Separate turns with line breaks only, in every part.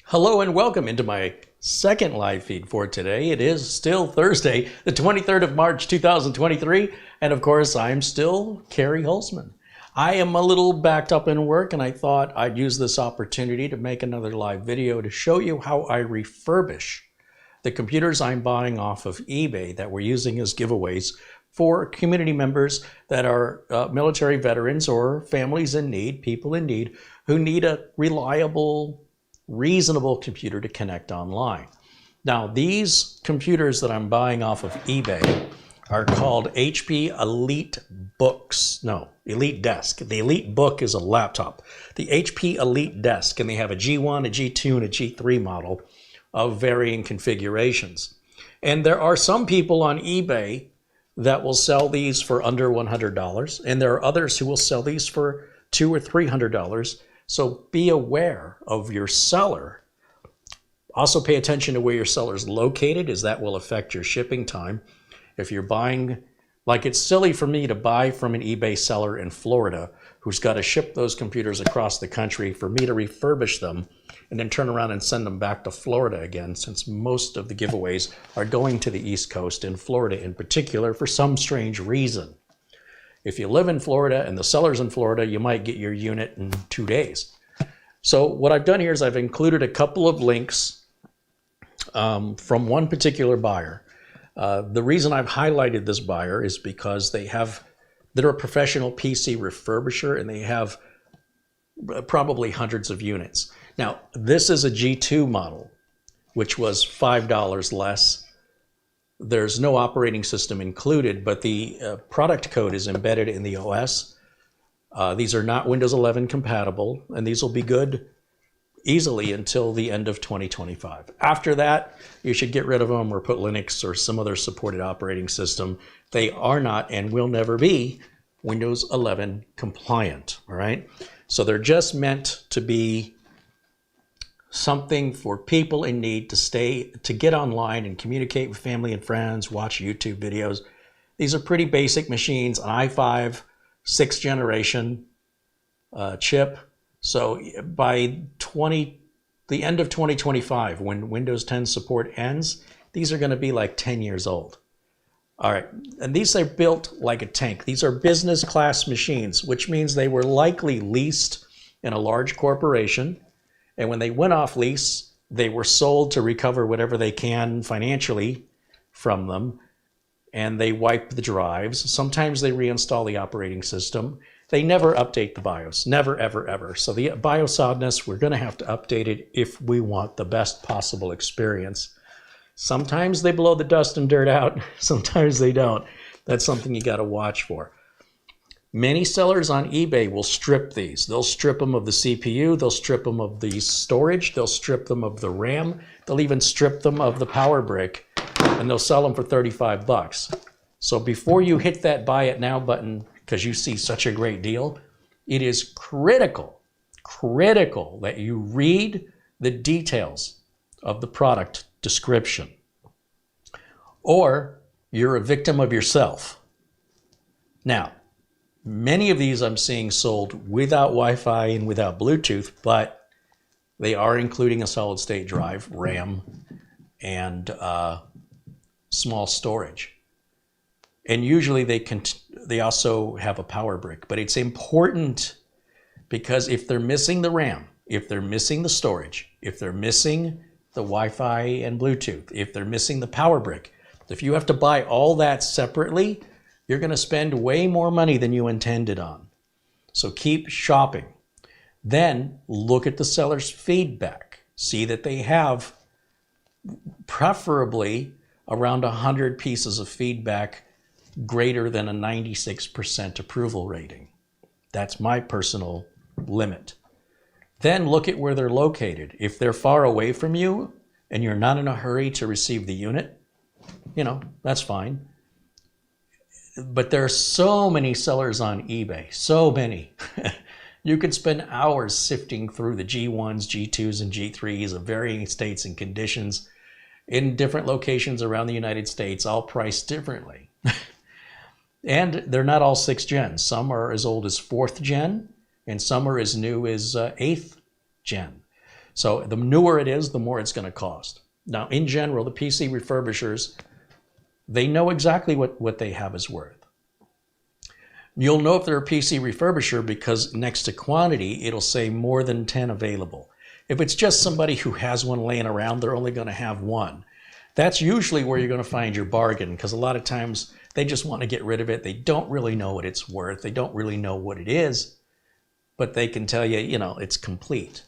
Hello and welcome into my second live feed for today. It is still Thursday, the 23rd of March, 2023. And of course, I'm still Kerry Holzman. I am a little backed up in work and I thought I'd use this opportunity to make another live video to show you how I refurbish the computers I'm buying off of eBay that we're using as giveaways for community members that are military veterans or families in need, people in need, who need a reliable, reasonable computer to connect online. Now, these computers that I'm buying off of eBay are called HP EliteDesk. The EliteBook is a laptop. The HP EliteDesk, and they have a G1, a G2, and a G3 model of varying configurations. And there are some people on eBay that will sell these for under $100, and there are others who will sell these for $200 or $300. So be aware of your seller. Also pay attention to where your seller is located, as that will affect your shipping time. If you're buying, like it's silly for me to buy from an eBay seller in Florida who's got to ship those computers across the country for me to refurbish them and then turn around and send them back to Florida again, since most of the giveaways are going to the East Coast and Florida in particular for some strange reason. If you live in Florida and the seller's in Florida, you might get your unit in 2 days. So what I've done here is I've included a couple of links from one particular buyer. The reason I've highlighted this buyer is because they're a professional PC refurbisher and they have probably hundreds of units. Now, this is a G2 model, which was $5 less. There's no operating system included, but the product code is embedded in the OS. These are not Windows 11 compatible, and these will be good easily until the end of 2025. After that, you should get rid of them or put Linux or some other supported operating system. They are not and will never be Windows 11 compliant, all right? So they're just meant to be something for people in need to get online and communicate with family and friends, watch YouTube videos. These are pretty basic machines, an i5 6th generation chip. So by the end of 2025, when Windows 10 support ends, these are going to be like 10 years old. All right, and these are built like a tank. These are business class machines, which means they were likely leased in a large corporation. And when they went off lease, they were sold to recover whatever they can financially from them. And they wipe the drives. Sometimes they reinstall the operating system. They never update the BIOS, never, ever, ever. So the BIOS oddness, we're going to have to update it if we want the best possible experience. Sometimes they blow the dust and dirt out. Sometimes they don't. That's something you got to watch for. Many sellers on eBay will strip these. They'll strip them of the CPU, they'll strip them of the storage, they'll strip them of the RAM, they'll even strip them of the power brick, and they'll sell them for 35 bucks. So before you hit that buy it now button, because you see such a great deal, it is critical that you read the details of the product description, or you're a victim of yourself. Now, many of these I'm seeing sold without Wi-Fi and without Bluetooth, but they are including a solid state drive, RAM, and small storage. And usually they also have a power brick, but it's important because if they're missing the RAM, if they're missing the storage, if they're missing the Wi-Fi and Bluetooth, if they're missing the power brick, if you have to buy all that separately, you're going to spend way more money than you intended on. So keep shopping. Then look at the seller's feedback. See that they have preferably around 100 pieces of feedback greater than a 96% approval rating. That's my personal limit. Then look at where they're located. If they're far away from you and you're not in a hurry to receive the unit, that's fine. But there are so many sellers on eBay, so many. You could spend hours sifting through the G1s, G2s, and G3s of varying states and conditions in different locations around the United States, all priced differently. And they're not all 6th gen. Some are as old as 4th gen, and some are as new as 8th gen. So the newer it is, the more it's going to cost. Now, in general, the PC refurbishers, they know exactly what they have is worth. You'll know if they're a PC refurbisher because next to quantity, it'll say more than 10 available. If it's just somebody who has one laying around, they're only going to have one. That's usually where you're going to find your bargain, because a lot of times they just want to get rid of it. They don't really know what it's worth. They don't really know what it is, but they can tell you, you know, it's complete.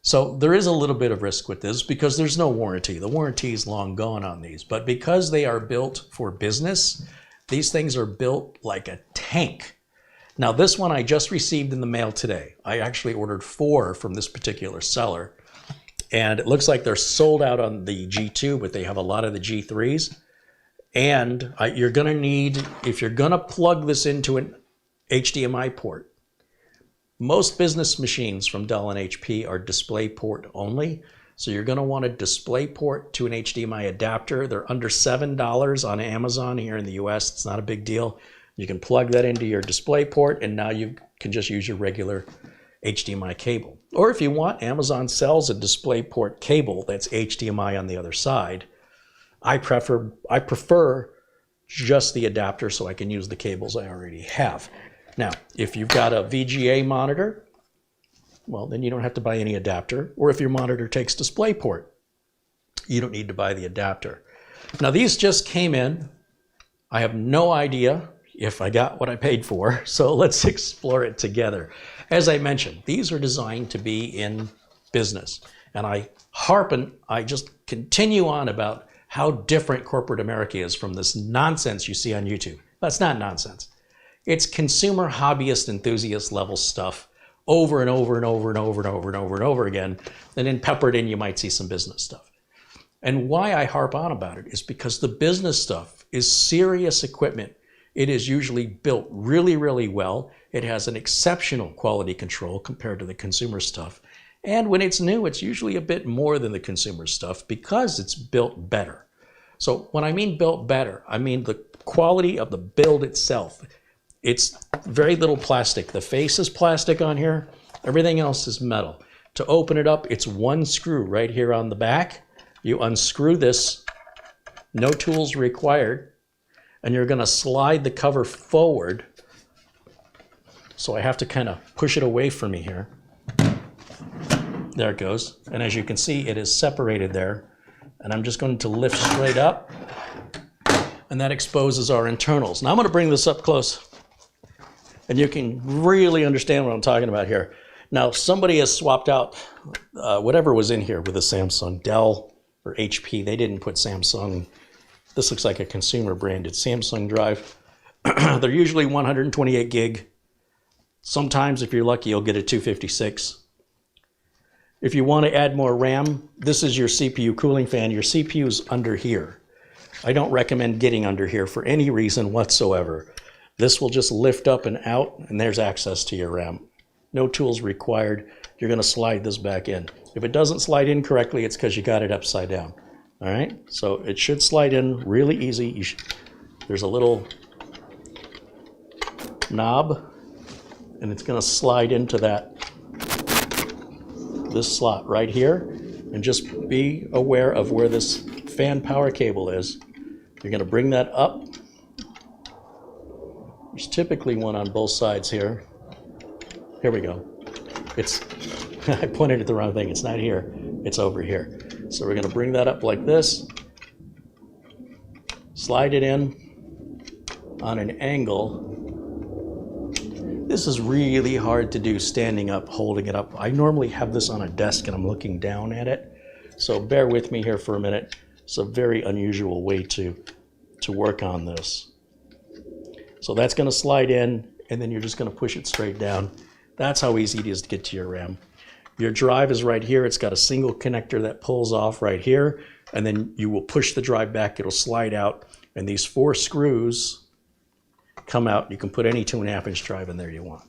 So there is a little bit of risk with this because there's no warranty. The warranty is long gone on these, but because they are built for business, these things are built like a tank. Now, this one I just received in the mail today. I actually ordered 4 from this particular seller, and it looks like they're sold out on the G2, but they have a lot of the G3s. And you're going to need, if you're going to plug this into an HDMI port, most business machines from Dell and HP are DisplayPort only. So you're going to want a DisplayPort to an HDMI adapter. They're under $7 on Amazon here in the US. It's not a big deal. You can plug that into your DisplayPort, and now you can just use your regular HDMI cable. Or if you want, Amazon sells a DisplayPort cable that's HDMI on the other side. I prefer just the adapter so I can use the cables I already have. Now, if you've got a VGA monitor, well, then you don't have to buy any adapter. Or if your monitor takes DisplayPort, you don't need to buy the adapter. Now, these just came in. I have no idea if I got what I paid for, so let's explore it together. As I mentioned, these are designed to be in business. And I just continue on about how different corporate America is from this nonsense you see on YouTube. That's not nonsense. It's consumer hobbyist enthusiast level stuff over and over and over and over and over and over and over again. And then peppered in, you might see some business stuff. And why I harp on about it is because the business stuff is serious equipment. It is usually built really, really well. It has an exceptional quality control compared to the consumer stuff. And when it's new, it's usually a bit more than the consumer stuff because it's built better. So when I mean built better, I mean the quality of the build itself. It's very little plastic. The face is plastic on here. Everything else is metal. To open it up, it's one screw right here on the back. You unscrew this, no tools required, and you're going to slide the cover forward. So I have to kind of push it away from me here. There it goes. And as you can see, it is separated there. And I'm just going to lift straight up, and that exposes our internals. Now I'm going to bring this up close, and you can really understand what I'm talking about here. Now, somebody has swapped out whatever was in here with a Samsung, Dell or HP. They didn't put Samsung. This looks like a consumer branded Samsung drive. They're usually 128 gig. Sometimes, if you're lucky, you'll get a 256. If you want to add more RAM, this is your CPU cooling fan. Your CPU is under here. I don't recommend getting under here for any reason whatsoever. This will just lift up and out, and there's access to your RAM. No tools required. You're going to slide this back in. If it doesn't slide in correctly, it's because you got it upside down. All right? So it should slide in really easy. There's a little knob, and it's going to slide into this slot right here. And just be aware of where this fan power cable is. You're going to bring that up. There's typically one on both sides here. Here we go. I pointed at the wrong thing. It's not here. It's over here. So we're going to bring that up like this. Slide it in on an angle. This is really hard to do standing up, holding it up. I normally have this on a desk and I'm looking down at it. So bear with me here for a minute. It's a very unusual way to work on this. So that's going to slide in, and then you're just going to push it straight down. That's how easy it is to get to your RAM. Your drive is right here. It's got a single connector that pulls off right here, and then you will push the drive back. It'll slide out, and these 4 screws come out. You can put any 2.5-inch drive in there you want.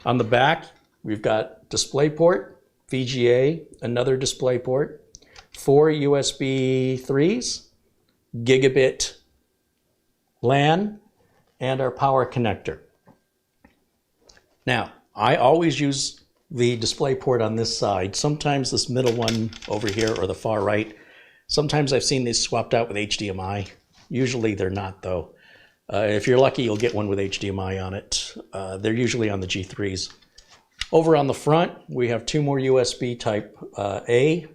On the back, we've got DisplayPort, VGA, another DisplayPort, 4 USB 3s, gigabit LAN, and our power connector. Now, I always use the display port on this side. Sometimes this middle one over here or the far right. Sometimes I've seen these swapped out with HDMI. Usually they're not though. If you're lucky, you'll get one with HDMI on it. They're usually on the G3s. Over on the front, we have two more USB type A,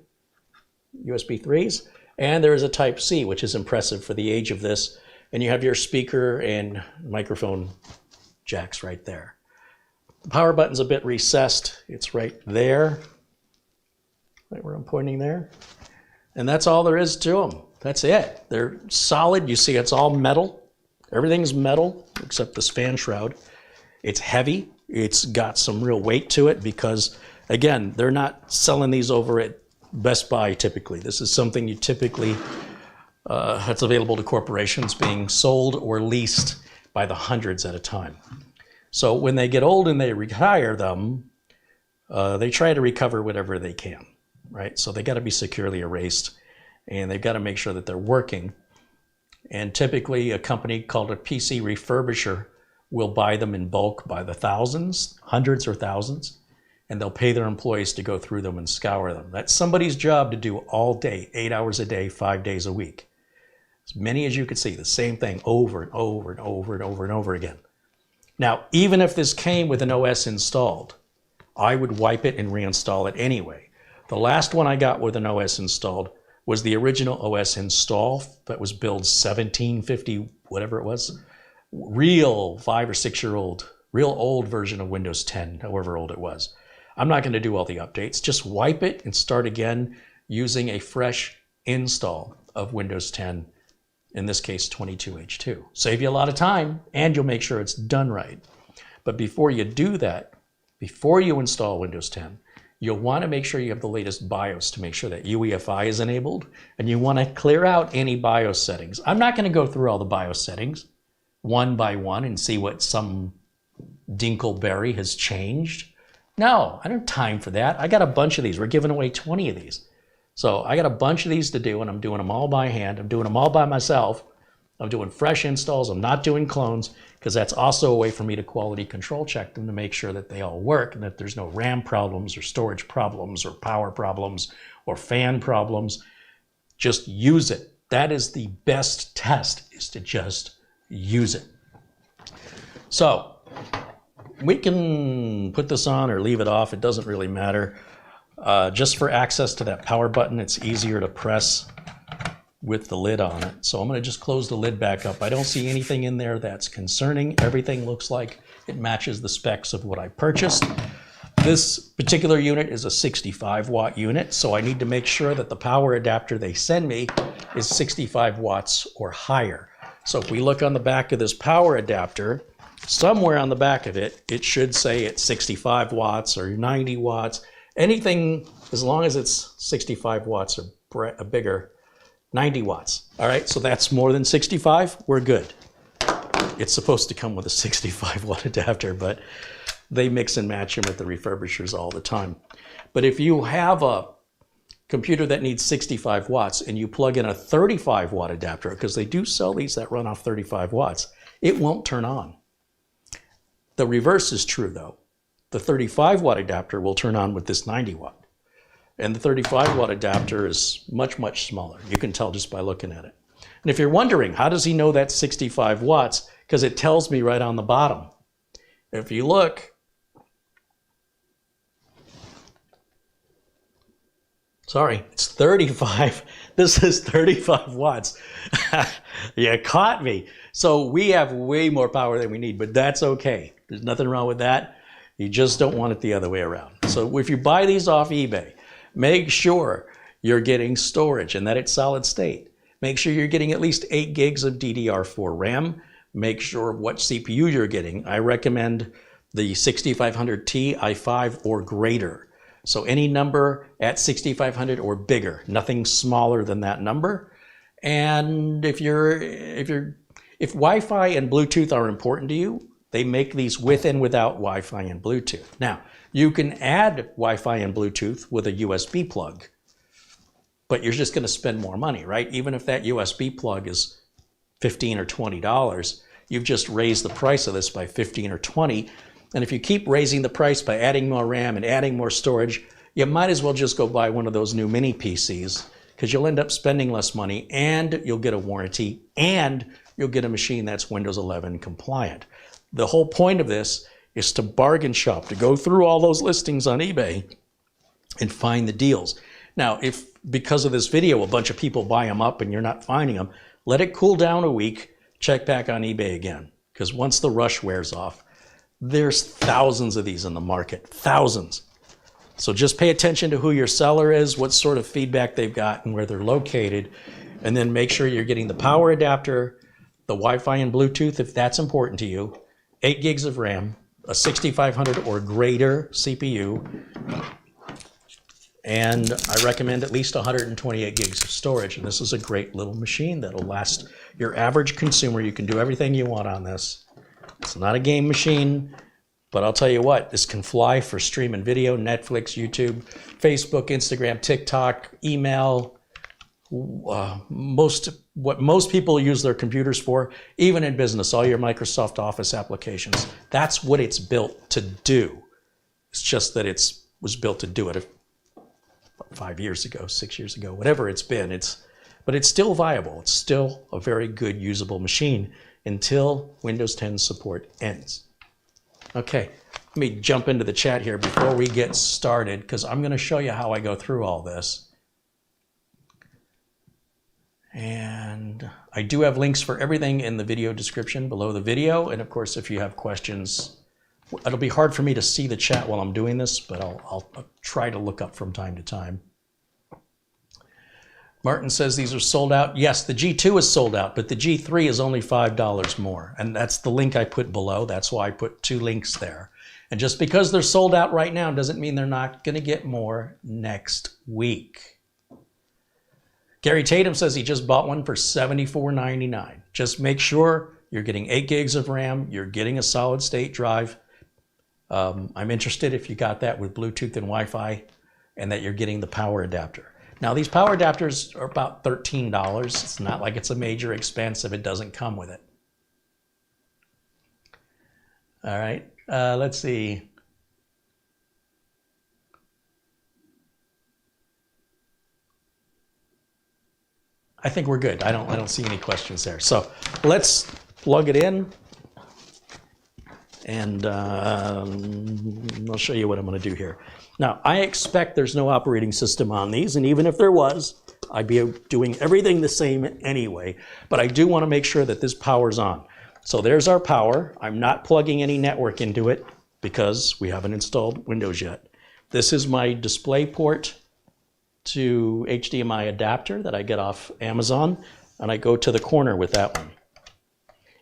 USB 3s, and there is a type C, which is impressive for the age of this. And you have your speaker and microphone jacks right there. The power button's a bit recessed. It's right there, right where I'm pointing there. And that's all there is to them. That's it. They're solid. You see it's all metal. Everything's metal except this fan shroud. It's heavy. It's got some real weight to it because, again, they're not selling these over at Best Buy typically. This is something you typically, that's available to corporations being sold or leased by the hundreds at a time. So when they get old and they retire them, they try to recover whatever they can, right? So they got to be securely erased and they've got to make sure that they're working. And typically a company called a PC refurbisher will buy them in bulk by the thousands, hundreds or thousands, and they'll pay their employees to go through them and scour them. That's somebody's job to do all day, 8 hours a day, 5 days a week. As many as you could see, the same thing over and over and over and over and over again. Now, even if this came with an OS installed, I would wipe it and reinstall it anyway. The last one I got with an OS installed was the original OS install that was built 1750, whatever it was. Real 5 or 6 year old, real old version of Windows 10, however old it was. I'm not going to do all the updates. Just wipe it and start again using a fresh install of Windows 10, in this case 22H2. Save you a lot of time and you'll make sure it's done right. But before you do that, before you install Windows 10, you'll want to make sure you have the latest BIOS to make sure that UEFI is enabled, and you want to clear out any BIOS settings. I'm not going to go through all the BIOS settings one by one and see what some Dinkleberry has changed. No, I don't have time for that. I got a bunch of these. We're giving away 20 of these. So I got a bunch of these to do, and I'm doing them all by hand. I'm doing them all by myself. I'm doing fresh installs. I'm not doing clones, because that's also a way for me to quality control check them to make sure that they all work and that there's no RAM problems or storage problems or power problems or fan problems. Just use it. That is the best test, is to just use it. So we can put this on or leave it off. It doesn't really matter. Just for access to that power button, it's easier to press with the lid on it. So I'm going to just close the lid back up. I don't see anything in there that's concerning. Everything looks like it matches the specs of what I purchased. This particular unit is a 65 watt unit, so I need to make sure that the power adapter they send me is 65 watts or higher. So if we look on the back of this power adapter, somewhere on the back of it, it should say it's 65 watts or 90 watts. Anything, as long as it's 65 watts or bigger, 90 watts. All right, so that's more than 65, we're good. It's supposed to come with a 65 watt adapter, but they mix and match them at the refurbishers all the time. But if you have a computer that needs 65 watts and you plug in a 35 watt adapter, because they do sell these that run off 35 watts, it won't turn on. The reverse is true though. The 35 watt adapter will turn on with this 90 watt. And the 35 watt adapter is much, much smaller. You can tell just by looking at it. And if you're wondering, how does he know that's 65 watts? Because it tells me right on the bottom. If you look, sorry, it's 35. This is 35 watts. You caught me. So we have way more power than we need, but that's okay. There's nothing wrong with that. You just don't want it the other way around. So if you buy these off eBay, make sure you're getting storage and that it's solid state. Make sure you're getting at least 8 gigs of DDR4 RAM. Make sure what CPU you're getting. I recommend the 6500T, i5 or greater. So any number at 6500 or bigger, nothing smaller than that number. And if Wi-Fi and Bluetooth are important to you, they make these with and without Wi-Fi and Bluetooth. Now, you can add Wi-Fi and Bluetooth with a USB plug, but you're just going to spend more money, right? Even if that USB plug is $15 or $20, you've just raised the price of this by $15 or $20. And if you keep raising the price by adding more RAM and adding more storage, you might as well just go buy one of those new mini PCs, because you'll end up spending less money and you'll get a warranty and you'll get a machine that's Windows 11 compliant. The whole point of this is to bargain shop, to go through all those listings on eBay and find the deals. Now, if because of this video a bunch of people buy them up and you're not finding them, let it cool down a week, check back on eBay again. Because once the rush wears off, there's thousands of these in the market, thousands. So just pay attention to who your seller is, what sort of feedback they've got, and where they're located. And then make sure you're getting the power adapter, the Wi-Fi and Bluetooth if that's important to you, 8 gigs of RAM, a 6500 or greater CPU, and I recommend at least 128 gigs of storage. And this is a great little machine that'll last your average consumer. You can do everything you want on this. It's not a game machine, but I'll tell you what, this can fly for streaming video, Netflix, YouTube, Facebook, Instagram, TikTok, email, what most people use their computers for, even in business, all your Microsoft Office applications. That's what it's built to do. It's just that it was built to do it 5 years ago, 6 years ago, whatever it's been. But it's still viable. It's still a very good usable machine until Windows 10 support ends. Okay, let me jump into the chat here before we get started, because I'm going to show you how I go through all this. And I do have links for everything in the video description below the video. And of course, if you have questions, it'll be hard for me to see the chat while I'm doing this, but I'll try to look up from time to time. Martin says these are sold out. Yes, the G2 is sold out, but the G3 is only $5 more. And that's the link I put below. That's why I put 2 links there. And just because they're sold out right now doesn't mean they're not going to get more next week. Gary Tatum says he just bought one for $74.99. Just make sure you're getting 8 gigs of RAM, you're getting a solid state drive. I'm interested if you got that with Bluetooth and Wi-Fi, and that you're getting the power adapter. Now, these power adapters are about $13. It's not like it's a major expense if it doesn't come with it. All right, let's see. I think we're good. I don't see any questions there. So let's plug it in, and I'll show you what I'm going to do here. Now, I expect there's no operating system on these, and even if there was, I'd be doing everything the same anyway, but I do want to make sure that this power's on. So there's our power. I'm not plugging any network into it because we haven't installed Windows yet. This is my display port to HDMI adapter that I get off Amazon, and I go to the corner with that one.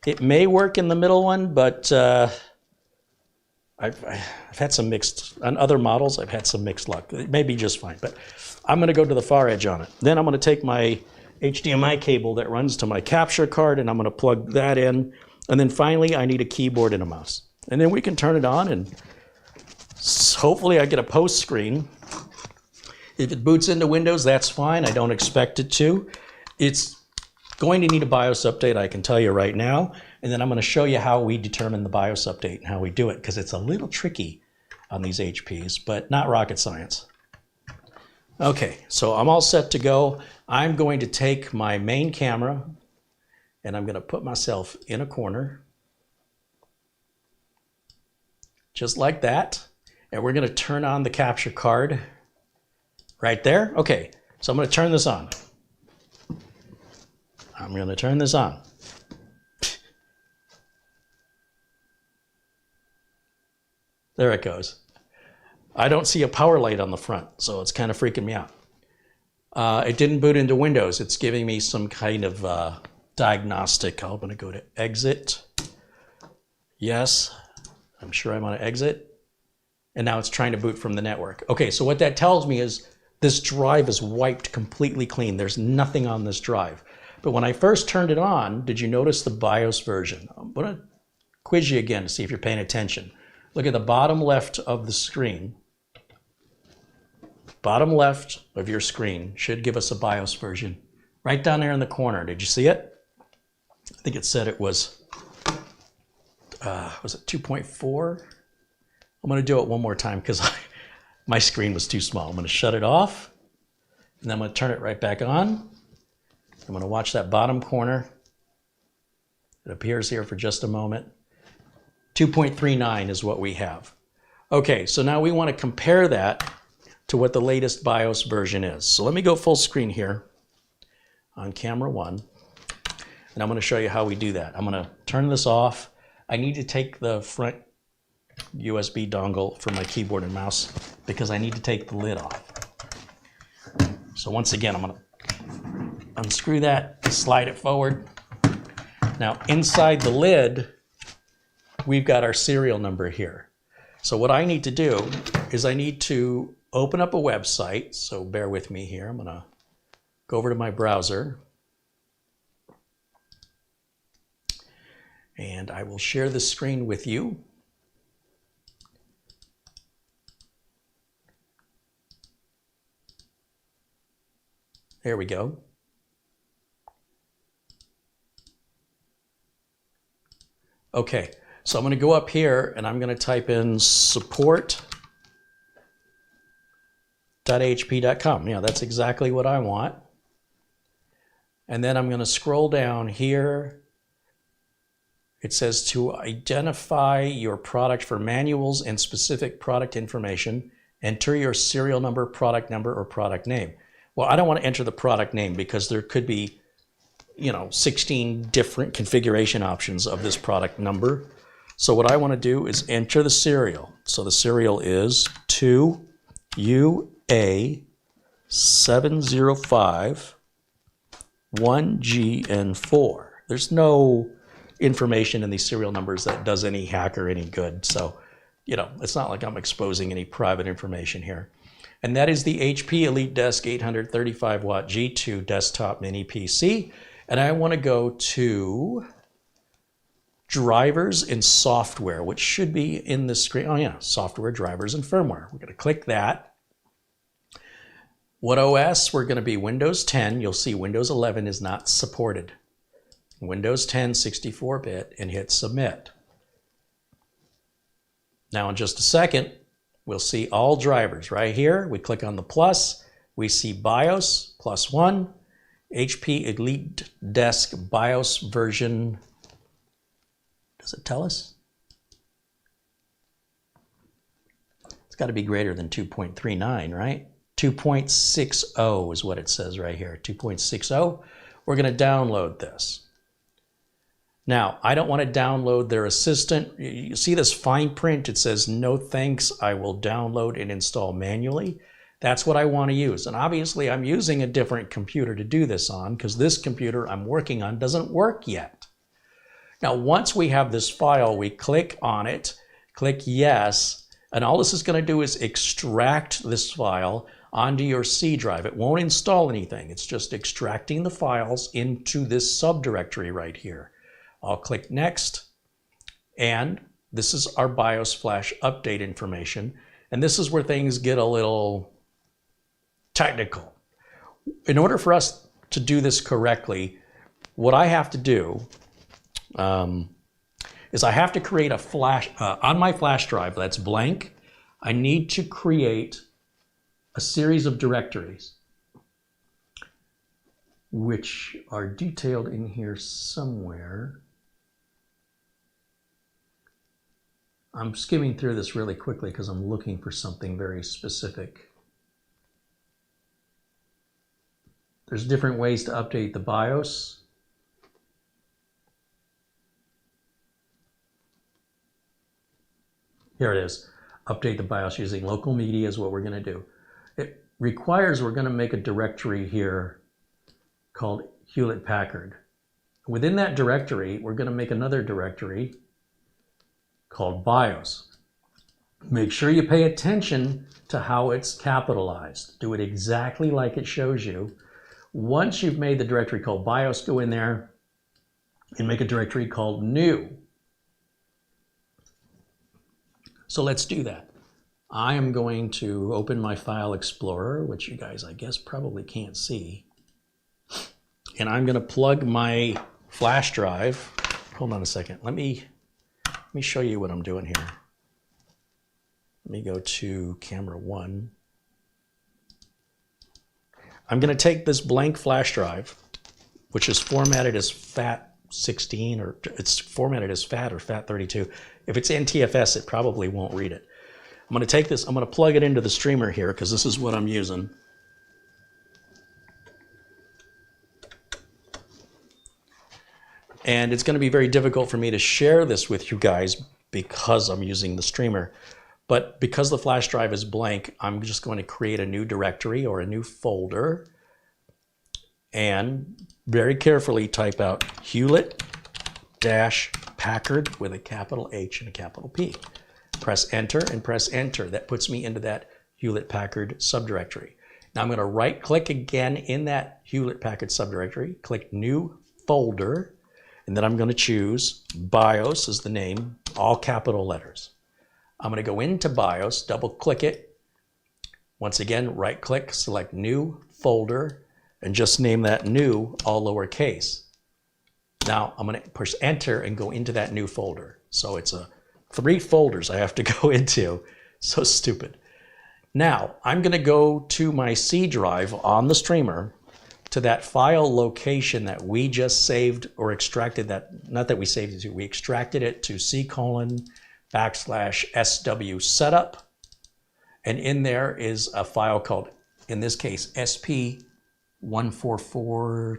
It may work in the middle one, but I've had some mixed, on other models, I've had some mixed luck. It may be just fine, but I'm going to go to the far edge on it. Then I'm going to take my HDMI cable that runs to my capture card, and I'm going to plug that in. And then finally, I need a keyboard and a mouse. And then we can turn it on, and hopefully I get a post screen. If it boots into Windows, that's fine. I don't expect it to. It's going to need a BIOS update, I can tell you right now. And then I'm going to show you how we determine the BIOS update and how we do it, because it's a little tricky on these HPs, but not rocket science. Okay, so I'm all set to go. I'm going to take my main camera and I'm going to put myself in a corner, just like that. And we're going to turn on the capture card right there. Okay, so I'm going to turn this on. I'm going to turn this on. There it goes. I don't see a power light on the front, so it's kind of freaking me out. It didn't boot into Windows. It's giving me some kind of diagnostic. I'm going to go to exit. Yes, I'm sure I'm on exit. And now it's trying to boot from the network. Okay, so what that tells me is this drive is wiped completely clean. There's nothing on this drive. But when I first turned it on, did you notice the BIOS version? I'm going to quiz you again to see if you're paying attention. Look at the bottom left of the screen. Bottom left of your screen should give us a BIOS version. Right down there in the corner. Did you see it? I think it said it was it 2.4? I'm going to do it one more time because my screen was too small. I'm going to shut it off, and then I'm going to turn it right back on. I'm going to watch that bottom corner. It appears here for just a moment. 2.39 is what we have. Okay, so now we want to compare that to what the latest BIOS version is. So let me go full screen here on camera 1, and I'm going to show you how we do that. I'm going to turn this off. I need to take the front USB dongle for my keyboard and mouse because I need to take the lid off. So once again, I'm going to unscrew that, slide it forward. Now inside the lid, we've got our serial number here. So what I need to do is I need to open up a website. So bear with me here. I'm going to go over to my browser. And I will share the screen with you. There we go. Okay, so I'm going to go up here and I'm going to type in support.hp.com. Yeah, that's exactly what I want. And then I'm going to scroll down here. It says to identify your product for manuals and specific product information, enter your serial number, or product name. Well, I don't want to enter the product name because there could be, 16 different configuration options of this product number. So what I want to do is enter the serial. So the serial is 2UA7051GN4. There's no information in these serial numbers that does any hacker any good. So, it's not like I'm exposing any private information here. And that is the HP EliteDesk 835 watt G2 desktop mini PC. And I want to go to drivers and software, which should be in the screen. Oh yeah, software, drivers, and firmware. We're going to click that. What OS? We're going to be Windows 10. You'll see Windows 11 is not supported. Windows 10 64-bit and hit submit. Now in just a second, we'll see all drivers right here. We click on the plus. We see BIOS +1, HP EliteDesk BIOS version. Does it tell us? It's got to be greater than 2.39, right? 2.60 is what it says right here. 2.60. We're going to download this. Now, I don't want to download their assistant. You see this fine print? It says, no thanks, I will download and install manually. That's what I want to use. And obviously, I'm using a different computer to do this on because this computer I'm working on doesn't work yet. Now, once we have this file, we click on it, click yes, and all this is going to do is extract this file onto your C drive. It won't install anything. It's just extracting the files into this subdirectory right here. I'll click next, and this is our BIOS flash update information, and this is where things get a little technical. In order for us to do this correctly, what I have to do is I have to create a flash, on my flash drive that's blank, I need to create a series of directories, which are detailed in here somewhere. I'm skimming through this really quickly because I'm looking for something very specific. There's different ways to update the BIOS. Here it is. Update the BIOS using local media is what we're going to do. It requires we're going to make a directory here called Hewlett-Packard. Within that directory, we're going to make another directory called BIOS. Make sure you pay attention to how it's capitalized. Do it exactly like it shows you. Once you've made the directory called BIOS, go in there and make a directory called new. So let's do that. I am going to open my File Explorer, which you guys, I guess, probably can't see. And I'm going to plug my flash drive. Hold on a second. Let me show you what I'm doing here. Let me go to camera 1. I'm going to take this blank flash drive, which is formatted as FAT16, or it's formatted as FAT or FAT32. If it's NTFS, it probably won't read it. I'm going to take this, I'm going to plug it into the streamer here because this is what I'm using. And it's going to be very difficult for me to share this with you guys because I'm using the streamer. But because the flash drive is blank, I'm just going to create a new directory or a new folder and very carefully type out Hewlett-Packard with a capital H and a capital P. Press enter and press enter. That puts me into that Hewlett-Packard subdirectory. Now I'm going to right click again in that Hewlett-Packard subdirectory, click new folder, and then I'm going to choose BIOS as the name, all capital letters. I'm going to go into BIOS, double click it. Once again, right click, select new folder, and just name that new all lowercase. Now I'm going to push enter and go into that new folder. So it's 3 folders I have to go into. So stupid. Now I'm going to go to my C drive on the streamer, to that file location that we just saved or extracted that, not that we saved it to, we extracted it to C:\/SW setup. And in there is a file called, in this case, SP144,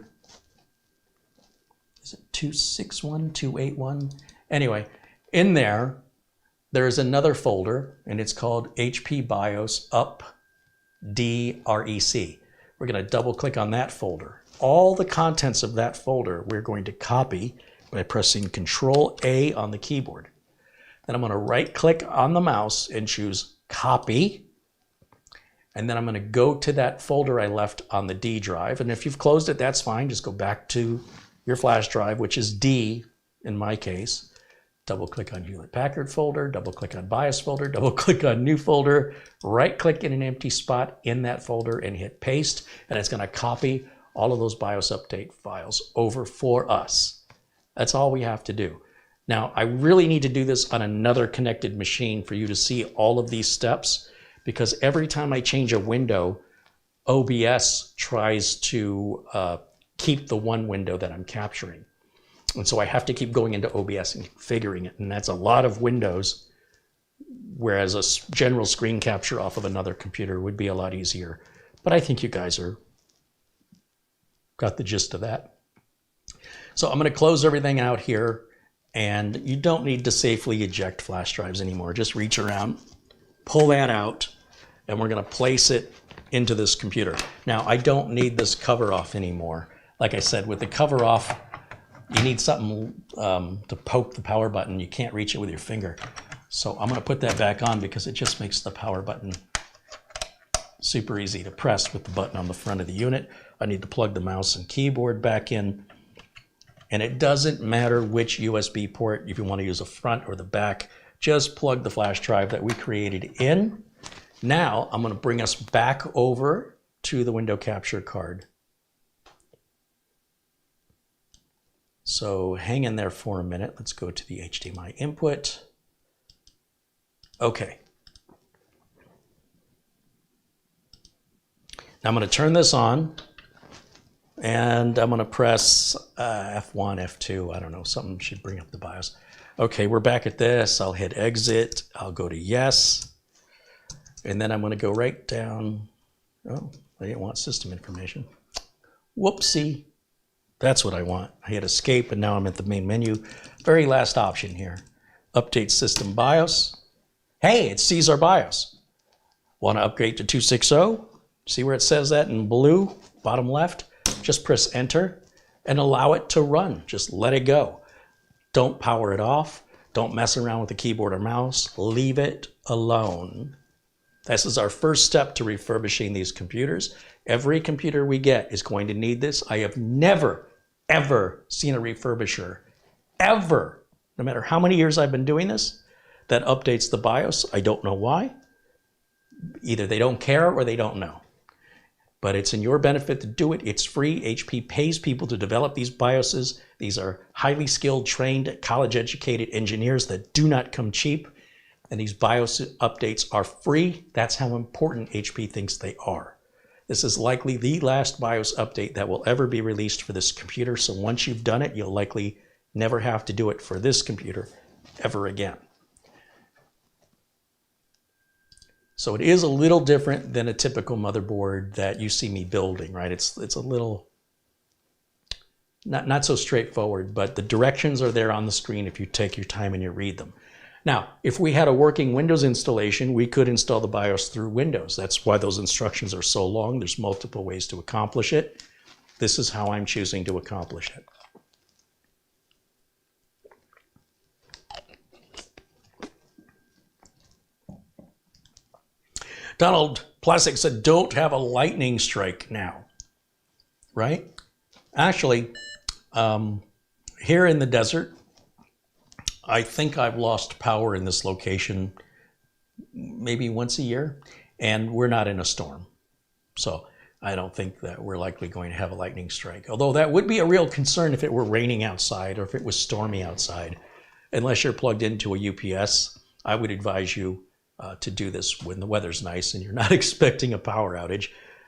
is it 261, 281? Anyway, in there is another folder and it's called HP BIOS up DREC. We're going to double click on that folder. All the contents of that folder we're going to copy by pressing Control A on the keyboard. Then I'm going to right click on the mouse and choose copy. And then I'm going to go to that folder I left on the D drive. And if you've closed it, that's fine. Just go back to your flash drive, which is D in my case. Double click on Hewlett-Packard folder, double click on BIOS folder, double click on new folder, right click in an empty spot in that folder and hit paste. And it's going to copy all of those BIOS update files over for us. That's all we have to do. Now, I really need to do this on another connected machine for you to see all of these steps, because every time I change a window, OBS tries to keep the one window that I'm capturing. And so I have to keep going into OBS and configuring it. And that's a lot of windows, whereas a general screen capture off of another computer would be a lot easier. But I think you guys got the gist of that. So I'm going to close everything out here. And you don't need to safely eject flash drives anymore. Just reach around, pull that out, and we're going to place it into this computer. Now, I don't need this cover off anymore. Like I said, with the cover off, you need something to poke the power button. You can't reach it with your finger. So I'm going to put that back on because it just makes the power button super easy to press with the button on the front of the unit. I need to plug the mouse and keyboard back in. And it doesn't matter which USB port, if you want to use the front or the back, just plug the flash drive that we created in. Now I'm going to bring us back over to the window capture card. So hang in there for a minute. Let's go to the HDMI input. Okay. Now I'm going to turn this on. And I'm going to press F1, F2, I don't know, something should bring up the BIOS. Okay, we're back at this. I'll hit exit. I'll go to yes. And then I'm going to go right down. Oh, I didn't want system information. Whoopsie. That's what I want. I hit escape and now I'm at the main menu. Very last option here. Update system BIOS. Hey, it sees our BIOS. Want to upgrade to 260? See where it says that in blue, bottom left? Just press enter and allow it to run. Just let it go. Don't power it off. Don't mess around with the keyboard or mouse. Leave it alone. This is our first step to refurbishing these computers. Every computer we get is going to need this. I have never, ever seen a refurbisher, ever, no matter how many years I've been doing this, that updates the BIOS. I don't know why. Either they don't care or they don't know. But it's in your benefit to do it. It's free. HP pays people to develop these BIOSes. These are highly skilled, trained, college-educated engineers that do not come cheap. And these BIOS updates are free. That's how important HP thinks they are. This is likely the last BIOS update that will ever be released for this computer. So once you've done it, you'll likely never have to do it for this computer ever again. So it is a little different than a typical motherboard that you see me building, right? It's a little not so straightforward, but the directions are there on the screen if you take your time and you read them. Now, if we had a working Windows installation, we could install the BIOS through Windows. That's why those instructions are so long. There's multiple ways to accomplish it. This is how I'm choosing to accomplish it. Donald Plastic said, don't have a lightning strike now, right? Actually, here in the desert, I think I've lost power in this location maybe once a year, and we're not in a storm. So I don't think that we're likely going to have a lightning strike. Although that would be a real concern if it were raining outside or if it was stormy outside. Unless you're plugged into a UPS, I would advise you to do this when the weather's nice and you're not expecting a power outage.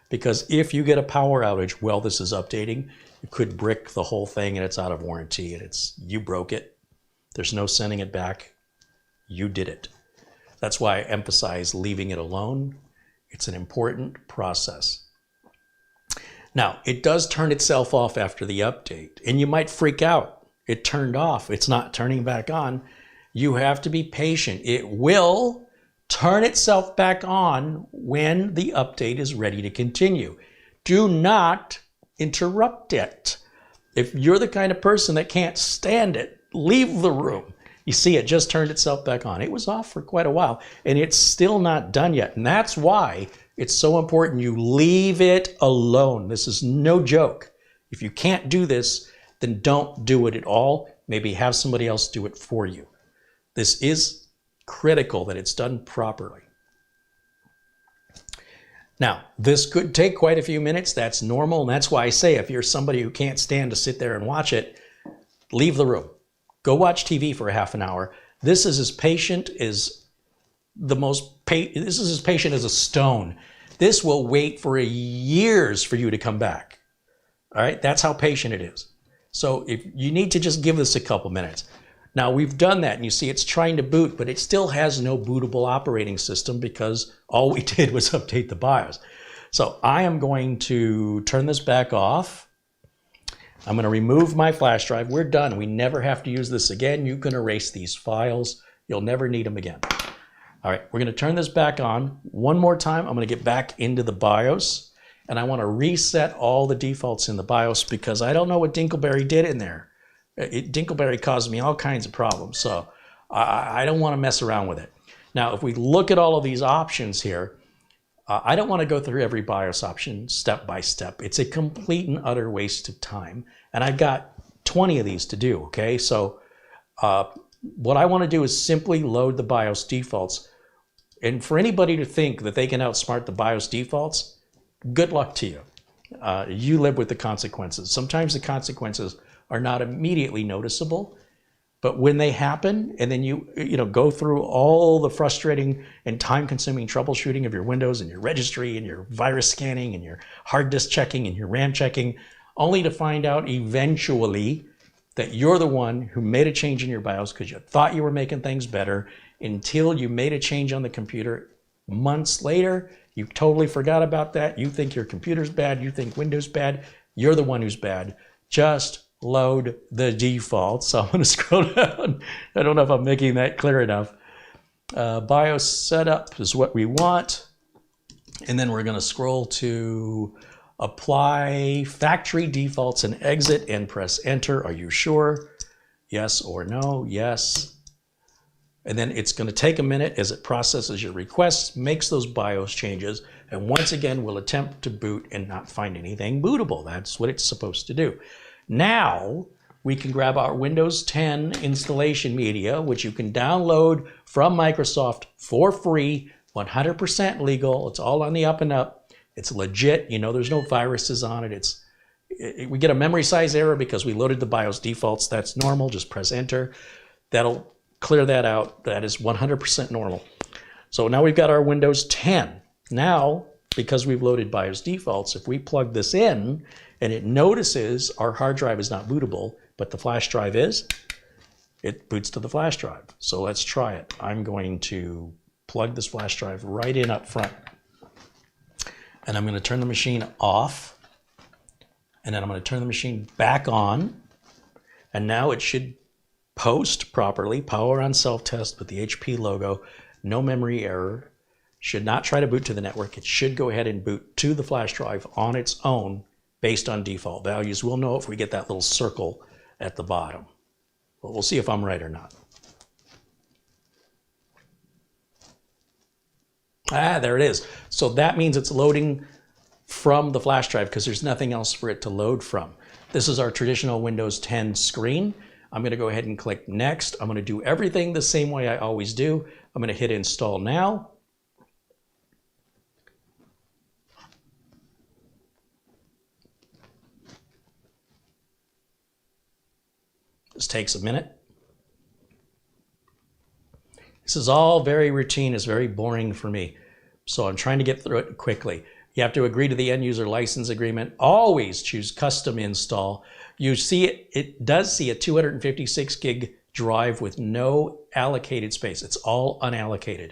Because if you get a power outage while this is updating, you could brick the whole thing and it's out of warranty and you broke it. There's no sending it back. You did it. That's why I emphasize leaving it alone. It's an important process. Now, it does turn itself off after the update, and you might freak out. It turned off. It's not turning back on. You have to be patient. It will turn itself back on when the update is ready to continue. Do not interrupt it. If you're the kind of person that can't stand it, leave the room. You see, it just turned itself back on. It was off for quite a while, and it's still not done yet. And that's why it's so important you leave it alone. This is no joke. If you can't do this, then don't do it at all. Maybe have somebody else do it for you. This is critical that it's done properly. Now, this could take quite a few minutes. That's normal, and that's why I say if you're somebody who can't stand to sit there and watch it, leave the room. Go watch TV for a half an hour. This is as patient as this is as patient as a stone. This will wait for years for you to come back. All right, that's how patient it is. So if you need to just give this a couple minutes. Now we've done that, and you see it's trying to boot, but it still has no bootable operating system because all we did was update the BIOS. So I am going to turn this back off. I'm going to remove my flash drive. We're done. We never have to use this again. You can erase these files. You'll never need them again. All right, we're going to turn this back on. One more time, I'm going to get back into the BIOS, and I want to reset all the defaults in the BIOS because I don't know what Dinkleberry did in there. Dinkleberry caused me all kinds of problems, so I don't want to mess around with it. Now, if we look at all of these options here, I don't want to go through every BIOS option step by step. It's a complete and utter waste of time. And I've got 20 of these to do, okay? So what I want to do is simply load the BIOS defaults. And for anybody to think that they can outsmart the BIOS defaults, good luck to you. You live with the consequences. Sometimes the consequences are not immediately noticeable, but when they happen, and then you go through all the frustrating and time-consuming troubleshooting of your Windows and your registry and your virus scanning and your hard disk checking and your RAM checking, only to find out eventually that you're the one who made a change in your BIOS because you thought you were making things better until you made a change on the computer. Months later, you totally forgot about that. You think your computer's bad. You think Windows bad. You're the one who's bad. Just load the defaults. So I'm going to scroll down. I don't know if I'm making that clear enough. BIOS setup is what we want. And then we're going to scroll to apply factory defaults and exit and press enter. Are you sure? Yes or no? Yes. And then it's going to take a minute as it processes your requests, makes those BIOS changes, and once again will attempt to boot and not find anything bootable. That's what it's supposed to do. Now we can grab our Windows 10 installation media, which you can download from Microsoft for free, 100% legal. It's all on the up and up. It's legit. There's no viruses on it. We get a memory size error because we loaded the BIOS defaults. That's normal. Just press enter. That'll clear that out. That is 100% normal. So now we've got our Windows 10. Now, because we've loaded BIOS defaults, if we plug this in and it notices our hard drive is not bootable, but the flash drive is, it boots to the flash drive. So let's try it. I'm going to plug this flash drive right in up front. And I'm going to turn the machine off. And then I'm going to turn the machine back on. And now it should post properly, power on self-test with the HP logo, no memory error. Should not try to boot to the network. It should go ahead and boot to the flash drive on its own based on default values. We'll know if we get that little circle at the bottom. But we'll see if I'm right or not. Ah, there it is. So that means it's loading from the flash drive because there's nothing else for it to load from. This is our traditional Windows 10 screen. I'm going to go ahead and click Next. I'm going to do everything the same way I always do. I'm going to hit Install Now. This takes a minute. This is all very routine. It's very boring for me. So I'm trying to get through it quickly. You have to agree to the end user license agreement. Always choose custom install. You see it does see a 256 gig drive with no allocated space. It's all unallocated.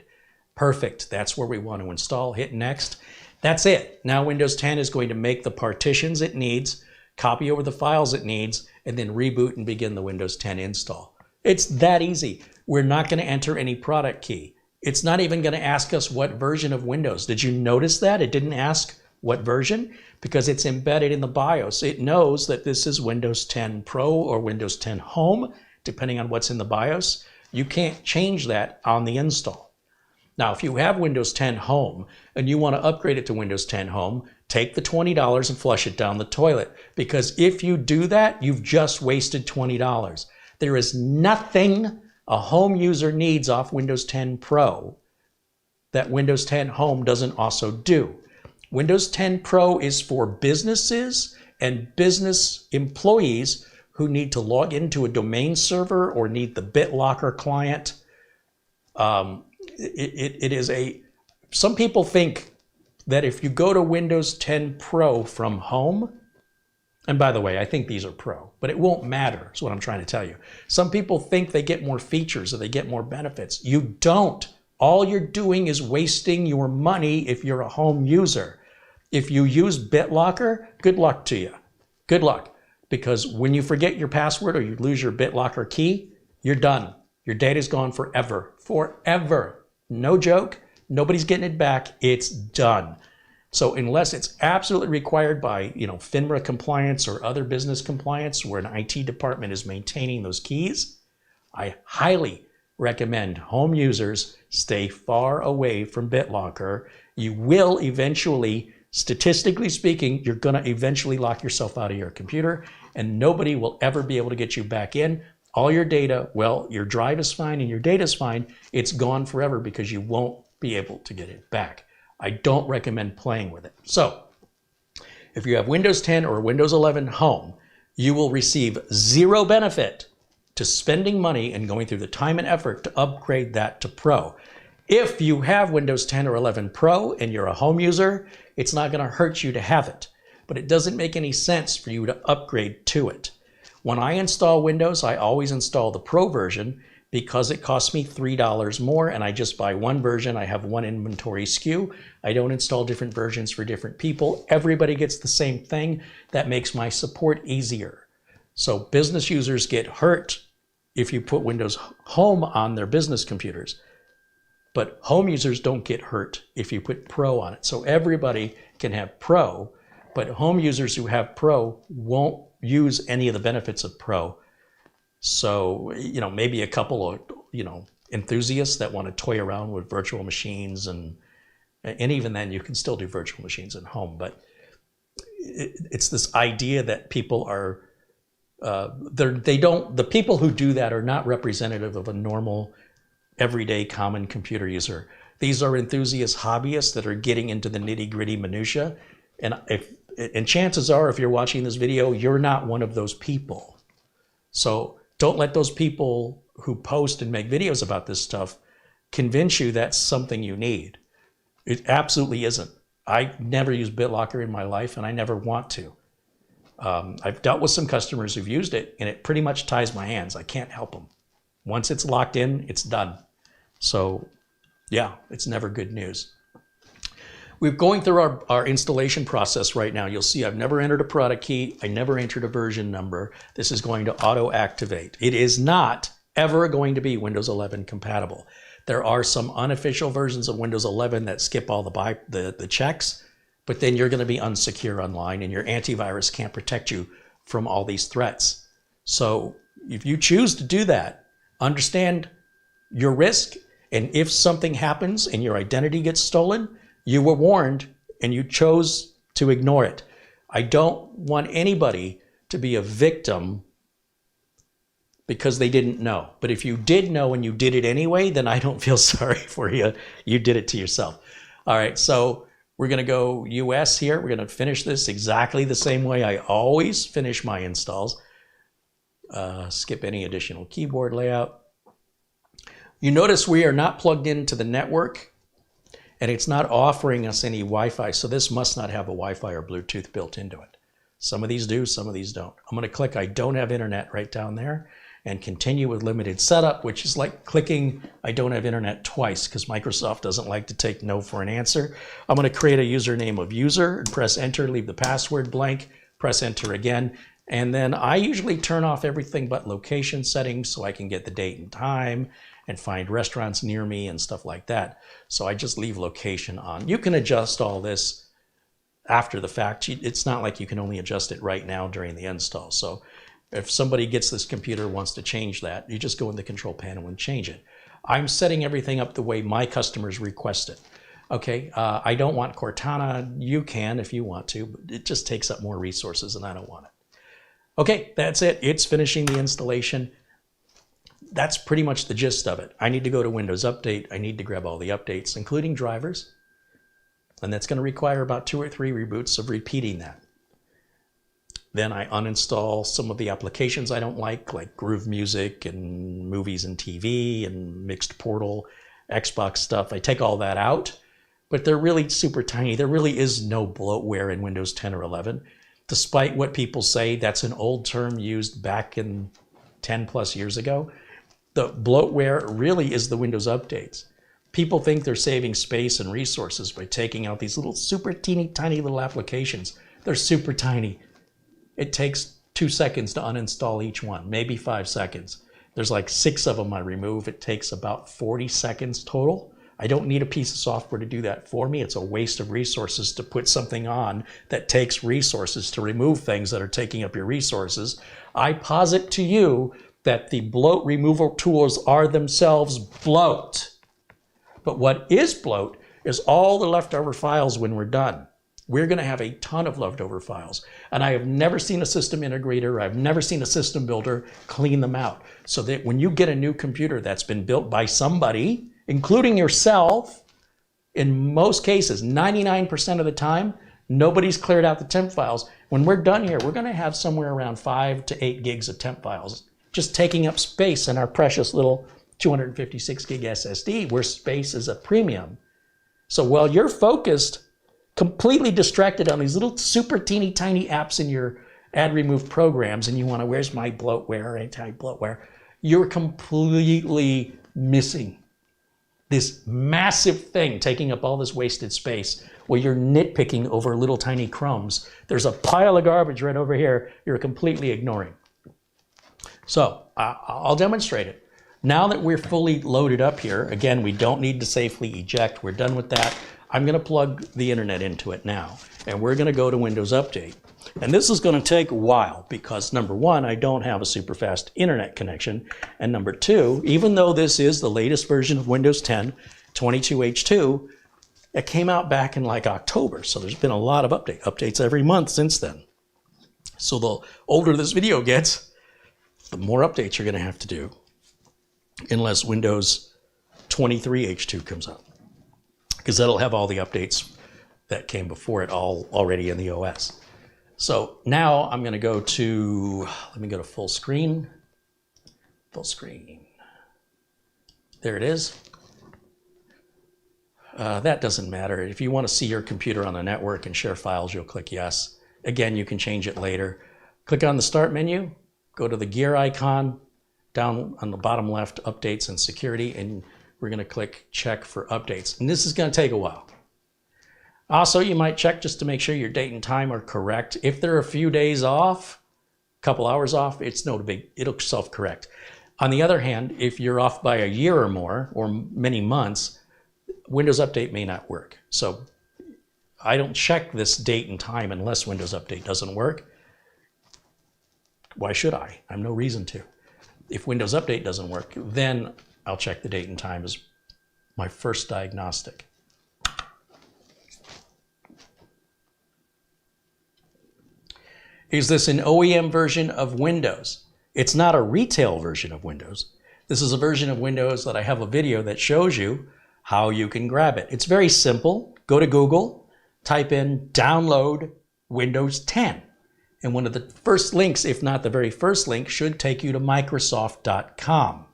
Perfect. That's where we want to install. Hit next. That's it. Now Windows 10 is going to make the partitions it needs, copy over the files it needs, and then reboot and begin the Windows 10 install. It's that easy. We're not going to enter any product key. It's not even going to ask us what version of Windows. Did you notice that? It didn't ask what version because it's embedded in the BIOS. It knows that this is Windows 10 Pro or Windows 10 Home, depending on what's in the BIOS. You can't change that on the install. Now, if you have Windows 10 Home and you want to upgrade it to Windows 10 Home, take the $20 and flush it down the toilet. Because if you do that, you've just wasted $20. There is nothing a home user needs off Windows 10 Pro that Windows 10 Home doesn't also do. Windows 10 Pro is for businesses and business employees who need to log into a domain server or need the Bitlocker client. Some people think that if you go to Windows 10 Pro from home, and by the way, I think these are Pro, but it won't matter, is what I'm trying to tell you. Some people think they get more features or they get more benefits. You don't. All you're doing is wasting your money if you're a home user. If you use Bitlocker, good luck to you. Good luck. Because when you forget your password or you lose your Bitlocker key, you're done. Your data's gone forever. Forever. No joke. Nobody's getting it back. It's done. So unless it's absolutely required by, FINRA compliance or other business compliance where an IT department is maintaining those keys, I highly recommend home users stay far away from Bitlocker. You will eventually, statistically speaking, you're going to eventually lock yourself out of your computer and nobody will ever be able to get you back in. All your data, well, your drive is fine and your data is fine. It's gone forever because you won't be able to get it back. I don't recommend playing with it. So if you have Windows 10 or Windows 11 Home, you will receive zero benefit to spending money and going through the time and effort to upgrade that to Pro. If you have Windows 10 or 11 Pro and you're a home user, it's not going to hurt you to have it, but it doesn't make any sense for you to upgrade to it. When I install Windows, I always install the Pro version because it costs me $3 more and I just buy one version. I have one inventory SKU. I don't install different versions for different people. Everybody gets the same thing. That makes my support easier. So business users get hurt if you put Windows Home on their business computers, but home users don't get hurt if you put Pro on it. So everybody can have Pro, but home users who have Pro won't use any of the benefits of Pro. So, maybe a couple of, enthusiasts that want to toy around with virtual machines and even then you can still do virtual machines at home. But it's this idea that people are, the people who do that are not representative of a normal, everyday, common computer user. These are enthusiast hobbyists that are getting into the nitty-gritty minutia. And chances are, if you're watching this video, you're not one of those people. So don't let those people who post and make videos about this stuff convince you that's something you need. It absolutely isn't. I never used Bitlocker in my life, and I never want to. I've dealt with some customers who've used it, and it pretty much ties my hands. I can't help them. Once it's locked in, it's done. So yeah, it's never good news. We're going through our installation process right now. You'll see I've never entered a product key. I never entered a version number. This is going to auto-activate. It is not ever going to be Windows 11 compatible. There are some unofficial versions of Windows 11 that skip all the checks, but then you're going to be unsecure online and your antivirus can't protect you from all these threats. So if you choose to do that, understand your risk, and if something happens and your identity gets stolen, you were warned and you chose to ignore it. I don't want anybody to be a victim because they didn't know. But if you did know and you did it anyway, then I don't feel sorry for you. You did it to yourself. All right, so we're going to go US here. We're going to finish this exactly the same way I always finish my installs. Skip any additional keyboard layout. You notice we are not plugged into the network, and it's not offering us any Wi-Fi, so this must not have a Wi-Fi or Bluetooth built into it. Some of these do, some of these don't. I'm going to click I don't have internet right down there and continue with limited setup, which is like clicking I don't have internet twice because Microsoft doesn't like to take no for an answer. I'm going to create a username of user and press enter, leave the password blank, press enter again. And then I usually turn off everything but location settings so I can get the date and time and find restaurants near me and stuff like that. So I just leave location on. You can adjust all this after the fact. It's not like you can only adjust it right now during the install. So if somebody gets this computer, wants to change that, you just go in the control panel and change it. I'm setting everything up the way my customers request it. Okay, I don't want Cortana. You can if you want to, but it just takes up more resources and I don't want it. Okay, that's it. It's finishing the installation. That's pretty much the gist of it. I need to go to Windows Update. I need to grab all the updates, including drivers. And that's going to require about 2 or 3 reboots of repeating that. Then I uninstall some of the applications I don't like Groove Music and Movies and TV and Mixed Portal, Xbox stuff. I take all that out, but they're really super tiny. There really is no bloatware in Windows 10 or 11. Despite what people say, that's an old term used back in 10 plus years ago. The bloatware really is the Windows updates. People think they're saving space and resources by taking out these little super teeny tiny little applications. They're super tiny. It takes 2 seconds to uninstall each one, maybe 5 seconds. There's like 6 of them I remove. It takes about 40 seconds total. I don't need a piece of software to do that for me. It's a waste of resources to put something on that takes resources to remove things that are taking up your resources. I posit to you that the bloat removal tools are themselves bloat. But what is bloat is all the leftover files when we're done. We're going to have a ton of leftover files. And I have never seen a system integrator, I've never seen a system builder clean them out. So that when you get a new computer that's been built by somebody, including yourself, in most cases, 99% of the time, nobody's cleared out the temp files. When we're done here, we're going to have somewhere around 5 to 8 gigs of temp files, just taking up space in our precious little 256 gig SSD, where space is a premium. So while you're focused, completely distracted on these little super teeny tiny apps in your add remove programs, and you want to, where's my bloatware, anti-bloatware, you're completely missing this massive thing taking up all this wasted space where you're nitpicking over little tiny crumbs. There's a pile of garbage right over here you're completely ignoring. So I'll demonstrate it. Now that we're fully loaded up here, again, we don't need to safely eject. We're done with that. I'm going to plug the internet into it now, and we're going to go to Windows Update. And this is going to take a while because, number one, I don't have a super fast internet connection. And number two, even though this is the latest version of Windows 10, 22H2, it came out back in like October. So there's been a lot of updates every month since then. So the older this video gets, the more updates you're going to have to do, unless Windows 23H2 comes out, because that'll have all the updates that came before it all already in the OS. So now I'm going to go to, let me go to full screen. Full screen. There it is. That doesn't matter. If you want to see your computer on the network and share files, you'll click yes. Again, you can change it later. Click on the Start menu, go to the gear icon, down on the bottom left, Updates and Security, and we're going to click Check for Updates. And this is going to take a while. Also, you might check just to make sure your date and time are correct. If they're a few days off, a couple hours off, it's no big, it'll self-correct. On the other hand, if you're off by a year or more, or many months, Windows Update may not work. So I don't check this date and time unless Windows Update doesn't work. Why should I? I have no reason to. If Windows Update doesn't work, then I'll check the date and time as my first diagnostic. Is this an OEM version of Windows? It's not a retail version of Windows. This is a version of Windows that I have a video that shows you how you can grab it. It's very simple. Go to Google, type in download Windows 10. And one of the first links, if not the very first link, should take you to Microsoft.com.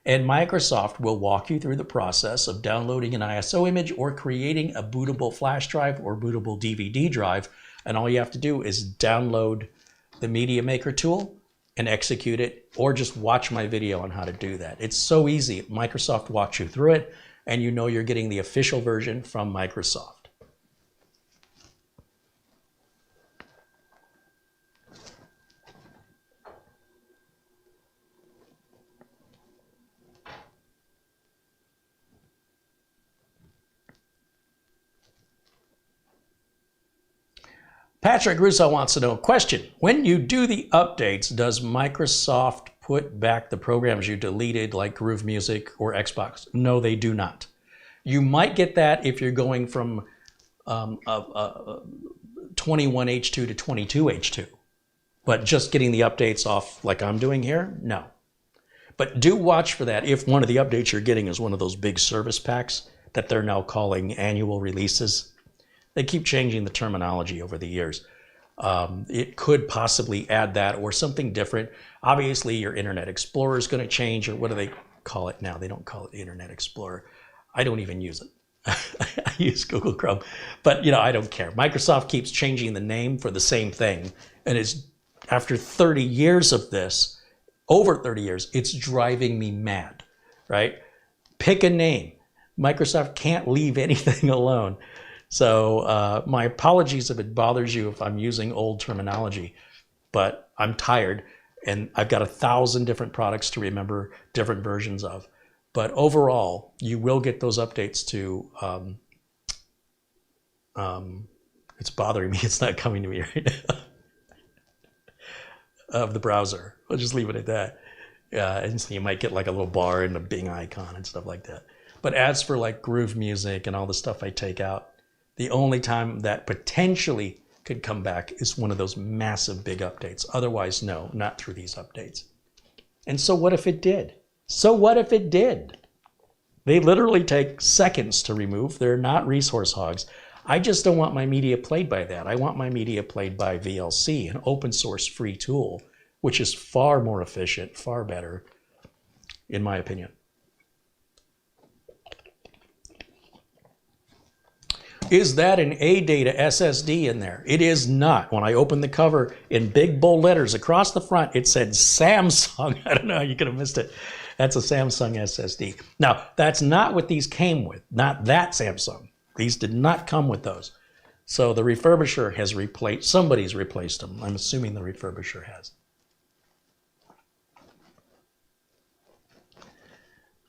And Microsoft will walk you through the process of downloading an ISO image or creating a bootable flash drive or bootable DVD drive. And all you have to do is download the Media Maker tool and execute it, or just watch my video on how to do that. It's so easy. Microsoft walks you through it, and you know you're getting the official version from Microsoft. Patrick Russo wants to know, question, when you do the updates, does Microsoft put back the programs you deleted like Groove Music or Xbox? No, they do not. You might get that if you're going from 21H2 to 22H2, but just getting the updates off like I'm doing here, no. But do watch for that if one of the updates you're getting is one of those big service packs that they're now calling annual releases. They keep changing the terminology over the years. It could possibly add that or something different. Obviously, your Internet Explorer is going to change, or what do they call it now? They don't call it Internet Explorer. I don't even use it. I use Google Chrome. But, you know, I don't care. Microsoft keeps changing the name for the same thing. And it's after 30 years of this, over 30 years, it's driving me mad, right? Pick a name. Microsoft can't leave anything alone. So my apologies if it bothers you if I'm using old terminology, but I'm tired and I've got 1,000 different products to remember different versions of. But overall, you will get those updates to, it's bothering me, it's not coming to me right now, of the browser. I'll just leave it at that. And so you might get like a little bar and a Bing icon and stuff like that. But as for like Groove Music and all the stuff I take out, the only time that potentially could come back is one of those massive big updates. Otherwise, no, not through these updates. And so what if it did? So what if it did? They literally take seconds to remove. They're not resource hogs. I just don't want my media played by that. I want my media played by VLC, an open source free tool, which is far more efficient, far better, in my opinion. Is that an ADATA SSD in there? It is not. When I opened the cover in big bold letters across the front, it said Samsung. I don't know how you could have missed it. That's a Samsung SSD. Now, that's not what these came with. Not that Samsung. These did not come with those. So the refurbisher has replaced, somebody's replaced them. I'm assuming the refurbisher has.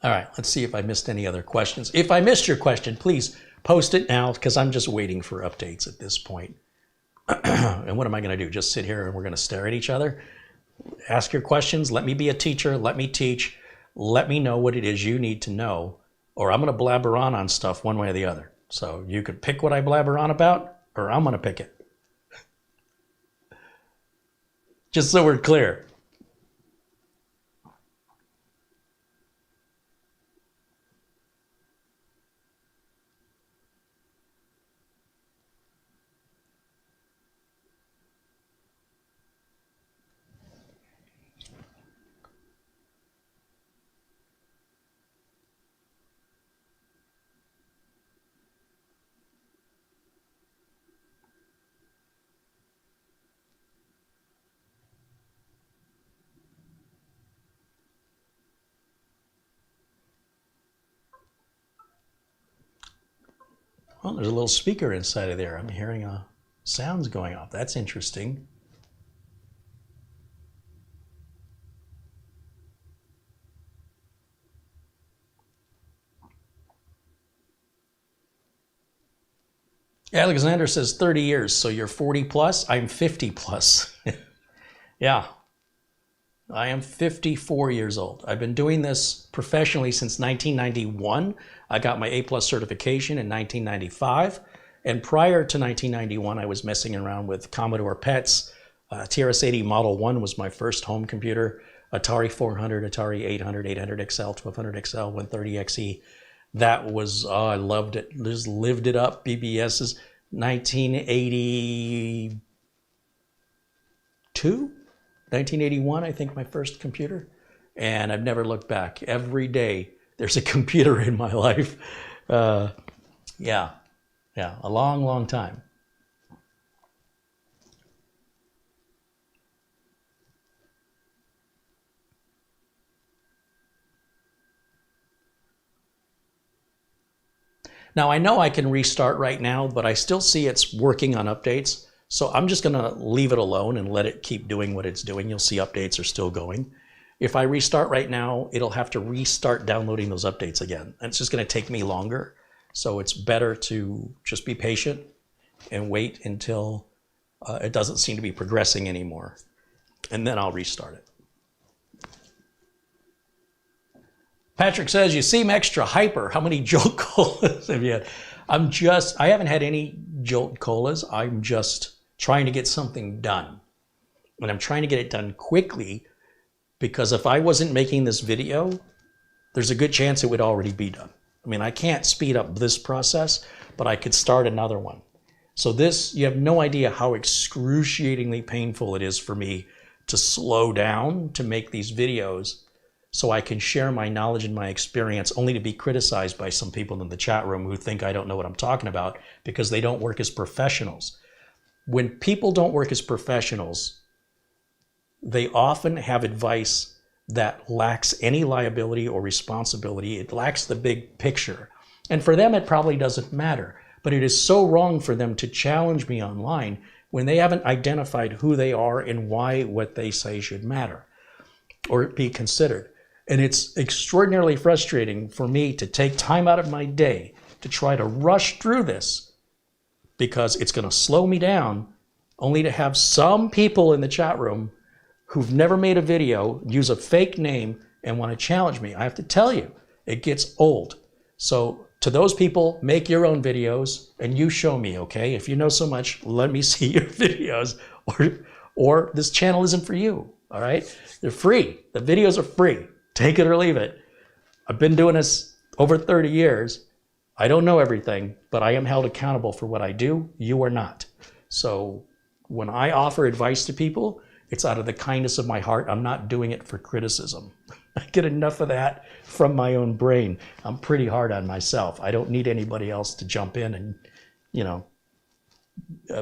All right, let's see if I missed any other questions. If I missed your question, please post it now, because I'm just waiting for updates at this point. And what am I going to do? Just sit here and we're going to stare at each other? Ask your questions. Let me be a teacher. Let me teach. Let me know what it is you need to know, or I'm going to blabber on stuff one way or the other. So you could pick what I blabber on about, or I'm going to pick it. Just so we're clear. Oh, there's a little speaker inside of there. I'm hearing sounds going off. That's interesting. Alexander says 30 years, so you're 40 plus? I'm 50 plus. Yeah, I am 54 years old. I've been doing this professionally since 1991. I got my A+ certification in 1995. And prior to 1991, I was messing around with Commodore PETs. TRS-80 Model 1 was my first home computer. Atari 400, Atari 800, 800XL, 1200XL, 130XE. That was, oh, I loved it. Just lived it up. BBS's 1981, I think, my first computer. And I've never looked back. Every day there's a computer in my life. Yeah, a long, long time. Now, I know I can restart right now, but I still see it's working on updates. So I'm just going to leave it alone and let it keep doing what it's doing. You'll see updates are still going. If I restart right now, it'll have to restart downloading those updates again. And it's just going to take me longer. So it's better to just be patient and wait until it doesn't seem to be progressing anymore. And then I'll restart it. Patrick says, you seem extra hyper. How many Jolt Colas have you had? I haven't had any Jolt Colas. I'm just trying to get something done. And I'm trying to get it done quickly because if I wasn't making this video, there's a good chance it would already be done. I mean, I can't speed up this process, but I could start another one. So this, you have no idea how excruciatingly painful it is for me to slow down to make these videos so I can share my knowledge and my experience, only to be criticized by some people in the chat room who think I don't know what I'm talking about because they don't work as professionals. When people don't work as professionals, they often have advice that lacks any liability or responsibility. It lacks the big picture. And for them, it probably doesn't matter. But it is so wrong for them to challenge me online when they haven't identified who they are and why what they say should matter or be considered. And it's extraordinarily frustrating for me to take time out of my day to try to rush through this because it's going to slow me down, only to have some people in the chat room who've never made a video use a fake name and want to challenge me. I have to tell you, it gets old. So to those people, make your own videos and you show me, okay? If you know so much, let me see your videos, or this channel isn't for you, all right? They're free. The videos are free. Take it or leave it. I've been doing this over 30 years. I don't know everything, but I am held accountable for what I do. You are not. So when I offer advice to people, it's out of the kindness of my heart. I'm not doing it for criticism. I get enough of that from my own brain. I'm pretty hard on myself. I don't need anybody else to jump in and,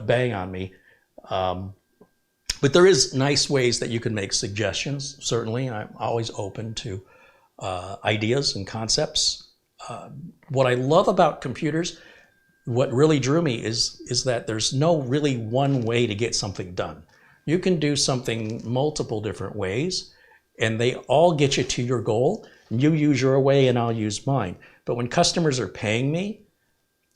bang on me. But there is nice ways that you can make suggestions, certainly. I'm always open to ideas and concepts. What I love about computers, what really drew me is that there's no really one way to get something done. You can do something multiple different ways, and they all get you to your goal. You use your way and I'll use mine. But when customers are paying me,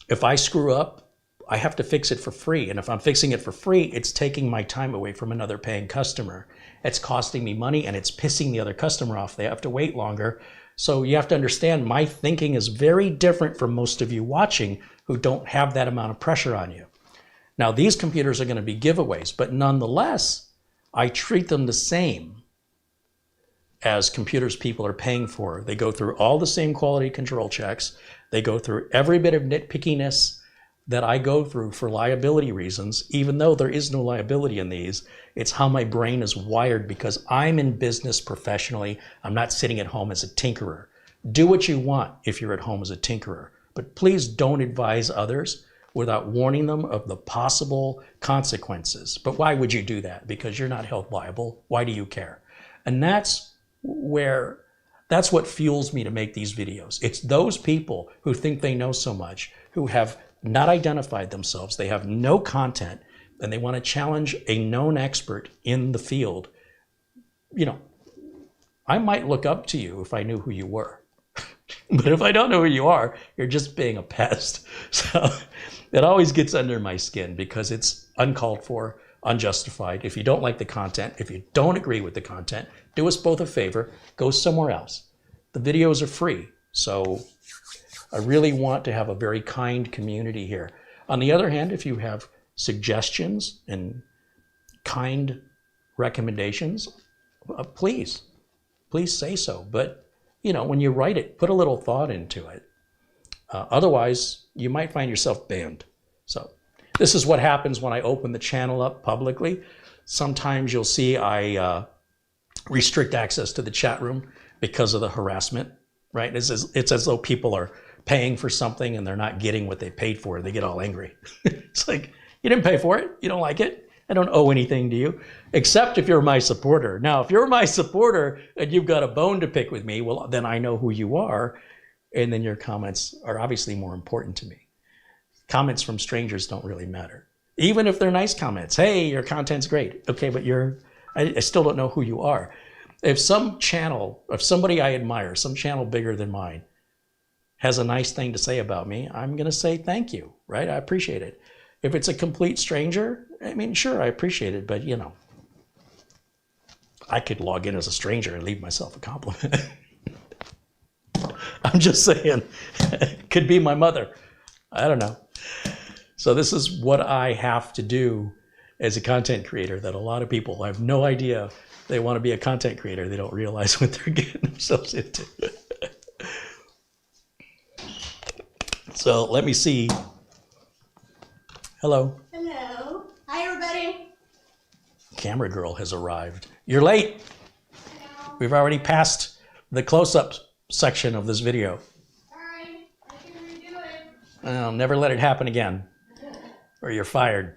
if I screw up, I have to fix it for free. And if I'm fixing it for free, it's taking my time away from another paying customer. It's costing me money and it's pissing the other customer off. They have to wait longer. So you have to understand my thinking is very different from most of you watching who don't have that amount of pressure on you. Now, these computers are going to be giveaways, but nonetheless, I treat them the same as computers people are paying for. They go through all the same quality control checks. They go through every bit of nitpickiness that I go through for liability reasons, even though there is no liability in these. It's how my brain is wired because I'm in business professionally. I'm not sitting at home as a tinkerer. Do what you want if you're at home as a tinkerer, but please don't advise others without warning them of the possible consequences. But why would you do that? Because you're not held liable. Why do you care? And that's what fuels me to make these videos. It's those people who think they know so much, who have not identified themselves, they have no content, and they want to challenge a known expert in the field, you know, I might look up to you if I knew who you were. But if I don't know who you are, you're just being a pest. So it always gets under my skin because it's uncalled for, unjustified. If you don't like the content, if you don't agree with the content, do us both a favor, go somewhere else. The videos are free. So I really want to have a very kind community here. On the other hand, if you have suggestions and kind recommendations, please say so. But you know, when you write it, put a little thought into it. Otherwise, you might find yourself banned. So this is what happens when I open the channel up publicly. Sometimes you'll see I restrict access to the chat room because of the harassment, right? It's as though people are paying for something and they're not getting what they paid for. They get all angry. It's like, you didn't pay for it. You don't like it. I don't owe anything to you, except if you're my supporter. Now, if you're my supporter and you've got a bone to pick with me, well, then I know who you are. And then your comments are obviously more important to me. Comments from strangers don't really matter. Even if they're nice comments. Hey, your content's great. Okay, but I still don't know who you are. If some channel, if somebody I admire, some channel bigger than mine, has a nice thing to say about me, I'm going to say thank you, right? I appreciate it. If it's a complete stranger, I mean, sure, I appreciate it, but you know, I could log in as a stranger and leave myself a compliment. I'm just saying, could be my mother. I don't know. So this is what I have to do as a content creator that a lot of people have no idea they want to be a content creator. They don't realize what they're getting themselves into. So let me see. Hello.
Hello. Hi, everybody.
Camera girl has arrived. You're late.
Hello.
We've already passed the close-up section of this video.
Sorry, I can redo it.
Well, never let it happen again, or you're fired.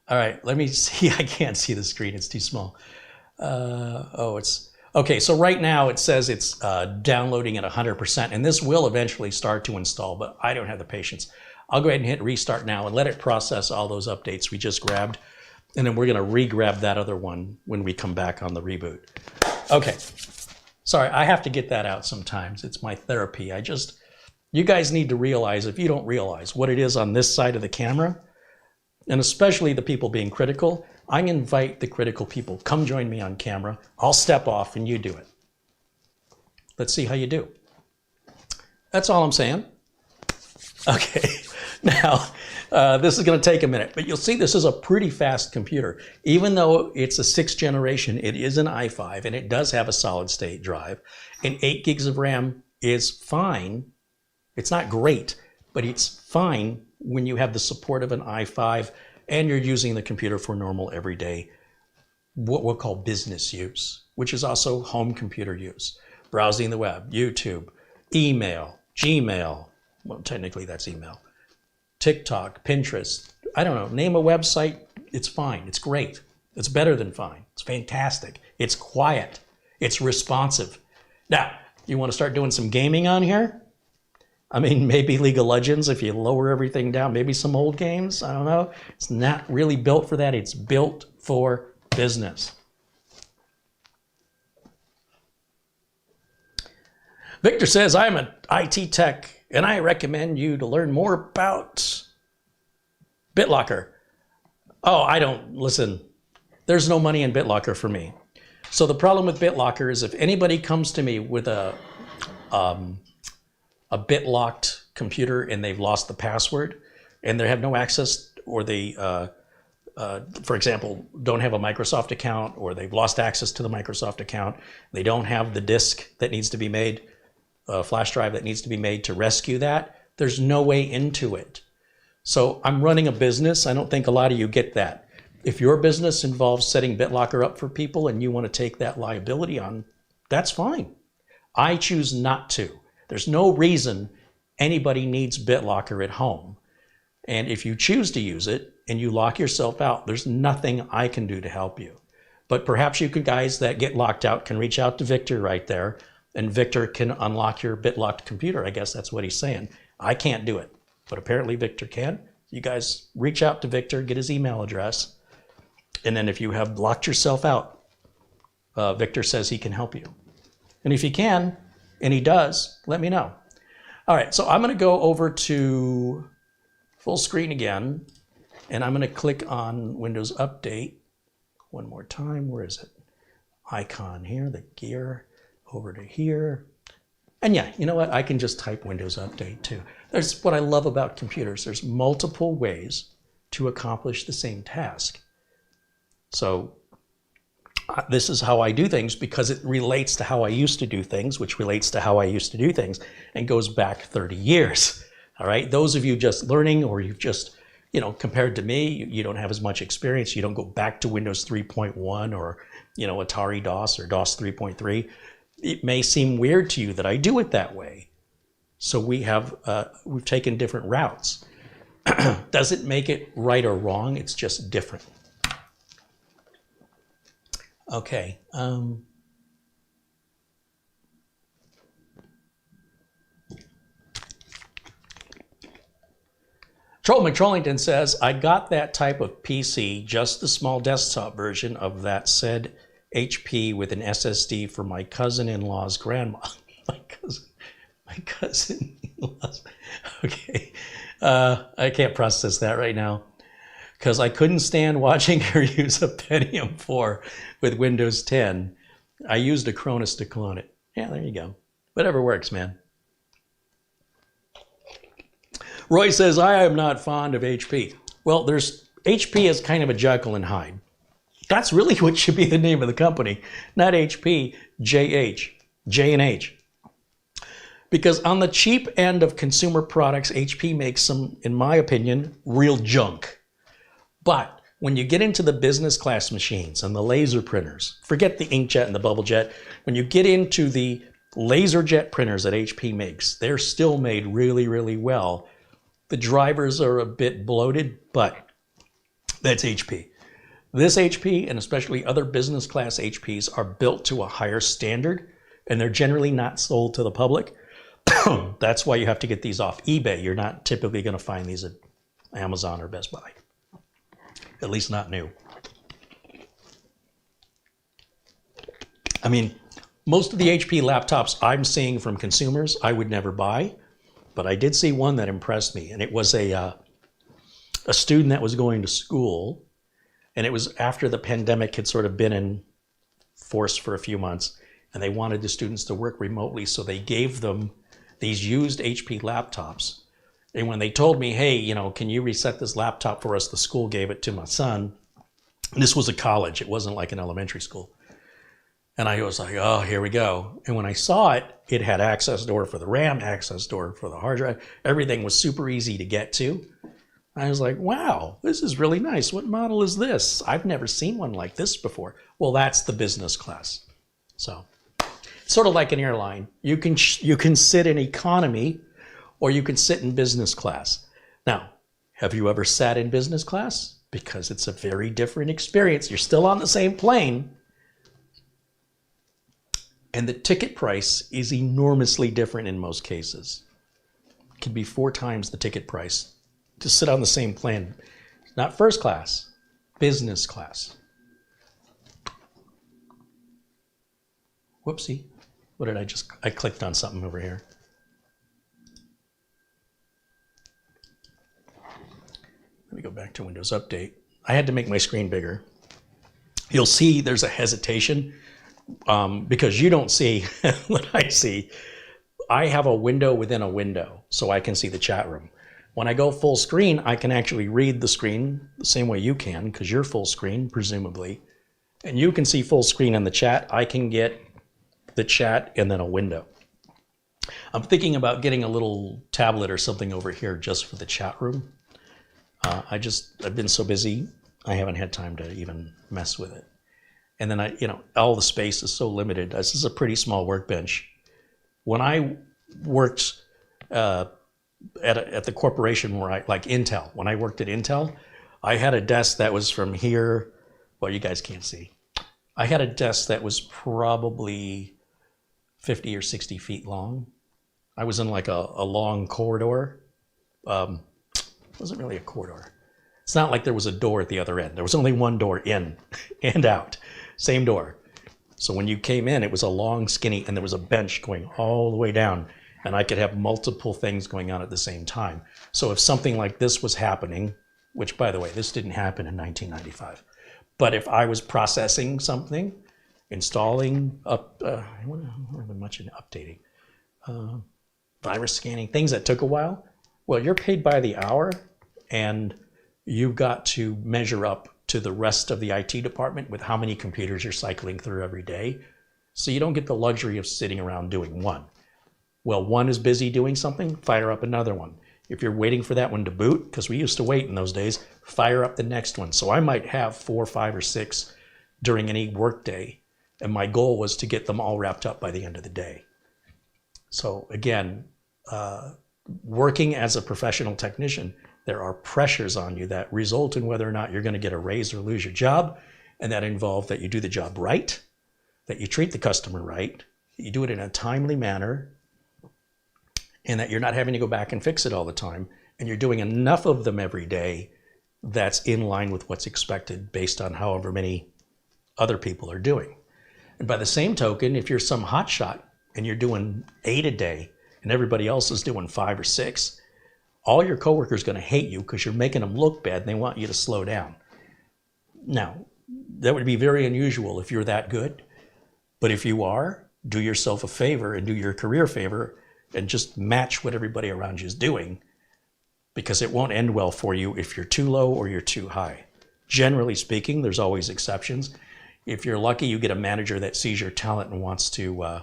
All right, let me see. I can't see the screen. It's too small. It's okay. So right now it says it's downloading at 100%, and this will eventually start to install, but I don't have the patience. I'll go ahead and hit restart now and let it process all those updates we just grabbed, and then we're going to re-grab that other one when we come back on the reboot. Okay. Sorry, I have to get that out sometimes. It's my therapy. You guys need to realize, if you don't realize what it is on this side of the camera, and especially the people being critical, I invite the critical people, come join me on camera. I'll step off and you do it. Let's see how you do. That's all I'm saying. Okay, now this is going to take a minute, but you'll see this is a pretty fast computer. Even though it's a 6th generation, it is an i5 and it does have a solid state drive, and 8 gigs of RAM is fine. It's not great, but it's fine when you have the support of an i5 and you're using the computer for normal everyday, what we'll call business use, which is also home computer use. Browsing the web, YouTube, email, Gmail, well, technically that's email, TikTok, Pinterest, I don't know, name a website, it's fine, it's great. It's better than fine, it's fantastic, it's quiet, it's responsive. Now, you want to start doing some gaming on here? I mean, maybe League of Legends, if you lower everything down, maybe some old games, I don't know. It's not really built for that, it's built for business. Victor says, I'm an IT tech, and I recommend you to learn more about Bitlocker. Oh, listen, there's no money in Bitlocker for me. So the problem with Bitlocker is if anybody comes to me with a bit-locked computer and they've lost the password and they have no access, or they, for example, don't have a Microsoft account, or they've lost access to the Microsoft account, they don't have the disk that needs to be made, flash drive that needs to be made to rescue that, there's no way into it. So I'm running a business. I don't think a lot of you get that. If your business involves setting BitLocker up for people and you want to take that liability on, that's fine. I choose not to. There's no reason anybody needs BitLocker at home. And if you choose to use it and you lock yourself out, there's nothing I can do to help you. But perhaps you guys that get locked out can reach out to Victor right there, and Victor can unlock your BitLocked computer. I guess that's what he's saying. I can't do it, but apparently Victor can. You guys reach out to Victor, get his email address, and then if you have blocked yourself out, Victor says he can help you. And if he can, and he does, let me know. All right, so I'm going to go over to full screen again, and I'm going to click on Windows Update one more time. Where is it? Icon here, the gear, over to here. And yeah, you know what? I can just type Windows Update too. There's what I love about computers. There's multiple ways to accomplish the same task. So this is how I do things because it relates to how I used to do things, which relates to how I used to do things and goes back 30 years. All right. Those of you just learning, or you've just, compared to me, you don't have as much experience. You don't go back to Windows 3.1 or, Atari DOS or DOS 3.3. It may seem weird to you that I do it that way. So we've taken different routes. Does it make it right or wrong? It's just different. Okay. Troll McTrollington says, I got that type of PC, just the small desktop version of that said HP with an SSD for my cousin-in-law's grandma. my cousin-in-law's. Okay. I can't process that right now because I couldn't stand watching her use a Pentium 4 with Windows 10. I used a Cronus to clone it. Yeah, there you go. Whatever works, man. Roy says, I am not fond of HP. Well, HP is kind of a Jekyll and Hyde. That's really what should be the name of the company, not HP, JH, J&H. Because on the cheap end of consumer products, HP makes some, in my opinion, real junk. But when you get into the business class machines and the laser printers, forget the inkjet and the bubble jet. When you get into the laser jet printers that HP makes, they're still made really, really well. The drivers are a bit bloated, but that's HP. This HP, and especially other business class HPs, are built to a higher standard, and they're generally not sold to the public. That's why you have to get these off eBay. You're not typically going to find these at Amazon or Best Buy. At least not new. I mean, most of the HP laptops I'm seeing from consumers, I would never buy. But I did see one that impressed me, and it was a student that was going to school, and it was after the pandemic had sort of been in force for a few months, and they wanted the students to work remotely, so they gave them these used HP laptops. And when they told me, hey, can you reset this laptop for us, the school gave it to my son. This was a college. It wasn't like an elementary school. And I was like, oh, here we go. And when I saw it, it had access door for the RAM, access door for the hard drive. Everything was super easy to get to. I was like, wow, this is really nice. What model is this? I've never seen one like this before. Well, that's the business class. So it's sort of like an airline. You can sit in economy or you can sit in business class. Now, have you ever sat in business class? Because it's a very different experience. You're still on the same plane. And the ticket price is enormously different in most cases. It can be 4 times the ticket price to sit on the same plane. Not first class, business class. Whoopsie. What did I clicked on something over here. Let me go back to Windows Update. I had to make my screen bigger. You'll see there's a hesitation. Because you don't see what I see. I have a window within a window, so I can see the chat room. When I go full screen, I can actually read the screen the same way you can, because you're full screen, presumably. And you can see full screen in the chat. I can get the chat and then a window. I'm thinking about getting a little tablet or something over here just for the chat room. I've been so busy, I haven't had time to even mess with it. And then all the space is so limited. This is a pretty small workbench. When I worked at the corporation where like Intel, when I worked at Intel, I had a desk that was from here. Well, you guys can't see. I had a desk that was probably 50 or 60 feet long. I was in like a long corridor. It wasn't really a corridor. It's not like there was a door at the other end. There was only one door in and out, same door. So when you came in, it was a long, skinny, and there was a bench going all the way down, and I could have multiple things going on at the same time. So if something like this was happening, which by the way, this didn't happen in 1995, but if I was processing something, installing, wasn't much in updating, virus scanning, things that took a while, well, you're paid by the hour, and you've got to measure up to the rest of the IT department with how many computers you're cycling through every day. So you don't get the luxury of sitting around doing one. Well, one is busy doing something, fire up another one. If you're waiting for that one to boot, because we used to wait in those days, fire up the next one. So I might have 4, 5, or 6 during any work day, and my goal was to get them all wrapped up by the end of the day. So again, working as a professional technician, there are pressures on you that result in whether or not you're going to get a raise or lose your job, and that involve that you do the job right, that you treat the customer right, that you do it in a timely manner, and that you're not having to go back and fix it all the time, and you're doing enough of them every day that's in line with what's expected based on however many other people are doing. And by the same token, if you're some hotshot and you're doing 8 a day and everybody else is doing 5 or 6, all your coworkers are going to hate you because you're making them look bad and they want you to slow down. Now, that would be very unusual if you're that good. But if you are, do yourself a favor and do your career a favor and just match what everybody around you is doing, because it won't end well for you if you're too low or you're too high. Generally speaking, there's always exceptions. If you're lucky, you get a manager that sees your talent and wants to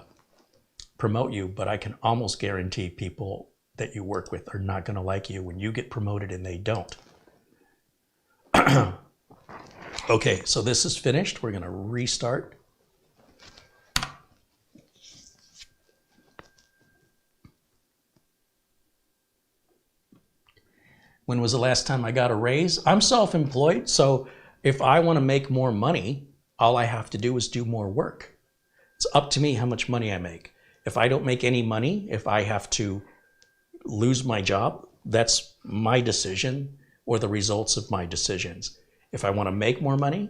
promote you, but I can almost guarantee people that you work with are not going to like you when you get promoted and they don't. Okay, so this is finished. We're going to restart. When was the last time I got a raise? I'm self-employed, so if I want to make more money, all I have to do is do more work. It's up to me how much money I make. If I don't make any money, if I have to lose my job, that's my decision or the results of my decisions. If I want to make more money,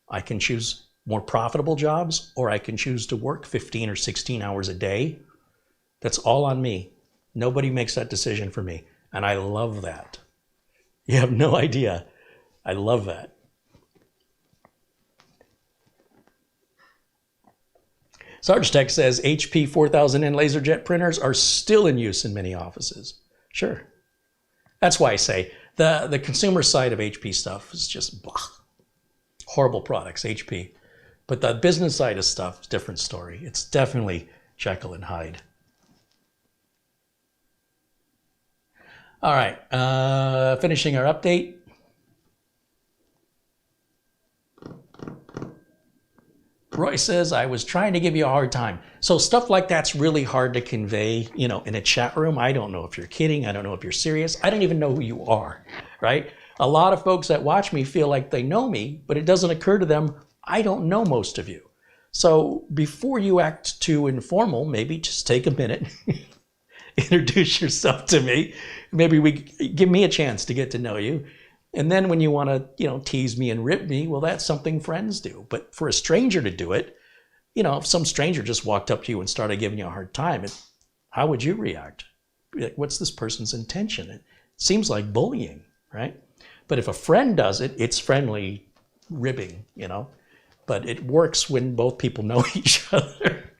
I can choose more profitable jobs, or I can choose to work 15 or 16 hours a day. That's all on me. Nobody makes that decision for me. And I love that. You have no idea. I love that. Sarge Tech says HP 4000N LaserJet printers are still in use in many offices. Sure. That's why I say the consumer side of HP stuff is just blah. Horrible products, HP. But the business side of stuff is a different story. It's definitely Jekyll and Hyde. All right, finishing our update. Roy says, I was trying to give you a hard time. So stuff like that's really hard to convey, in a chat room. I don't know if you're kidding. I don't know if you're serious. I don't even know who you are, right? A lot of folks that watch me feel like they know me, but it doesn't occur to them, I don't know most of you. So before you act too informal, maybe just take a minute, introduce yourself to me. Maybe give me a chance to get to know you. And then when you want to, tease me and rip me, well, that's something friends do. But for a stranger to do it, if some stranger just walked up to you and started giving you a hard time, how would you react? Like, what's this person's intention? It seems like bullying, right? But if a friend does it, it's friendly ribbing, But it works when both people know each other.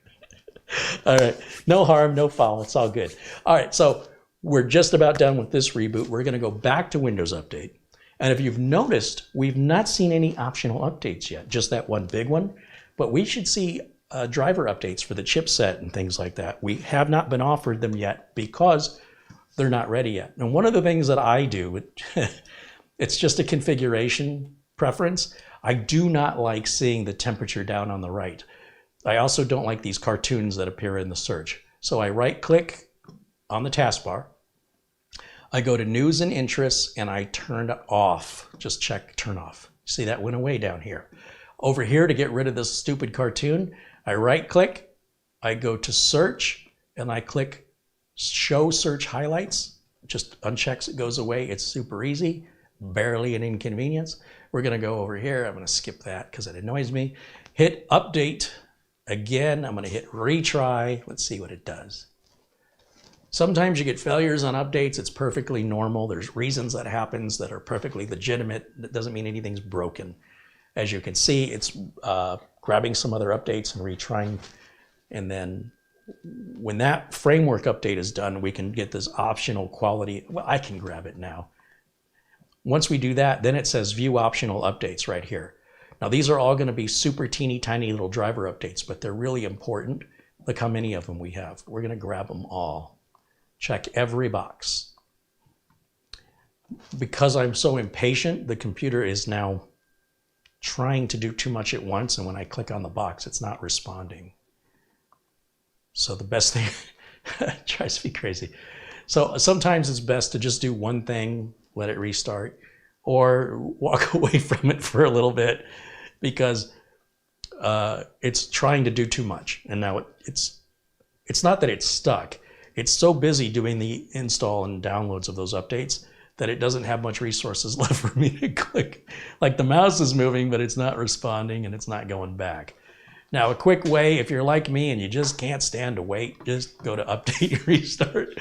All right, no harm, no foul. It's all good. All right, so we're just about done with this reboot. We're going to go back to Windows Update. And if you've noticed, we've not seen any optional updates yet, just that one big one. But we should see driver updates for the chipset and things like that. We have not been offered them yet because they're not ready yet. And one of the things that I do, it's just a configuration preference. I do not like seeing the temperature down on the right. I also don't like these cartoons that appear in the search. So I right-click on the taskbar. I go to News and Interests, and I turn it off. Just check Turn Off. See, that went away down here. Over here, to get rid of this stupid cartoon, I right-click, I go to Search, and I click show search highlights, just unchecks, it goes away. It's super easy, barely an inconvenience. We're going to go over here. I'm going to skip that because it annoys me. Hit update again. I'm going to hit retry. Let's see what it does. Sometimes you get failures on updates. It's perfectly normal. There's reasons that happens that are perfectly legitimate. That doesn't mean anything's broken. As you can see, it's grabbing some other updates and retrying. And then when that framework update is done, we can get this optional quality. Well, I can grab it now. Once we do that, then it says view optional updates right here. Now these are all going to be super teeny tiny little driver updates, but they're really important. Look how many of them we have. We're going to grab them all. Check every box. Because I'm so impatient, the computer is now trying to do too much at once, and when I click on the box, it's not responding. So the best thing, it drives me crazy. So sometimes it's best to just do one thing, let it restart, or walk away from it for a little bit because it's trying to do too much. And now it's not that it's stuck. It's so busy doing the install and downloads of those updates that it doesn't have much resources left for me to click. Like the mouse is moving, but it's not responding and it's not going back. Now, a quick way, if you're like me and you just can't stand to wait, just go to update and restart.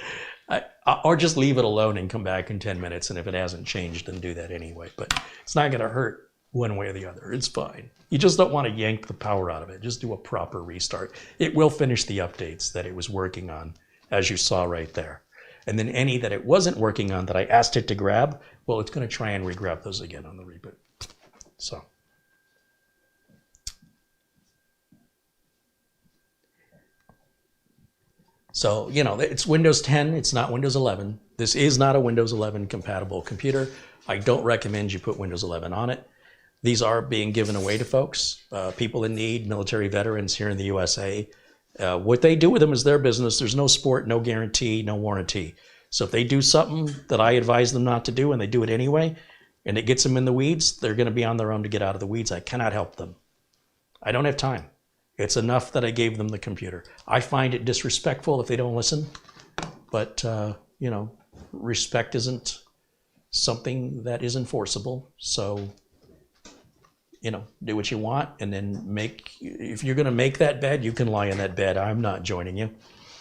Or just leave it alone and come back in 10 minutes. And if it hasn't changed, then do that anyway. But it's not going to hurt one way or the other. It's fine. You just don't want to yank the power out of it. Just do a proper restart. It will finish the updates that it was working on, as you saw right there. And then any that it wasn't working on that I asked it to grab, well, it's going to try and re-grab those again on the reboot. So, you know, it's Windows 10, it's not Windows 11. This is not a Windows 11 compatible computer. I don't recommend you put Windows 11 on it. These are being given away to folks, people in need, military veterans here in the USA. What they do with them is their business. There's no support, no guarantee, no warranty. So if they do something that I advise them not to do and they do it anyway, and it gets them in the weeds, they're going to be on their own to get out of the weeds. I cannot help them. I don't have time. It's enough that I gave them the computer. I find it disrespectful if they don't listen, but you know, respect isn't something that is enforceable. So, you know, do what you want, and then if you're going to make that bed, you can lie in that bed. I'm not joining you.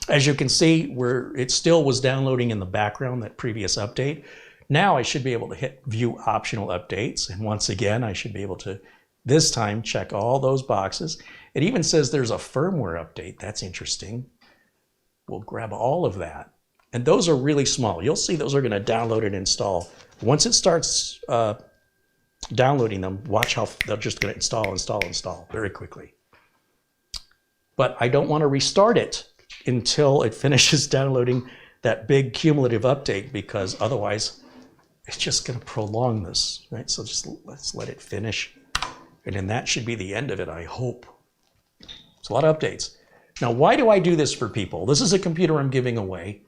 As you can see, it still was downloading in the background, that previous update. Now I should be able to hit view optional updates. And once again, I should be able to, this time, check all those boxes. It even says there's a firmware update. That's interesting. We'll grab all of that. And those are really small. You'll see those are going to download and install. Once it starts downloading them, watch how they're just going to install very quickly. But I don't want to restart it until it finishes downloading that big cumulative update, because otherwise it's just going to prolong this, right? So just let's let it finish. And then that should be the end of it, I hope. It's a lot of updates. Now, why do I do this for people? This is a computer I'm giving away.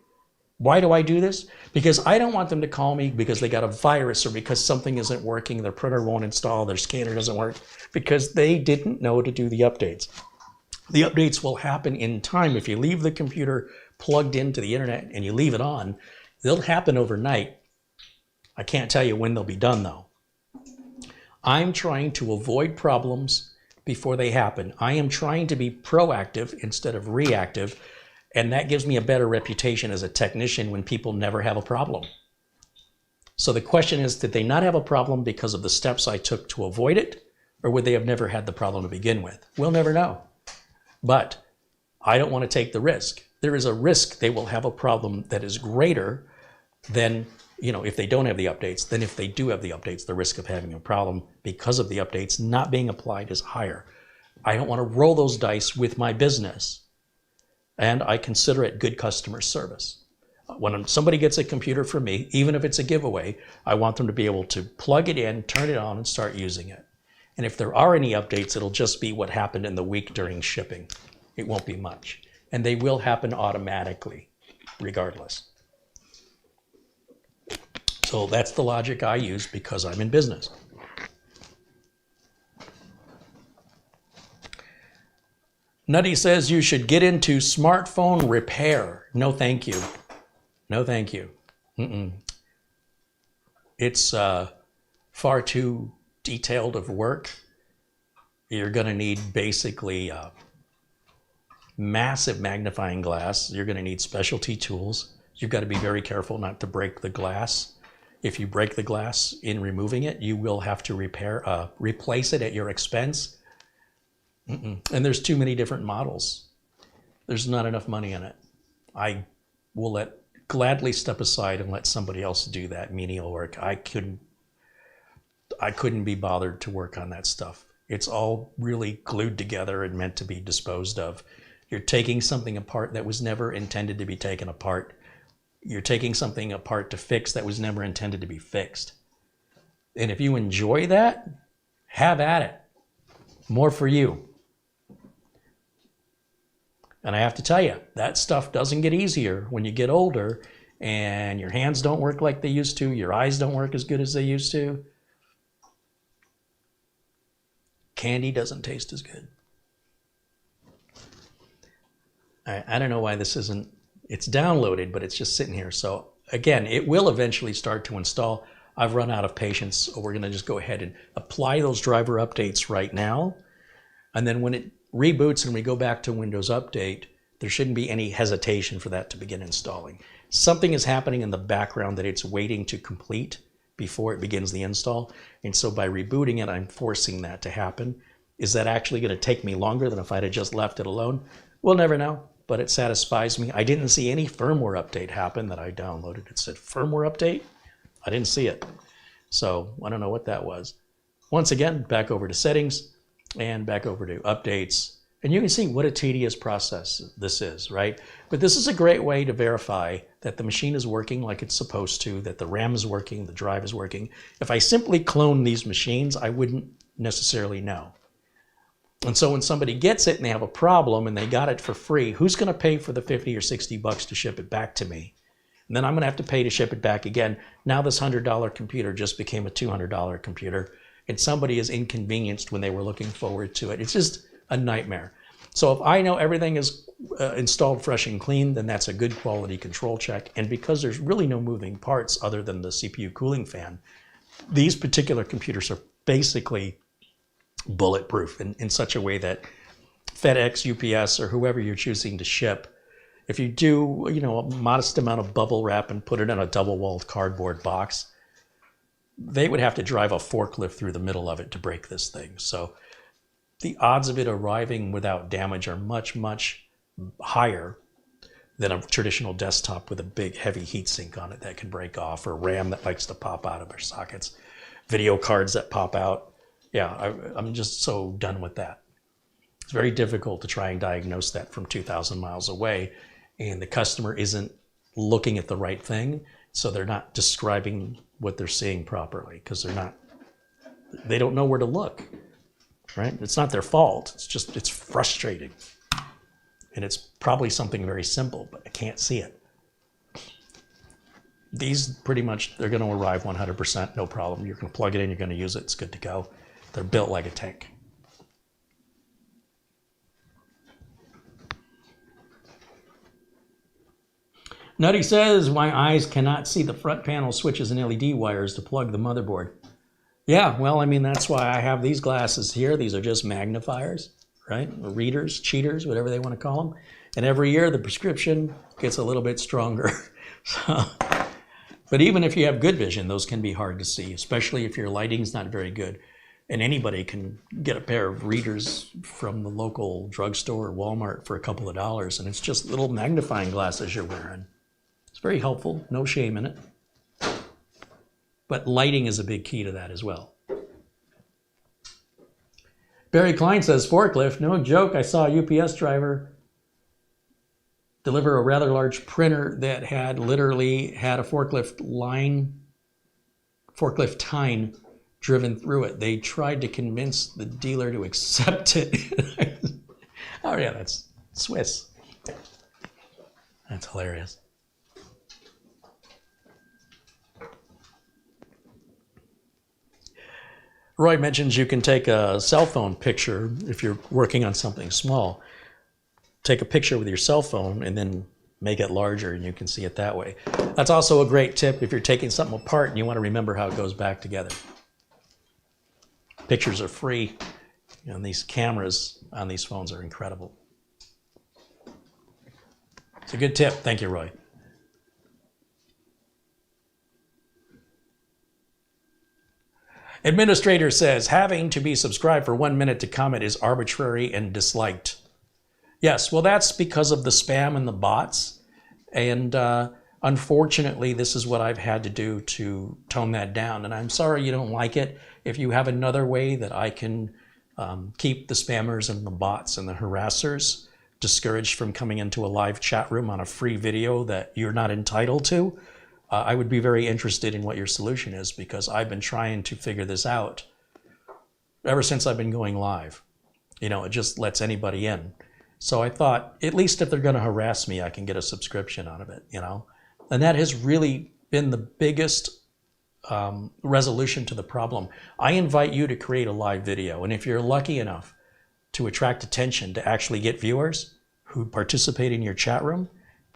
Why do I do this? Because I don't want them to call me because they got a virus or because something isn't working, their printer won't install, their scanner doesn't work, because they didn't know to do the updates. The updates will happen in time. If you leave the computer plugged into the internet and you leave it on, they'll happen overnight. I can't tell you when they'll be done, though. I'm trying to avoid problems before they happen. I am trying to be proactive instead of reactive, and that gives me a better reputation as a technician when people never have a problem. So the question is, did they not have a problem because of the steps I took to avoid it, or would they have never had the problem to begin with? We'll never know. But I don't want to take the risk. There is a risk they will have a problem that is greater than, you know, if they don't have the updates. Then if they do have the updates, the risk of having a problem because of the updates not being applied is higher. I don't want to roll those dice with my business. And I consider it good customer service. When somebody gets a computer from me, even if it's a giveaway, I want them to be able to plug it in, turn it on, and start using it. And if there are any updates, it'll just be what happened in the week during shipping. It won't be much. And they will happen automatically, regardless. So that's the logic I use because I'm in business. Nutty says you should get into smartphone repair. No, thank you. No, thank you. It's far too detailed of work. You're going to need basically massive magnifying glass. You're going to need specialty tools. You've got to be very careful not to break the glass. If you break the glass in removing it, you will have to replace it at your expense. And there's too many different models. There's not enough money in it. I will gladly step aside and let somebody else do that menial work. I couldn't be bothered to work on that stuff. It's all really glued together and meant to be disposed of. You're taking something apart that was never intended to be taken apart. You're taking something apart to fix that was never intended to be fixed. And if you enjoy that, have at it. More for you. And I have to tell you, that stuff doesn't get easier when you get older and your hands don't work like they used to, your eyes don't work as good as they used to. Candy doesn't taste as good. I don't know why this isn't, it's downloaded, but it's just sitting here. So again, it will eventually start to install. I've run out of patience, so we're gonna just go ahead and apply those driver updates right now. And then when it reboots and we go back to Windows Update, there shouldn't be any hesitation for that to begin installing. Something is happening in the background that it's waiting to complete before it begins the install. And so by rebooting it, I'm forcing that to happen. Is that actually going to take me longer than if I'd have just left it alone? We'll never know, but it satisfies me. I didn't see any firmware update happen that I downloaded. It said firmware update. I didn't see it. So I don't know what that was. Once again, back over to settings and back over to updates. And you can see what a tedious process this is, right? But this is a great way to verify that the machine is working like it's supposed to, that the RAM is working, the drive is working. If I simply clone these machines, I wouldn't necessarily know. And so when somebody gets it and they have a problem and they got it for free, who's going to pay for the 50 or 60 bucks to ship it back to me? And then I'm going to have to pay to ship it back again. Now this $100 computer just became a $200 computer, and somebody is inconvenienced when they were looking forward to it. It's just a nightmare. So if I know everything is installed fresh and clean, then that's a good quality control check. And because there's really no moving parts other than the CPU cooling fan, these particular computers are basically bulletproof in such a way that FedEx, UPS, or whoever you're choosing to ship, if you do, a modest amount of bubble wrap and put it in a double-walled cardboard box, they would have to drive a forklift through the middle of it to break this thing. So the odds of it arriving without damage are much, much higher than a traditional desktop with a big, heavy heatsink on it that can break off, or RAM that likes to pop out of their sockets, video cards that pop out. Yeah, I'm just so done with that. It's very difficult to try and diagnose that from 2,000 miles away, and the customer isn't looking at the right thing, so they're not describing what they're seeing properly because they don't know where to look. Right? It's not their fault. It's frustrating. And it's probably something very simple, but I can't see it. These pretty much, they're going to arrive 100%, no problem. You're going to plug it in, you're going to use it, it's good to go. They're built like a tank. Nutty says, my eyes cannot see the front panel switches and LED wires to plug the motherboard. Yeah, well, I mean, that's why I have these glasses here. These are just magnifiers, right? Readers, cheaters, whatever they want to call them. And every year the prescription gets a little bit stronger. But even if you have good vision, those can be hard to see, especially if your lighting's not very good. And anybody can get a pair of readers from the local drugstore or Walmart for a couple of dollars, and it's just little magnifying glasses you're wearing. It's very helpful, no shame in it. But lighting is a big key to that as well. Barry Klein says, forklift, no joke, I saw a UPS driver deliver a rather large printer that had literally had a forklift tine driven through it. They tried to convince the dealer to accept it. Oh yeah, that's Swiss. That's hilarious. Roy mentions you can take a cell phone picture if you're working on something small. take a picture with your cell phone and then make it larger and you can see it that way. That's also a great tip if you're taking something apart and you want to remember how it goes back together. Pictures are free, and these cameras on these phones are incredible. It's a good tip. Thank you, Roy. Administrator says, having to be subscribed for 1 minute to comment is arbitrary and disliked. Yes, well, that's because of the spam and the bots. And unfortunately, this is what I've had to do to tone that down. And I'm sorry you don't like it. If you have another way that I can keep the spammers and the bots and the harassers discouraged from coming into a live chat room on a free video that you're not entitled to, I would be very interested in what your solution is, because I've been trying to figure this out ever since I've been going live. You know, it just lets anybody in. So I thought, at least if they're going to harass me, I can get a subscription out of it, you know? And that has really been the biggest resolution to the problem. I invite you to create a live video, and if you're lucky enough to attract attention to actually get viewers who participate in your chat room,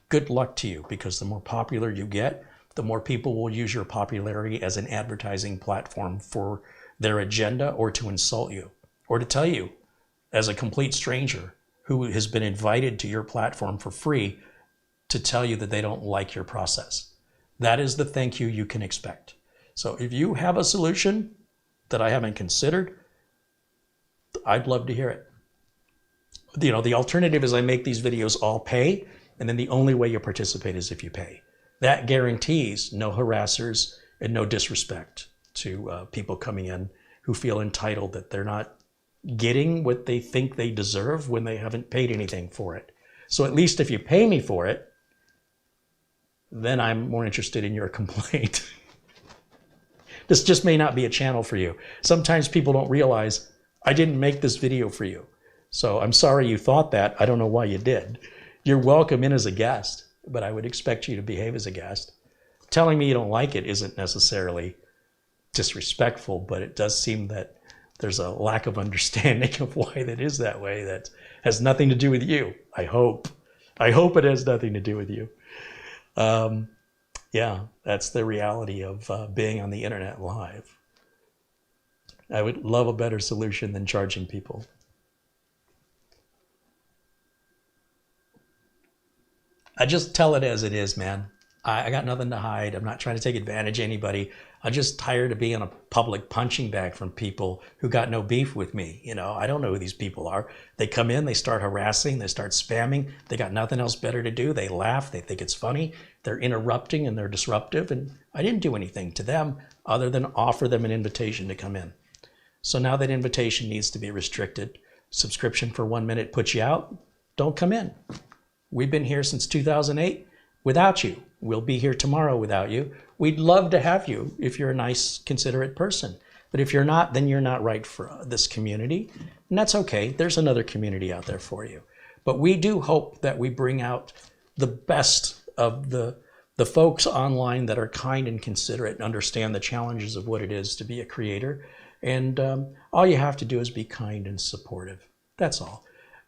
good luck to you, because the more popular you get, the more people will use your popularity as an advertising platform for their agenda, or to insult you, or to tell you, as a complete stranger who has been invited to your platform for free, to tell you that they don't like your process. That is the thank you you can expect. So if you have a solution that I haven't considered, I'd love to hear it. You know, the alternative is I make these videos all pay, and then the only way you participate is if you pay. That guarantees no harassers and no disrespect to people coming in who feel entitled that they're not getting what they think they deserve when they haven't paid anything for it. So at least if you pay me for it, then I'm more interested in your complaint. This just may not be a channel for you. Sometimes people don't realize I didn't make this video for you. So I'm sorry you thought that. I don't know why you did. You're welcome in as a guest, but I would expect you to behave as a guest. Telling me you don't like it isn't necessarily disrespectful, but it does seem that there's a lack of understanding of why that is that way. That has nothing to do with you, I hope. I hope it has nothing to do with you. Yeah, that's the reality of being on the internet live. I would love a better solution than charging people. I just tell it as it is, man. I got nothing to hide. I'm not trying to take advantage of anybody. I'm just tired of being a public punching bag from people who got no beef with me. You know, I don't know who these people are. They come in, they start harassing, they start spamming. They got nothing else better to do. They laugh, they think it's funny. They're interrupting and they're disruptive. And I didn't do anything to them other than offer them an invitation to come in. So now that invitation needs to be restricted. Subscription for 1 minute puts you out. Don't come in. We've been here since 2008 without you. We'll be here tomorrow without you. We'd love to have you if you're a nice, considerate person. But if you're not, then you're not right for this community. And that's okay. There's another community out there for you. But we do hope that we bring out the best of the folks online that are kind and considerate and understand the challenges of what it is to be a creator. And all you have to do is be kind and supportive. That's all.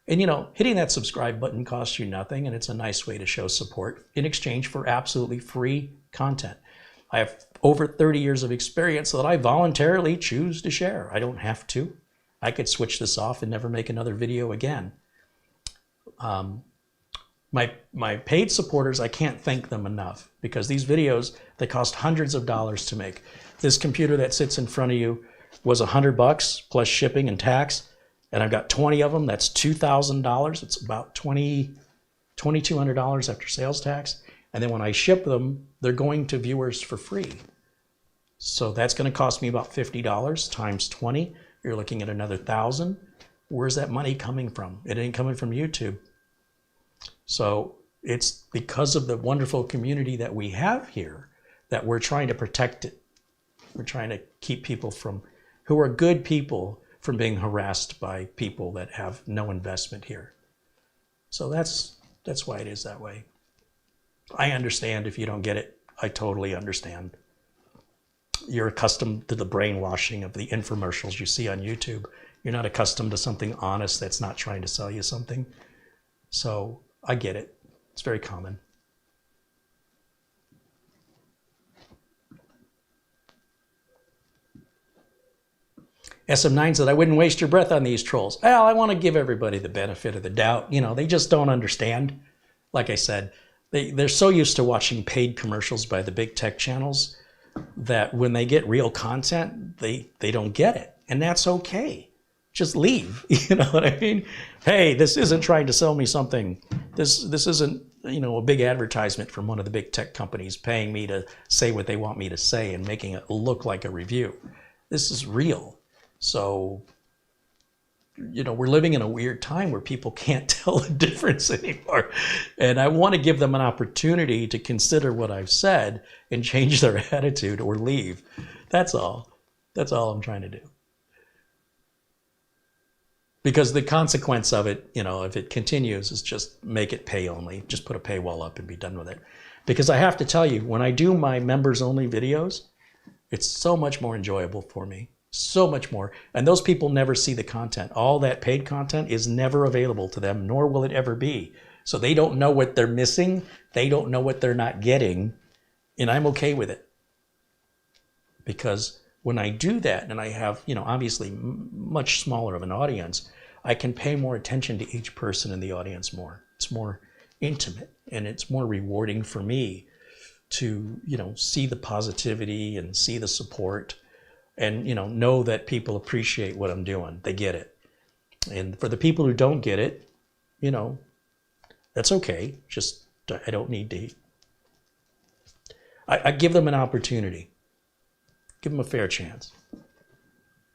And you know, hitting that subscribe button costs you nothing, and it's a nice way to show support in exchange for absolutely free content. I have over 30 years of experience that I voluntarily choose to share. I don't have to. I could switch this off and never make another video again. My paid supporters, I can't thank them enough, because these videos, they cost hundreds of dollars to make. This computer that sits in front of you was $100 plus shipping and tax. And I've got 20 of them. That's $2,000. It's about $2,200 after sales tax. And then when I ship them, they're going to viewers for free. So that's going to cost me about $50 times 20. You're looking at another $1,000. Where's that money coming from? It ain't coming from YouTube. So it's because of the wonderful community that we have here that we're trying to protect it. We're trying to keep people who are good people from being harassed by people that have no investment here. So that's why it is that way. I understand if you don't get it. I totally understand. You're accustomed to the brainwashing of the infomercials you see on YouTube. You're not accustomed to something honest that's not trying to sell you something. So I get it. It's very common. SM9 said, I wouldn't waste your breath on these trolls. Well, I want to give everybody the benefit of the doubt. You know, they just don't understand. Like I said, they're so used to watching paid commercials by the big tech channels that when they get real content, they don't get it. And that's okay. Just leave. You know what I mean? Hey, this isn't trying to sell me something. This isn't, you know, a big advertisement from one of the big tech companies paying me to say what they want me to say and making it look like a review. This is real. So, you know, we're living in a weird time where people can't tell the difference anymore. And I want to give them an opportunity to consider what I've said and change their attitude or leave. That's all. That's all I'm trying to do. Because the consequence of it, you know, if it continues, is just make it pay only. Just put a paywall up and be done with it. Because I have to tell you, when I do my members only videos, it's so much more enjoyable for me. So much more. And those people never see the content. All that paid content is never available to them, nor will it ever be. So they don't know what they're missing. They don't know what they're not getting. And I'm okay with it. Because when I do that, and I have, you know, obviously much smaller of an audience, I can pay more attention to each person in the audience more. It's more intimate, and it's more rewarding for me to, you know, see the positivity and see the support. And, you know that people appreciate what I'm doing. They get it. And for the people who don't get it, you know, that's okay. Just, I don't need to. I give them an opportunity. Give them a fair chance.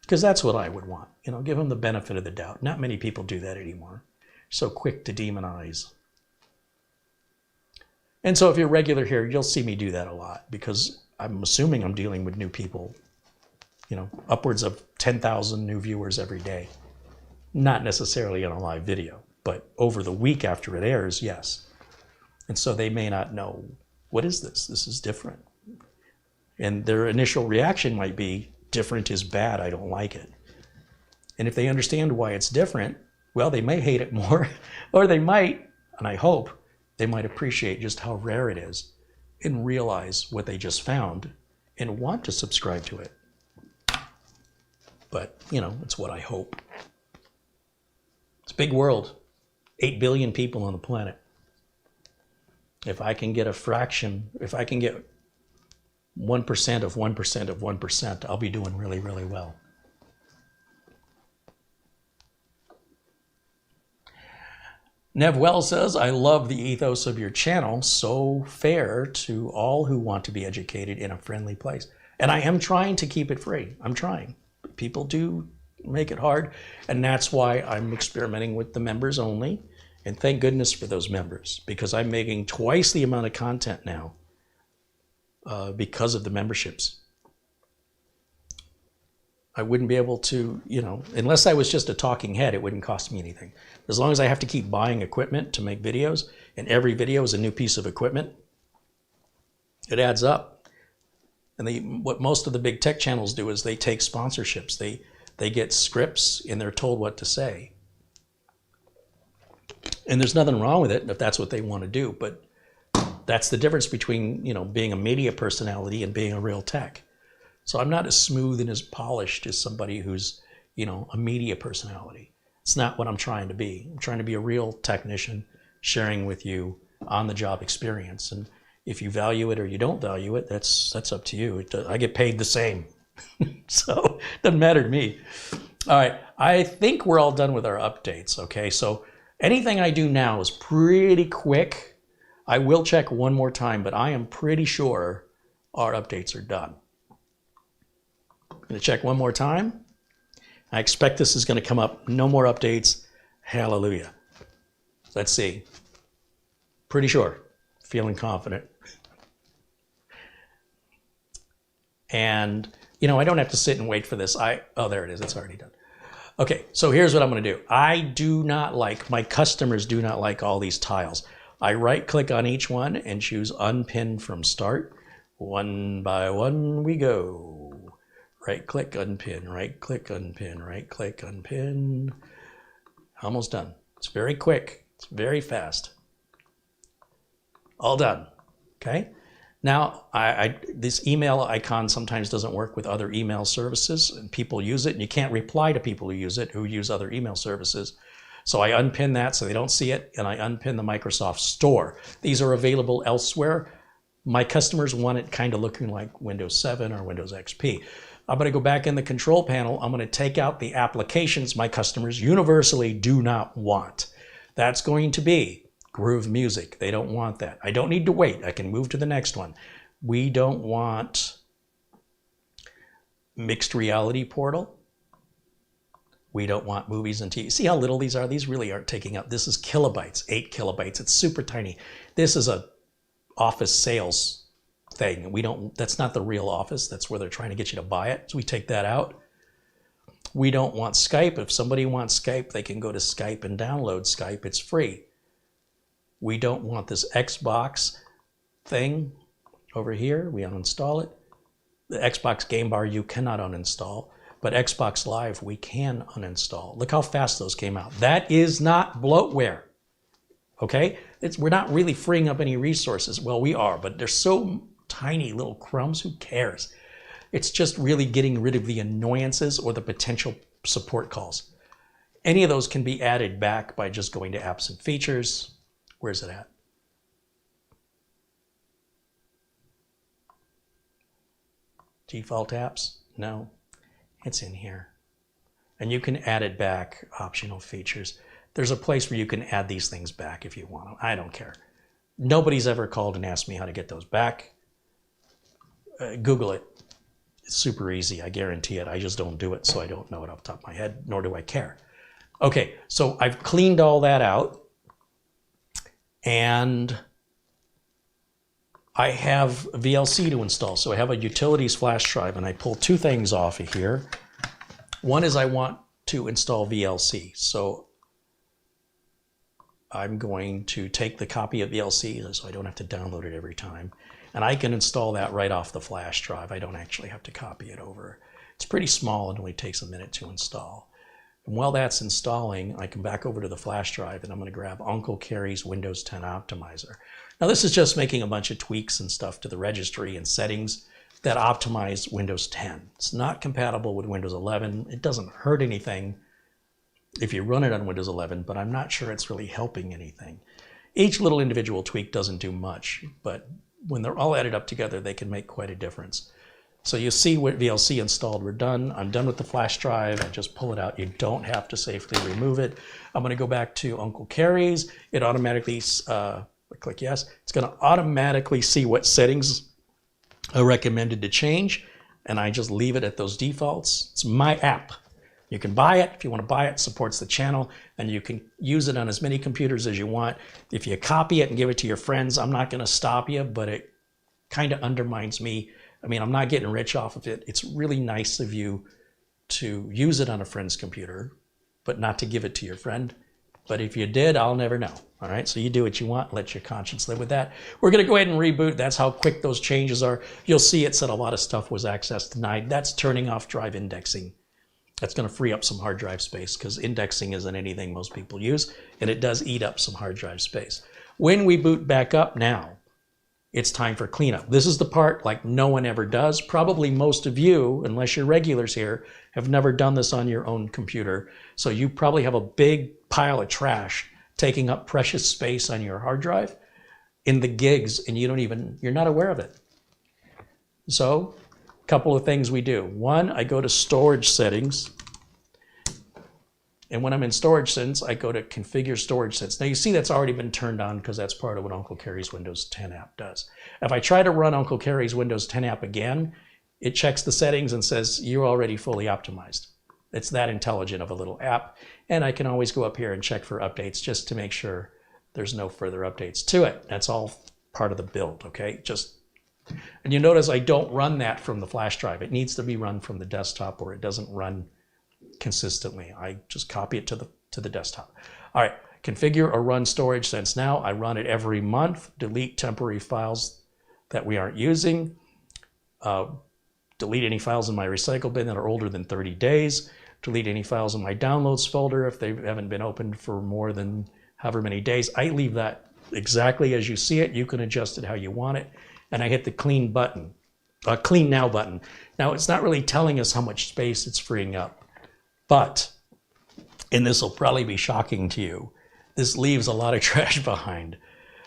Because that's what I would want. You know, give them the benefit of the doubt. Not many people do that anymore. So quick to demonize. And so if you're regular here, you'll see me do that a lot. Because I'm assuming I'm dealing with new people. You know, upwards of 10,000 new viewers every day. Not necessarily on a live video, but over the week after it airs, yes. And so they may not know, what is this? This is different. And their initial reaction might be, different is bad, I don't like it. And if they understand why it's different, well, they may hate it more, or they might, and I hope, they might appreciate just how rare it is and realize what they just found and want to subscribe to it. But, you know, it's what I hope. It's a big world. 8 billion people on the planet. If I can get a fraction, if I can get 1% of 1% of 1%, I'll be doing really, really well. Nev Well says, I love the ethos of your channel. So fair to all who want to be educated in a friendly place. And I am trying to keep it free. I'm trying. People do make it hard, and that's why I'm experimenting with the members only. And thank goodness for those members, because I'm making twice the amount of content now because of the memberships. I wouldn't be able to, you know, unless I was just a talking head, it wouldn't cost me anything. As long as I have to keep buying equipment to make videos, and every video is a new piece of equipment, it adds up. And what most of the big tech channels do is they take sponsorships. They get scripts and they're told what to say. And there's nothing wrong with it if that's what they want to do. But that's the difference between, you know, being a media personality and being a real tech. So I'm not as smooth and as polished as somebody who's, you know, a media personality. It's not what I'm trying to be. I'm trying to be a real technician sharing with you on-the-job experience. And if you value it or you don't value it, that's up to you. I get paid the same. So it doesn't matter to me. All right, I think we're all done with our updates, okay? So anything I do now is pretty quick. I will check one more time, but I am pretty sure our updates are done. I'm gonna check one more time. I expect this is gonna come up, no more updates, hallelujah. Let's see, pretty sure, feeling confident. And, you know, I don't have to sit and wait for this. Oh, there it is, it's already done. Okay, so here's what I'm gonna do. I do not like, my customers do not like all these tiles. I right click on each one and choose unpin from start. One by one we go. Right click, unpin, right click, unpin, right click, unpin. Almost done. It's very quick. It's very fast. All done. Okay. Now, this email icon sometimes doesn't work with other email services, and people use it, and you can't reply to people who use it, who use other email services. So I unpin that so they don't see it, and I unpin the Microsoft Store. These are available elsewhere. My customers want it kind of looking like Windows 7 or Windows XP. I'm going to go back in the control panel. I'm going to take out the applications my customers universally do not want. That's going to be Groove Music. They don't want that. I don't need to wait. I can move to the next one. We don't want Mixed Reality Portal. We don't want movies and TV. See how little these are? These really aren't taking up. This is kilobytes, 8 kilobytes. It's super tiny. This is a Office sales thing. That's not the real Office. That's where they're trying to get you to buy it. So we take that out. We don't want Skype. If somebody wants Skype, they can go to Skype and download Skype. It's free. We don't want this Xbox thing over here. We uninstall it. The Xbox Game Bar you cannot uninstall, but Xbox Live we can uninstall. Look how fast those came out. That is not bloatware. Okay? We're not really freeing up any resources. Well, we are, but they're so tiny little crumbs, who cares? It's just really getting rid of the annoyances or the potential support calls. Any of those can be added back by just going to Apps and Features. Where's it at? Default apps? No, it's in here. And you can add it back, optional features. There's a place where you can add these things back if you want them. I don't care. Nobody's ever called and asked me how to get those back. Google it. It's super easy, I guarantee it. I just don't do it, so I don't know it off the top of my head, nor do I care. Okay, so I've cleaned all that out. And I have VLC to install. So I have a utilities flash drive, and I pull two things off of here. One is I want to install VLC. So I'm going to take the copy of VLC so I don't have to download it every time. And I can install that right off the flash drive. I don't actually have to copy it over. It's pretty small and only takes a minute to install. And while that's installing, I come back over to the flash drive and I'm going to grab Uncle Carrie's Windows 10 Optimizer. Now this is just making a bunch of tweaks and stuff to the registry and settings that optimize Windows 10. It's not compatible with Windows 11. It doesn't hurt anything if you run it on Windows 11, but I'm not sure it's really helping anything. Each little individual tweak doesn't do much, but when they're all added up together, they can make quite a difference. So you see what VLC installed, we're done. I'm done with the flash drive. I just pull it out. You don't have to safely remove it. I'm going to go back to Uncle Carrie's. It automatically, click yes. It's going to automatically see what settings are recommended to change. And I just leave it at those defaults. It's my app. You can buy it. If you want to buy it, it supports the channel. And you can use it on as many computers as you want. If you copy it and give it to your friends, I'm not going to stop you, but it kind of undermines me. I mean, I'm not getting rich off of it. It's really nice of you to use it on a friend's computer, but not to give it to your friend. But if you did, I'll never know. All right, so you do what you want. Let your conscience live with that. We're going to go ahead and reboot. That's how quick those changes are. You'll see it said a lot of stuff was access denied. That's turning off drive indexing. That's going to free up some hard drive space because indexing isn't anything most people use, and it does eat up some hard drive space. When we boot back up now, it's time for cleanup. This is the part like no one ever does. Probably most of you, unless you're regulars here, have never done this on your own computer. So you probably have a big pile of trash taking up precious space on your hard drive in the gigs, and you're not aware of it. So a couple of things we do. One, I go to storage settings. And when I'm in storage settings, I go to configure storage settings. Now you see that's already been turned on because that's part of what Uncle Carrie's Windows 10 app does. If I try to run Uncle Carrie's Windows 10 app again, it checks the settings and says, you're already fully optimized. It's that intelligent of a little app. And I can always go up here and check for updates just to make sure there's no further updates to it. That's all part of the build, okay? And you notice I don't run that from the flash drive. It needs to be run from the desktop or it doesn't run consistently. I just copy it to the desktop. All right, configure or run storage sense now. I run it every month. Delete temporary files that we aren't using. Delete any files in my recycle bin that are older than 30 days. Delete any files in my downloads folder if they haven't been opened for more than however many days. I leave that exactly as you see it. You can adjust it how you want it. And I hit the clean button, clean now button. Now it's not really telling us how much space it's freeing up, but, and this will probably be shocking to you, this leaves a lot of trash behind.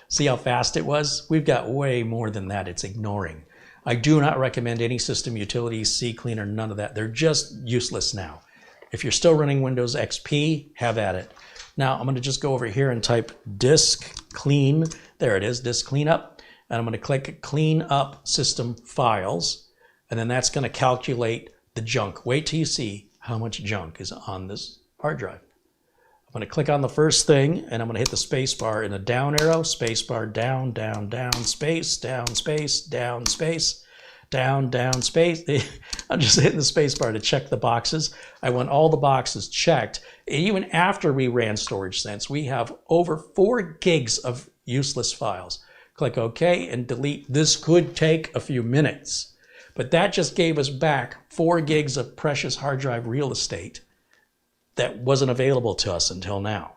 See how fast it was? We've got way more than that it's ignoring. I do not recommend any system utilities, CCleaner, none of that. They're just useless now. If you're still running Windows XP, have at it. Now I'm going to just go over here and type disk clean. There it is, disk cleanup. And I'm going to click clean up system files. And then that's going to calculate the junk. Wait till you see how much junk is on this hard drive. I'm going to click on the first thing and I'm going to hit the space bar and the down arrow, space bar, down, down, down, space, down, space, down, space, down, down, space. I'm just hitting the space bar to check the boxes. I want all the boxes checked. Even after we ran Storage Sense, we have over 4 gigs of useless files. Click OK and delete. This could take a few minutes, but that just gave us back 4 gigs of precious hard drive real estate that wasn't available to us until now.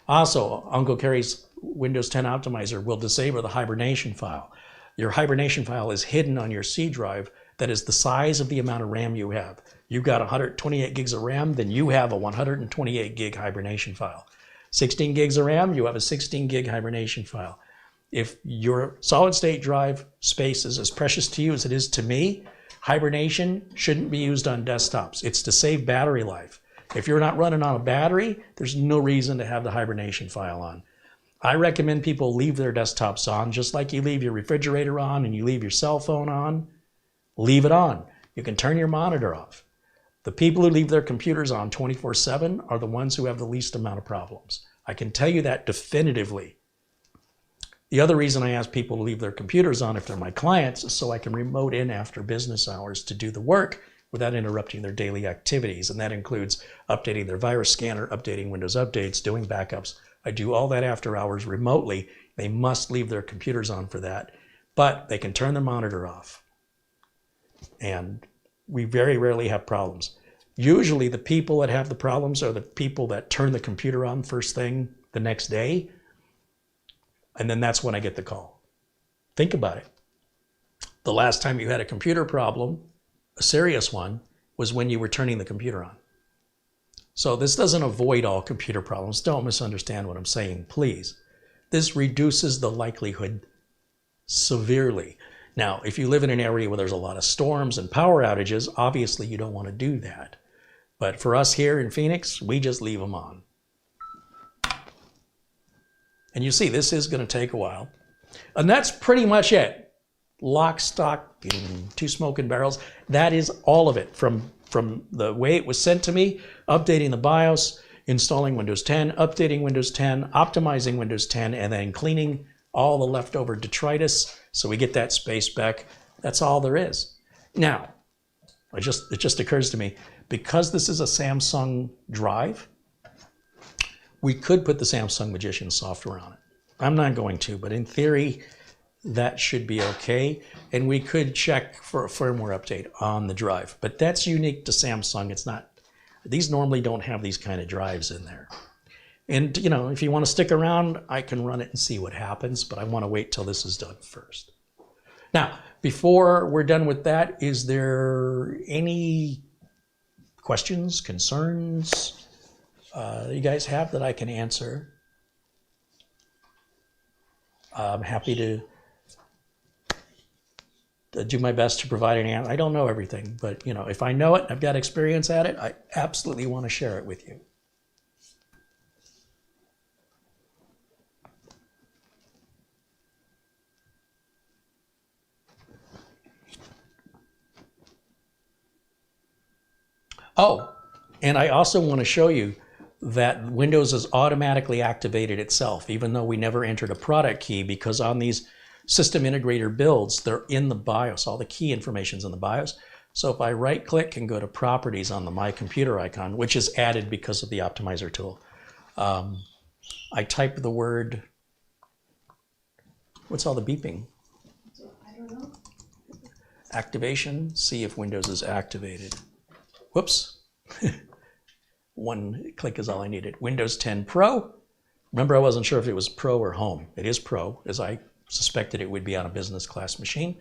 Also, Uncle Kerry's Windows 10 Optimizer will disable the hibernation file. Your hibernation file is hidden on your C drive that is the size of the amount of RAM you have. You've got 128 gigs of RAM, then you have a 128 gig hibernation file. 16 gigs of RAM, you have a 16 gig hibernation file. If your solid state drive space is as precious to you as it is to me, hibernation shouldn't be used on desktops. It's to save battery life. If you're not running on a battery, there's no reason to have the hibernation file on. I recommend people leave their desktops on, just like you leave your refrigerator on and you leave your cell phone on. Leave it on. You can turn your monitor off. The people who leave their computers on 24/7 are the ones who have the least amount of problems. I can tell you that definitively. The other reason I ask people to leave their computers on if they're my clients is so I can remote in after business hours to do the work without interrupting their daily activities. And that includes updating their virus scanner, updating Windows updates, doing backups. I do all that after hours remotely. They must leave their computers on for that, but they can turn their monitor off. And we very rarely have problems. Usually the people that have the problems are the people that turn the computer on first thing the next day. And then that's when I get the call. Think about it. The last time you had a computer problem, a serious one, was when you were turning the computer on. So this doesn't avoid all computer problems. Don't misunderstand what I'm saying, please. This reduces the likelihood severely. Now, if you live in an area where there's a lot of storms and power outages, obviously you don't want to do that. But for us here in Phoenix, we just leave them on. And you see, this is going to take a while. And that's pretty much it. Lock, stock, 2 smoking barrels. That is all of it from the way it was sent to me, updating the BIOS, installing Windows 10, updating Windows 10, optimizing Windows 10, and then cleaning all the leftover detritus so we get that space back. That's all there is. Now, it just occurs to me, because this is a Samsung drive, we could put the Samsung Magician software on it. I'm not going to, but in theory, that should be okay. And we could check for a firmware update on the drive, but that's unique to Samsung. It's not, these normally don't have these kind of drives in there. And you know, if you want to stick around, I can run it and see what happens, but I want to wait till this is done first. Now, before we're done with that, is there any questions, concerns you guys have that I can answer? I'm happy to do my best to provide an answer. I don't know everything, but you know, if I know it, I've got experience at it, I absolutely want to share it with you. Oh, and I also want to show you that Windows has automatically activated itself, even though we never entered a product key, because on these system integrator builds, they're in the BIOS. All the key information's in the BIOS. So if I right click and go to properties on the My Computer icon, which is added because of the optimizer tool, I type the word, what's all the beeping?
I don't know.
Activation, see if Windows is activated. Whoops. One click is all I needed. Windows 10 Pro, Remember, I wasn't sure if it was Pro or Home. It is Pro, as I suspected it would be on a business class machine.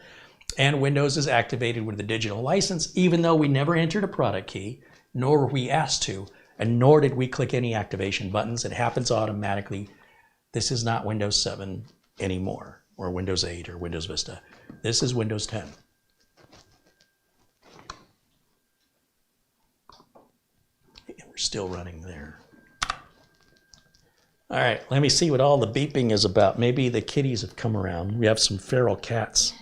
And Windows is activated with the digital license, even though we never entered a product key, nor were we asked to, and nor did we click any activation buttons. It happens automatically. This is not Windows 7 anymore, or Windows 8 or Windows Vista. This is Windows 10. And we're still running there. All right, let me see what all the beeping is about. Maybe the kitties have come around. We have some feral cats.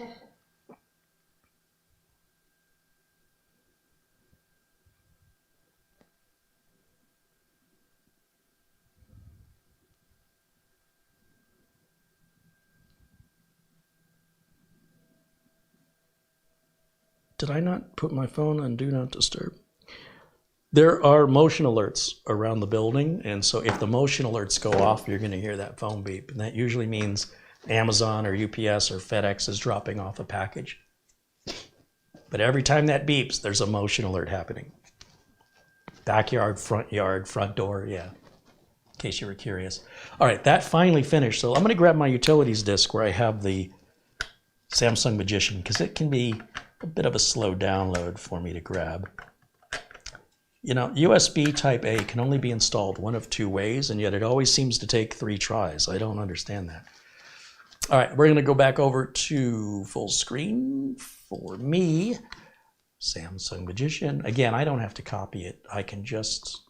Did I not put my phone on Do Not Disturb? There are motion alerts around the building, and so if the motion alerts go off, you're going to hear that phone beep, and that usually means Amazon or UPS or FedEx is dropping off a package. But every time that beeps, there's a motion alert happening. Backyard, front door, yeah, in case you were curious. All right, that finally finished, so I'm going to grab my utilities disk where I have the Samsung Magician, because it can be a bit of a slow download for me to grab. You know, USB Type A can only be installed one of two ways, and yet it always seems to take 3 tries. I don't understand that. All right, we're going to go back over to full screen for me. Samsung Magician. Again, I don't have to copy it. I can just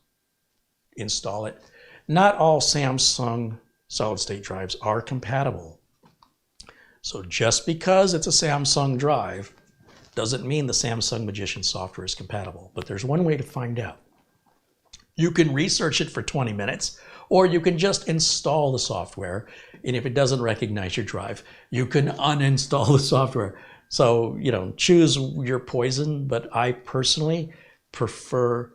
install it. Not all Samsung solid-state drives are compatible. So just because it's a Samsung drive doesn't mean the Samsung Magician software is compatible, but there's one way to find out. You can research it for 20 minutes, or you can just install the software, and if it doesn't recognize your drive, you can uninstall the software. So, you know, choose your poison, but I personally prefer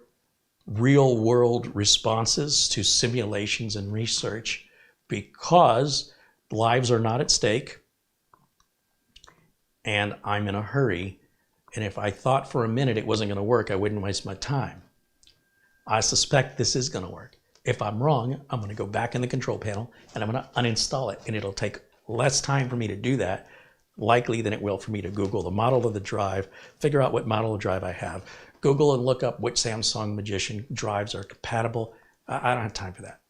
real-world responses to simulations and research because lives are not at stake, and I'm in a hurry. And if I thought for a minute it wasn't going to work, I wouldn't waste my time. I suspect this is going to work. If I'm wrong, I'm going to go back in the control panel and I'm going to uninstall it. And it'll take less time for me to do that, likely, than it will for me to Google the model of the drive, figure out what model of drive I have, Google and look up which Samsung Magician drives are compatible. I don't have time for that.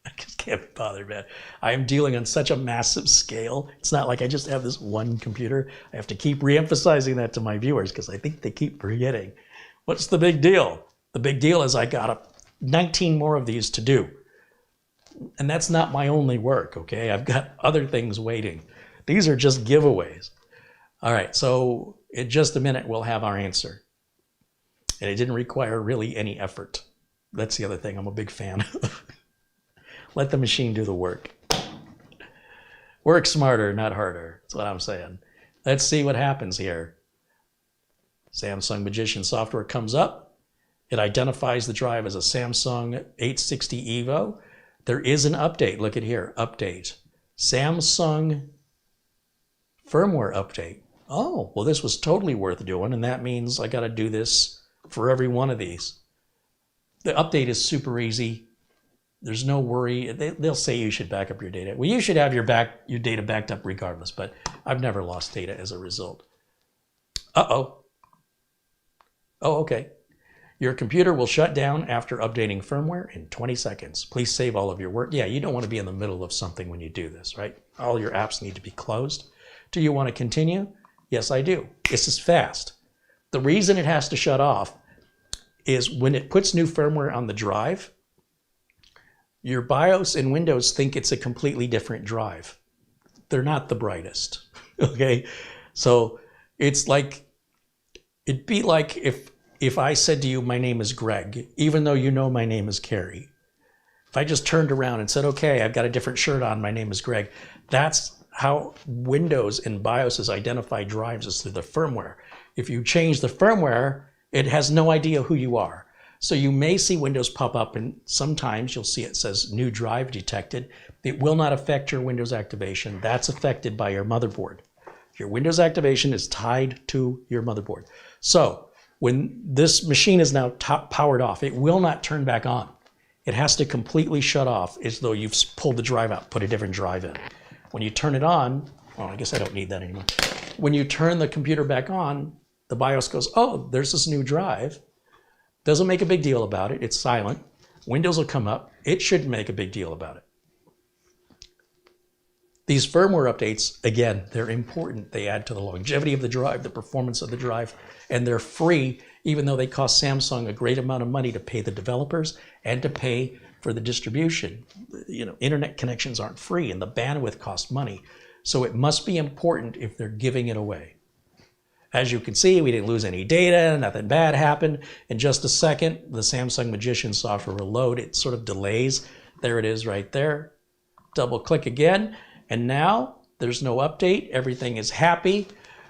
I just can't be bothered, man. I am dealing on such a massive scale. It's not like I just have this one computer. I have to keep re-emphasizing that to my viewers because I think they keep forgetting. What's the big deal? The big deal is I got 19 more of these to do. And that's not my only work, okay? I've got other things waiting. These are just giveaways. All right, so in just a minute, we'll have our answer. And it didn't require really any effort. That's the other thing I'm a big fan of. Let the machine do the work. Work smarter, not harder. That's what I'm saying. Let's see what happens here. Samsung Magician software comes up. It identifies the drive as a Samsung 860 EVO. There is an update. Look at here, update. Samsung firmware update. Oh, well, this was totally worth doing, and that means I got to do this for every one of these. The update is super easy. There's no worry. They'll say you should back up your data. Well, you should have your data backed up regardless, but I've never lost data as a result. Uh-oh. Oh, okay. Your computer will shut down after updating firmware in 20 seconds. Please save all of your work. Yeah, you don't want to be in the middle of something when you do this, right? All your apps need to be closed. Do you want to continue? Yes, I do. This is fast. The reason it has to shut off is when it puts new firmware on the drive, your BIOS and Windows think it's a completely different drive. They're not the brightest, okay? So it's like, it'd be like if I said to you, my name is Greg, even though you know my name is Carrie. If I just turned around and said, okay, I've got a different shirt on, my name is Greg. That's how Windows and BIOSes identify drives, is through the firmware. If you change the firmware, it has no idea who you are. So you may see Windows pop up, and sometimes you'll see it says new drive detected. It will not affect your Windows activation. That's affected by your motherboard. Your Windows activation is tied to your motherboard. So when this machine is now powered off, it will not turn back on. it has to completely shut off as though you've pulled the drive out, put a different drive in. When you turn it on, well, I guess I don't need that anymore. When you turn the computer back on, the BIOS goes, oh, there's this new drive. Doesn't make a big deal about it. It's silent. Windows will come up. It shouldn't make a big deal about it. These firmware updates, again, they're important. They add to the longevity of the drive, the performance of the drive, and they're free, even though they cost Samsung a great amount of money to pay the developers and to pay for the distribution. You know, internet connections aren't free, and the bandwidth costs money. So it must be important if they're giving it away. As you can see, we didn't lose any data, nothing bad happened. In just a second, the Samsung Magician software will load. It sort of delays. There it is right there. Double click again. And now there's no update. Everything is happy.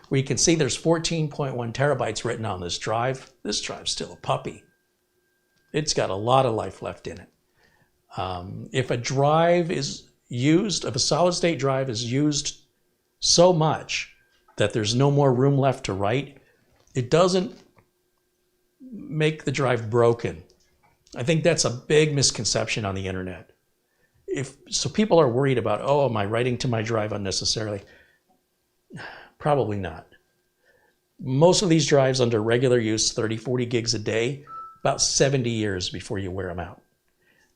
We can see there's 14.1 terabytes written on this drive. This drive's still a puppy. It's got a lot of life left in it. If a drive is used, if a solid state drive is used so much that there's no more room left to write, it doesn't make the drive broken. I think that's a big misconception on the internet. So people are worried about, oh, am I writing to my drive unnecessarily? Probably not. Most of these drives under regular use, 30, 40 gigs a day, about 70 years before you wear them out.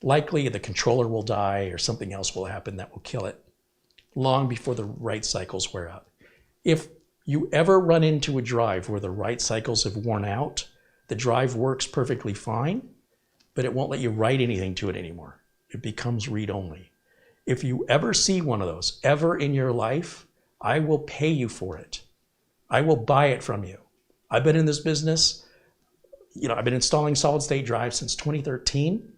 Likely the controller will die or something else will happen that will kill it long before the write cycles wear out. If you ever run into a drive where the write cycles have worn out, the drive works perfectly fine, but it won't let you write anything to it anymore. It becomes read-only. If you ever see one of those, ever in your life, I will pay you for it. I will buy it from you. I've been in this business, I've been installing solid-state drives since 2013.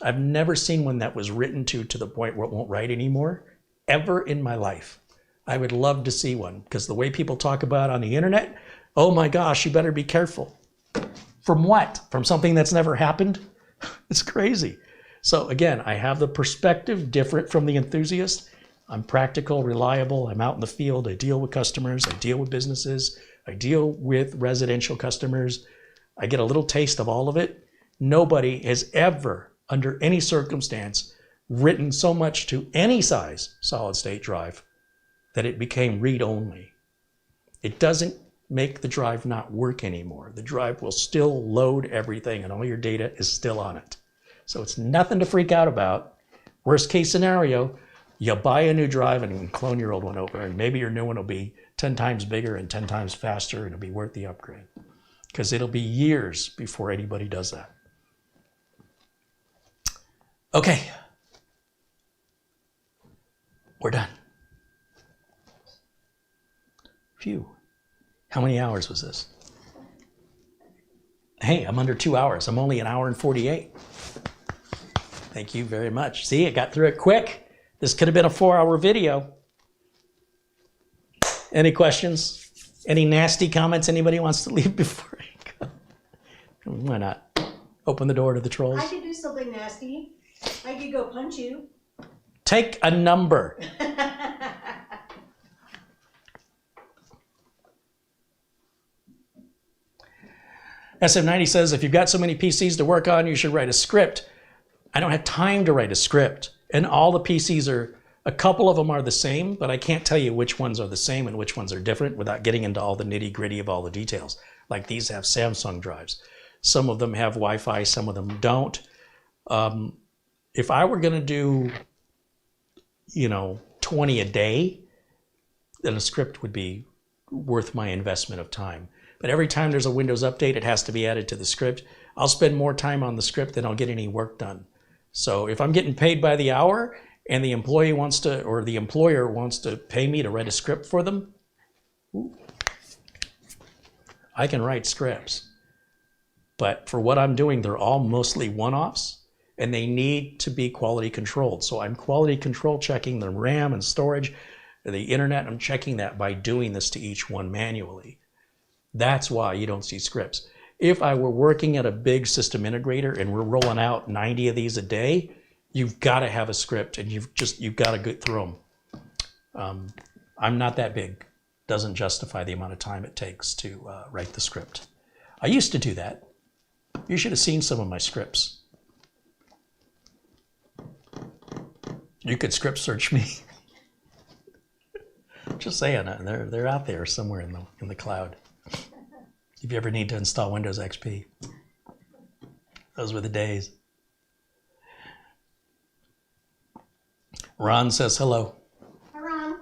I've never seen one that was written to the point where it won't write anymore, ever in my life. I would love to see one, because the way people talk about it on the internet, oh my gosh, you better be careful. From what? From something that's never happened? It's crazy. So again, I have the perspective different from the enthusiast. I'm practical, reliable, I'm out in the field, I deal with customers, I deal with businesses, I deal with residential customers. I get a little taste of all of it. Nobody has ever, under any circumstance, written so much to any size solid-state drive that it became read-only. It doesn't make the drive not work anymore. The drive will still load everything and all your data is still on it. So it's nothing to freak out about. Worst case scenario, you buy a new drive and you can clone your old one over, and maybe your new one will be 10 times bigger and 10 times faster, and it'll be worth the upgrade. Because it'll be years before anybody does that. Okay. We're done. Phew. How many hours was this? Hey, I'm under 2 hours. I'm only an hour and 48. Thank you very much. See, I got through it quick. This could have been a 4-hour video. Any questions? Any nasty comments anybody wants to leave before I go? Why not? Open the door to the trolls.
I could do something nasty. I could go punch you.
Take a number. SM90 says, if you've got so many PCs to work on, you should write a script. I don't have time to write a script. And all the PCs are, a couple of them are the same, but I can't tell you which ones are the same and which ones are different without getting into all the nitty gritty of all the details. Like these have Samsung drives. Some of them have Wi-Fi, some of them don't. If I were gonna do, 20 a day, then a script would be worth my investment of time. But every time there's a Windows update, it has to be added to the script. I'll spend more time on the script than I'll get any work done. So if I'm getting paid by the hour and the employee wants to, or the employer wants to pay me to write a script for them, I can write scripts. But for what I'm doing, they're all mostly one-offs and they need to be quality controlled. So I'm quality control checking the RAM and storage, the internet. I'm checking that by doing this to each one manually. That's why you don't see scripts. If I were working at a big system integrator and we're rolling out 90 of these a day, you've got to have a script and you've got to get through them. I'm not that big. Doesn't justify the amount of time it takes to write the script. I used to do that. You should have seen some of my scripts. You could script search me. Just saying, they're out there somewhere in the cloud. If you ever need to install Windows XP, those were the days. Ron says hello.
Hi, Ron.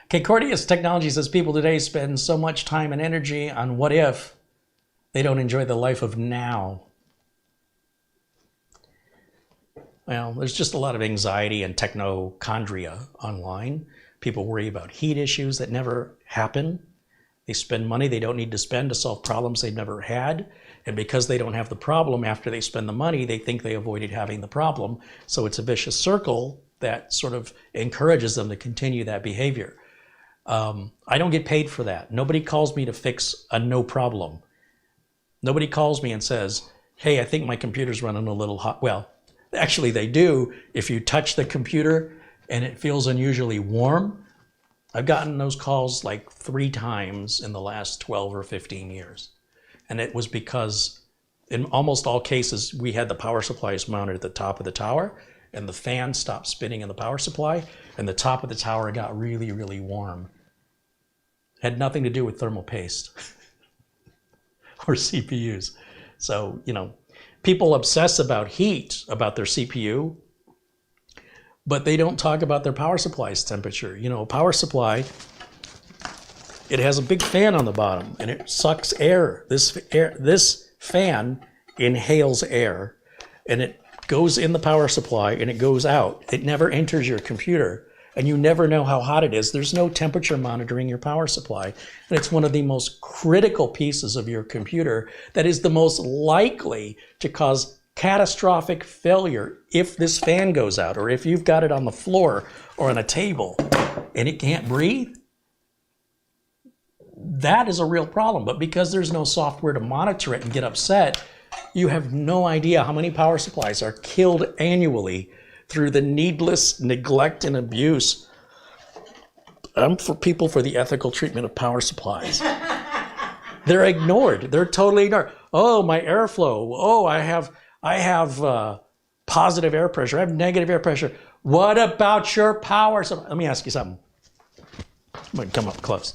Okay, Cordius Technology says people today spend so much time and energy on what if they don't enjoy the life of now. Well, there's just a lot of anxiety and technochondria online. People worry about heat issues that never happen. They spend money they don't need to spend to solve problems they've never had. And because they don't have the problem after they spend the money, they think they avoided having the problem. So it's a vicious circle that sort of encourages them to continue that behavior. I don't get paid for that. Nobody calls me to fix a no problem. Nobody calls me and says, hey, I think my computer's running a little hot. Well, actually they do. If you touch the computer and it feels unusually warm, I've gotten those calls like 3 times in the last 12 or 15 years. And it was because in almost all cases, we had the power supplies mounted at the top of the tower and the fan stopped spinning in the power supply and the top of the tower got really, really warm. Had nothing to do with thermal paste or CPUs. So, you know, people obsess about heat, about their CPU, but they don't talk about their power supply's temperature. You know, a power supply, it has a big fan on the bottom and it sucks air. This fan inhales air and it goes in the power supply and it goes out. It never enters your computer and you never know how hot it is. There's no temperature monitoring your power supply. And it's one of the most critical pieces of your computer that is the most likely to cause catastrophic failure if this fan goes out or if you've got it on the floor or on a table and it can't breathe. That is a real problem. But because there's no software to monitor it and get upset, you have no idea how many power supplies are killed annually through the needless neglect and abuse. I'm for people for the ethical treatment of power supplies. They're ignored. They're totally ignored. Oh, my airflow. Oh, I have positive air pressure. I have negative air pressure. What about your power supply? Let me ask you something. I'm going to come up close.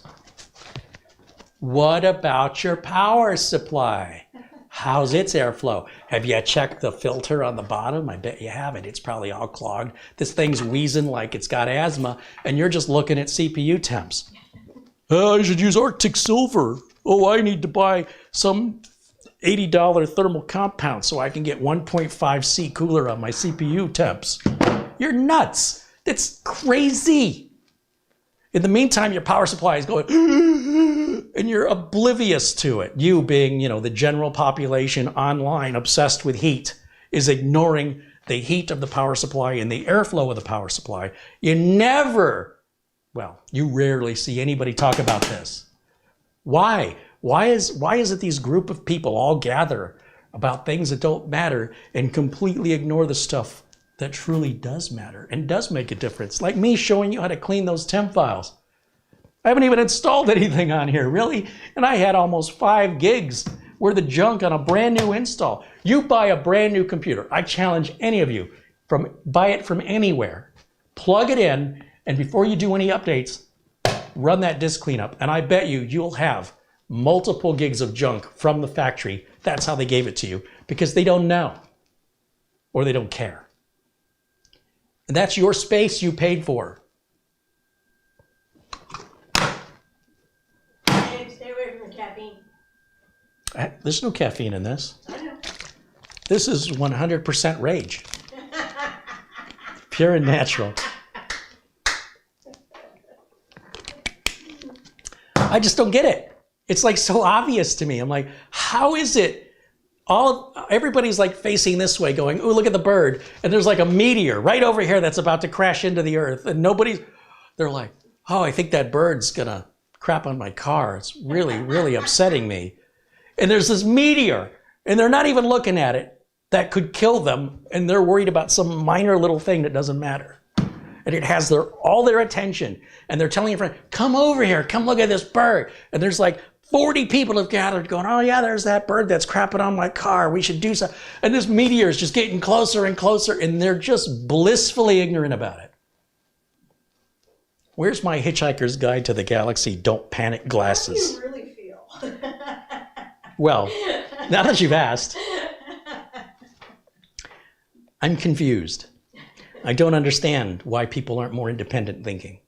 What about your power supply? How's its airflow? Have you checked the filter on the bottom? I bet you haven't. It's probably all clogged. This thing's wheezing like it's got asthma, and you're just looking at CPU temps. Oh, I should use Arctic Silver. Oh, I need to buy some $80 thermal compound so I can get 1.5 C cooler on my CPU temps. You're nuts. That's crazy. In the meantime, your power supply is going, and you're oblivious to it. You being, you know, the general population online obsessed with heat is ignoring the heat of the power supply and the airflow of the power supply. You rarely see anybody talk about this. Why? Why is it these group of people all gather about things that don't matter and completely ignore the stuff that truly does matter and does make a difference? Like me showing you how to clean those temp files. I haven't even installed anything on here, really. And I had almost 5 gigs worth of junk on a brand new install. You buy a brand new computer. I challenge any of you, buy it from anywhere. Plug it in, and before you do any updates, run that disk cleanup. And I bet you'll have multiple gigs of junk from the factory. That's how they gave it to you, because they don't know or they don't care. And that's your space you paid for.
Stay away from the caffeine.
There's no caffeine in this.
I know.
This is 100% rage. Pure and natural. I just don't get it. It's like so obvious to me. I'm like, how is it? Everybody's like facing this way going, ooh, look at the bird. And there's like a meteor right over here that's about to crash into the earth. And they're like, oh, I think that bird's gonna crap on my car. It's really, really upsetting me. And there's this meteor and they're not even looking at it that could kill them. And they're worried about some minor little thing that doesn't matter. And it has all their attention. And they're telling your friend, come over here, come look at this bird. And there's like 40 people have gathered going, oh yeah, there's that bird that's crapping on my car. We should do something. And this meteor is just getting closer and closer, and they're just blissfully ignorant about it. Where's my Hitchhiker's Guide to the Galaxy Don't Panic glasses?
How do you really feel?
Well, now that you've asked, I'm confused. I don't understand why people aren't more independent thinking.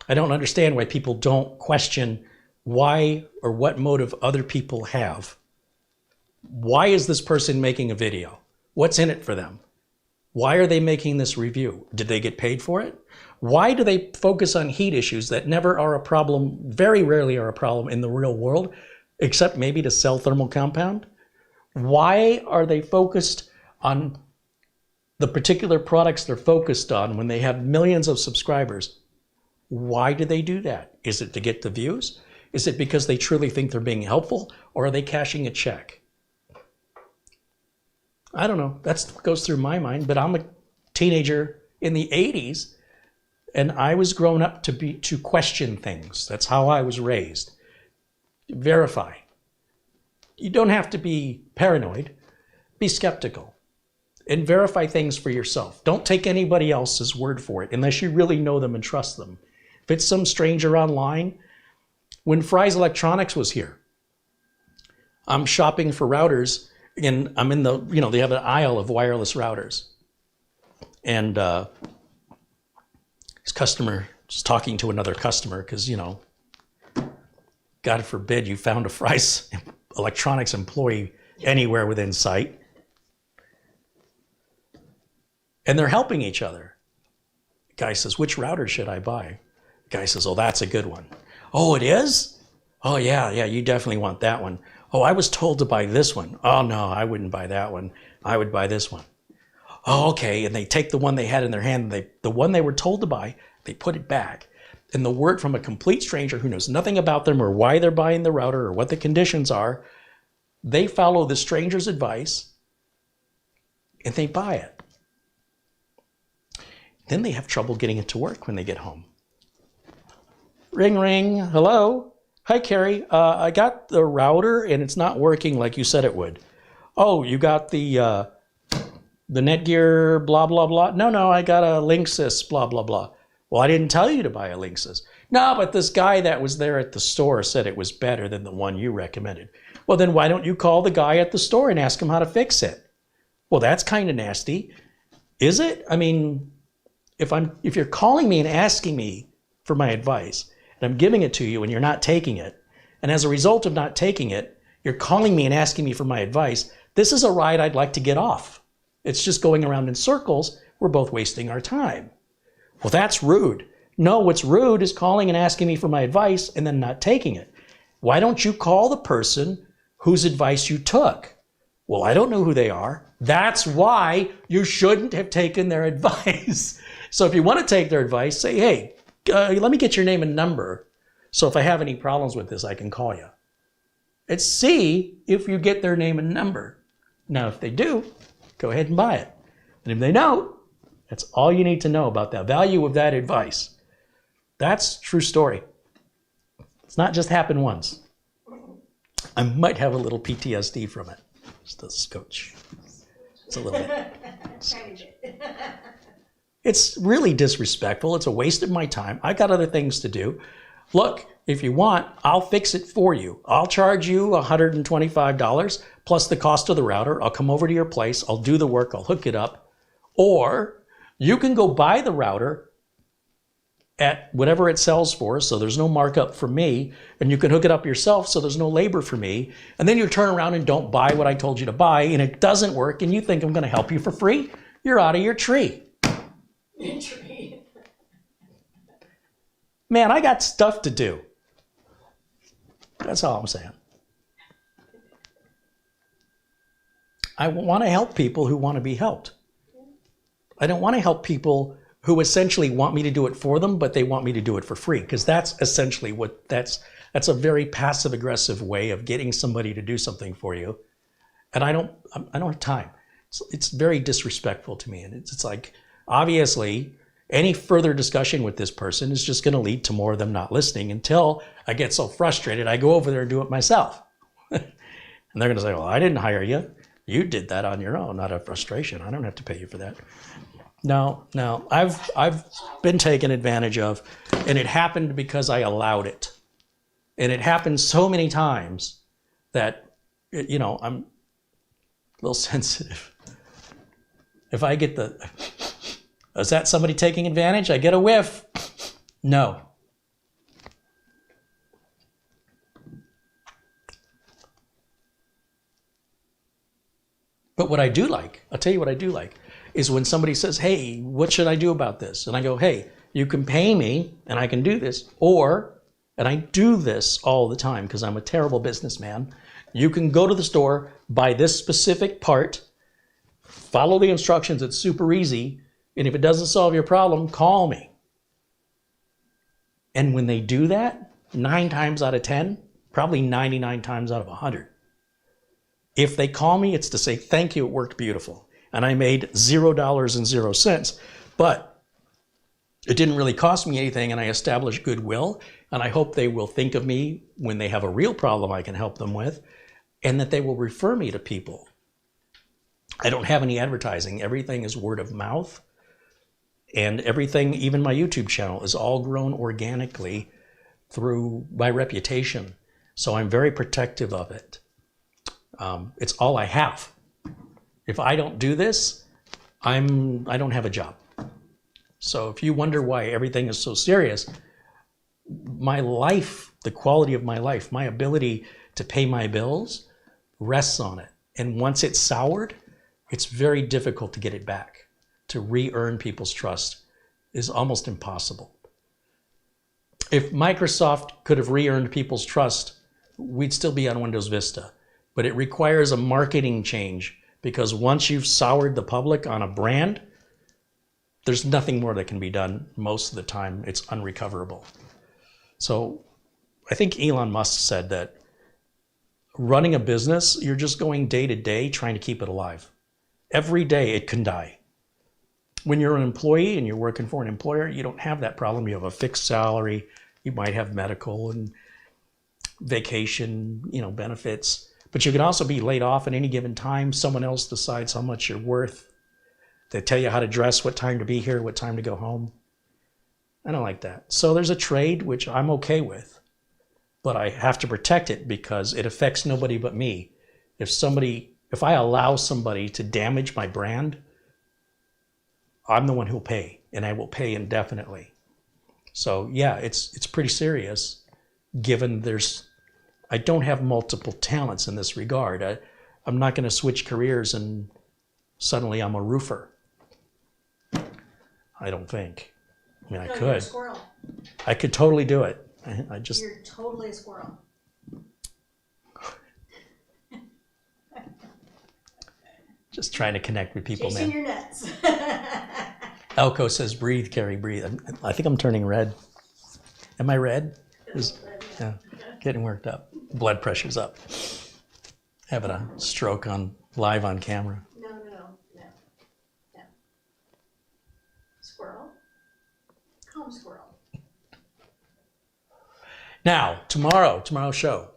I don't understand why people don't question why or what motive other people have. Why is this person making a video? What's in it for them? Why are they making this review? Did they get paid for it? Why do they focus on heat issues that never are a problem, very rarely are a problem in the real world, except maybe to sell thermal compound? Why are they focused on the particular products they're focused on when they have millions of subscribers? Why do they do that? Is it to get the views? Is it because they truly think they're being helpful, or are they cashing a check? I don't know. That's what goes through my mind, but I'm a teenager in the 80s, and I was grown up to question things. That's how I was raised. Verify. You don't have to be paranoid. Be skeptical. And verify things for yourself. Don't take anybody else's word for it unless you really know them and trust them. If it's some stranger online, when Fry's Electronics was here, I'm shopping for routers, and I'm in the, they have an aisle of wireless routers. And his customer is talking to another customer because, God forbid you found a Fry's Electronics employee anywhere within sight. And they're helping each other. Guy says, which router should I buy? Guy says, oh, that's a good one. Oh, it is? Oh, yeah, you definitely want that one. Oh, I was told to buy this one. Oh, no, I wouldn't buy that one. I would buy this one. Oh, okay, and they take the one they had in their hand, the one they were told to buy, they put it back. And the word from a complete stranger who knows nothing about them or why they're buying the router or what the conditions are, they follow the stranger's advice and they buy it. Then they have trouble getting it to work when they get home. Ring, ring. Hello? Hi, Carrie. I got the router and it's not working like you said it would. Oh, you got the Netgear blah, blah, blah. No, I got a Linksys blah, blah, blah. Well, I didn't tell you to buy a Linksys. No, but this guy that was there at the store said it was better than the one you recommended. Well, then why don't you call the guy at the store and ask him how to fix it? Well, that's kind of nasty. Is it? I mean, if you're calling me and asking me for my advice, and I'm giving it to you and you're not taking it, and as a result of not taking it, you're calling me and asking me for my advice, this is a ride I'd like to get off. It's just going around in circles. We're both wasting our time. Well, that's rude. No, what's rude is calling and asking me for my advice and then not taking it. Why don't you call the person whose advice you took? Well, I don't know who they are. That's why you shouldn't have taken their advice. So if you want to take their advice, say, hey, let me get your name and number. So if I have any problems with this, I can call you. And see if you get their name and number. Now, if they do, go ahead and buy it. And if they don't, that's all you need to know about the value of that advice. That's a true story. It's not just happened once. I might have a little PTSD from it. Just a scotch. It's a little bit. It's really disrespectful. It's a waste of my time. I got other things to do. Look, if you want, I'll fix it for you. I'll charge you $125 plus the cost of the router. I'll come over to your place. I'll do the work. I'll hook it up. Or you can go buy the router at whatever it sells for, so there's no markup for me, and you can hook it up yourself, so there's no labor for me, and then you turn around and don't buy what I told you to buy, and it doesn't work, and you think I'm going to help you for free? You're out of your tree. Man, I got stuff to do. That's all I'm saying. I want to help people who want to be helped. I don't want to help people who essentially want me to do it for them, but they want me to do it for free, because that's essentially that's a very passive aggressive way of getting somebody to do something for you. And I don't have time. It's very disrespectful to me. And it's like, obviously, Any further discussion with this person is just going to lead to more of them not listening until I get so frustrated I go over there and do it myself. And they're going to say, well, I didn't hire you. You did that on your own, out of frustration. I don't have to pay you for that. No, I've been taken advantage of, and it happened because I allowed it. And it happened so many times that, you know, I'm a little sensitive. If I get is that somebody taking advantage? I get a whiff. No. But what I do like, I'll tell you what I do like, is when somebody says, hey, what should I do about this? And I go, hey, you can pay me and I can do this. And I do this all the time because I'm a terrible businessman. You can go to the store, buy this specific part, follow the instructions. It's super easy. And if it doesn't solve your problem, call me. And when they do that, 9 times out of 10, probably 99 times out of 100, if they call me, it's to say, thank you, it worked beautiful. And I made $0.00. But it didn't really cost me anything, and I established goodwill. And I hope they will think of me when they have a real problem I can help them with, and that they will refer me to people. I don't have any advertising. Everything is word of mouth. And everything, even my YouTube channel, is all grown organically through my reputation. So I'm very protective of it. It's all I have. If I don't do this, I don't have a job. So if you wonder why everything is so serious, my life, the quality of my life, my ability to pay my bills rests on it. And once it's soured, it's very difficult to get it back. To re-earn people's trust is almost impossible. If Microsoft could have re-earned people's trust, we'd still be on Windows Vista. But it requires a marketing change, because once you've soured the public on a brand, there's nothing more that can be done. Most of the time, it's unrecoverable. So I think Elon Musk said that running a business, you're just going day to day trying to keep it alive. Every day it can die. When you're an employee and you're working for an employer, you don't have that problem. You have a fixed salary. You might have medical and vacation, benefits. But you can also be laid off at any given time. Someone else decides how much you're worth. They tell you how to dress, what time to be here, what time to go home. I don't like that. So there's a trade, which I'm okay with. But I have to protect it because it affects nobody but me. If I allow somebody to damage my brand, I'm the one who'll pay, and I will pay indefinitely. So yeah, it's pretty serious, given I don't have multiple talents in this regard. I'm not going to switch careers and suddenly I'm a roofer. I don't think. I mean, I could.
You're a squirrel.
I could totally do it.
You're totally a squirrel.
Just trying to connect with people,
Chasing
man.
your nuts.
Elko says, breathe, Carrie, breathe. I think I'm turning red. Am I red? Yeah, getting worked up. Blood pressure's up. Having a stroke live on camera.
No. Squirrel. Calm squirrel.
Now, tomorrow's show,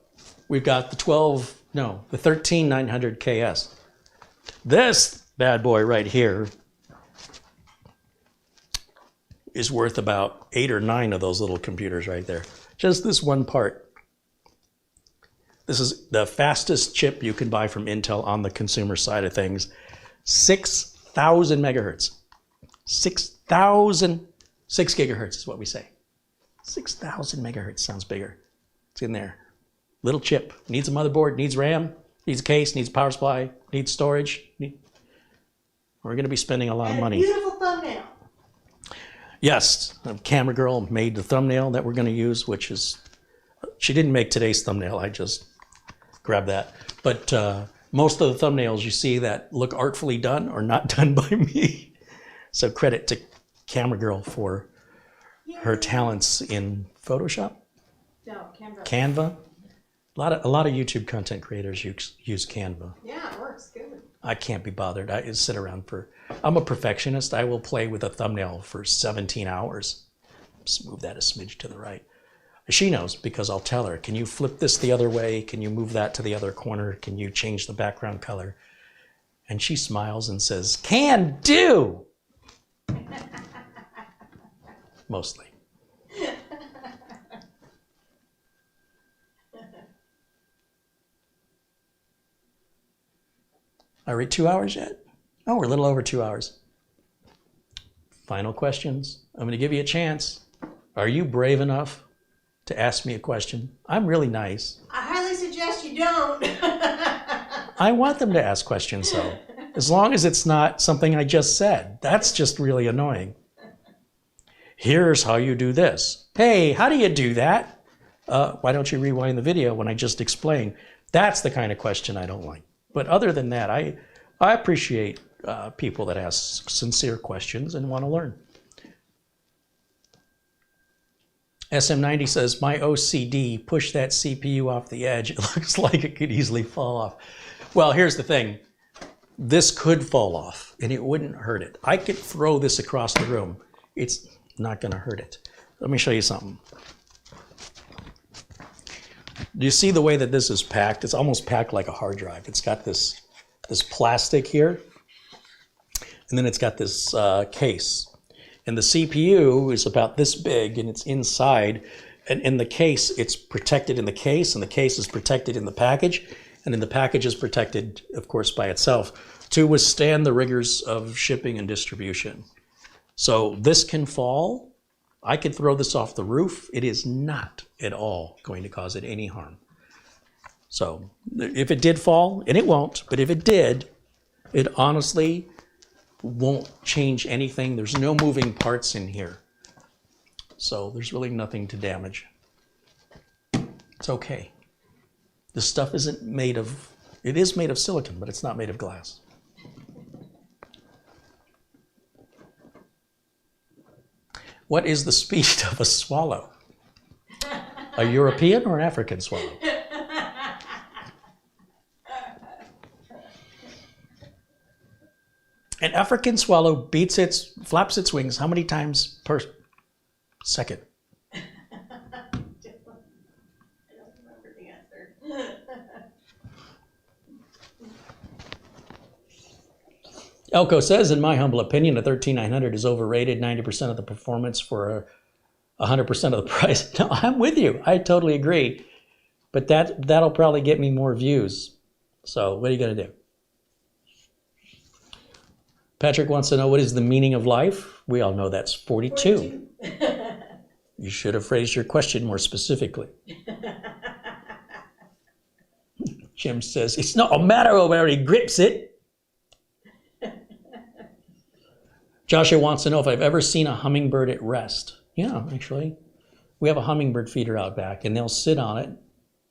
we've got the 13900KS. This bad boy right here is worth about 8 or 9 of those little computers right there. Just this one part. This is the fastest chip you can buy from Intel on the consumer side of things. 6,000 megahertz. 6 gigahertz is what we say. 6,000 megahertz sounds bigger. It's in there. Little chip. Needs a motherboard, needs RAM, needs a case, needs a power supply, needs storage. We're going to be spending a lot of money.
Beautiful thumbnail.
Yes, Camera Girl made the thumbnail that we're going to use, which is, she didn't make today's thumbnail. I just grabbed that. But most of the thumbnails you see that look artfully done are not done by me. So credit to Camera Girl for her talents in Photoshop.
No, Canva.
Canva. A lot of YouTube content creators use Canva.
Yeah, it works good.
I can't be bothered. I sit around I'm a perfectionist. I will play with a thumbnail for 17 hours. Just move that a smidge to the right. She knows because I'll tell her, can you flip this the other way? Can you move that to the other corner? Can you change the background color? And she smiles and says, can do. Mostly. Are we 2 hours yet? Oh, we're a little over 2 hours. Final questions. I'm going to give you a chance. Are you brave enough to ask me a question? I'm really nice.
I highly suggest you don't.
I want them to ask questions, though. As long as it's not something I just said. That's just really annoying. Here's how you do this. Hey, how do you do that? Why don't you rewind the video when I just explained? That's the kind of question I don't like. But other than that, I appreciate people that ask sincere questions and want to learn. SM90 says, my OCD pushed that CPU off the edge. It looks like it could easily fall off. Well, here's the thing. This could fall off and it wouldn't hurt it. I could throw this across the room. It's not going to hurt it. Let me show you something. Do you see the way that this is packed? It's almost packed like a hard drive. It's got this plastic here, and then it's got this case. And the CPU is about this big, and it's inside. And in the case, it's protected in the case, and the case is protected in the package. And then the package is protected, of course, by itself to withstand the rigors of shipping and distribution. So this can fall. I could throw this off the roof. It is not at all going to cause it any harm. So if it did fall, and it won't, but if it did, it honestly won't change anything. There's no moving parts in here. So there's really nothing to damage. It's okay. This stuff isn't made of, it is made of silicon, but it's not made of glass. What is the speed of a swallow? A European or an African swallow? An African swallow flaps its wings how many times per second?
I don't remember the answer.
Elko says, in my humble opinion, a 13900 is overrated, 90% of the performance for 100% of the price. No, I'm with you. I totally agree. But that'll probably get me more views. So what are you going to do? Patrick wants to know, what is the meaning of life? We all know that's 42. You should have phrased your question more specifically. Jim says, it's not a matter of where he grips it. Joshua wants to know if I've ever seen a hummingbird at rest. Yeah, actually. We have a hummingbird feeder out back, and they'll sit on it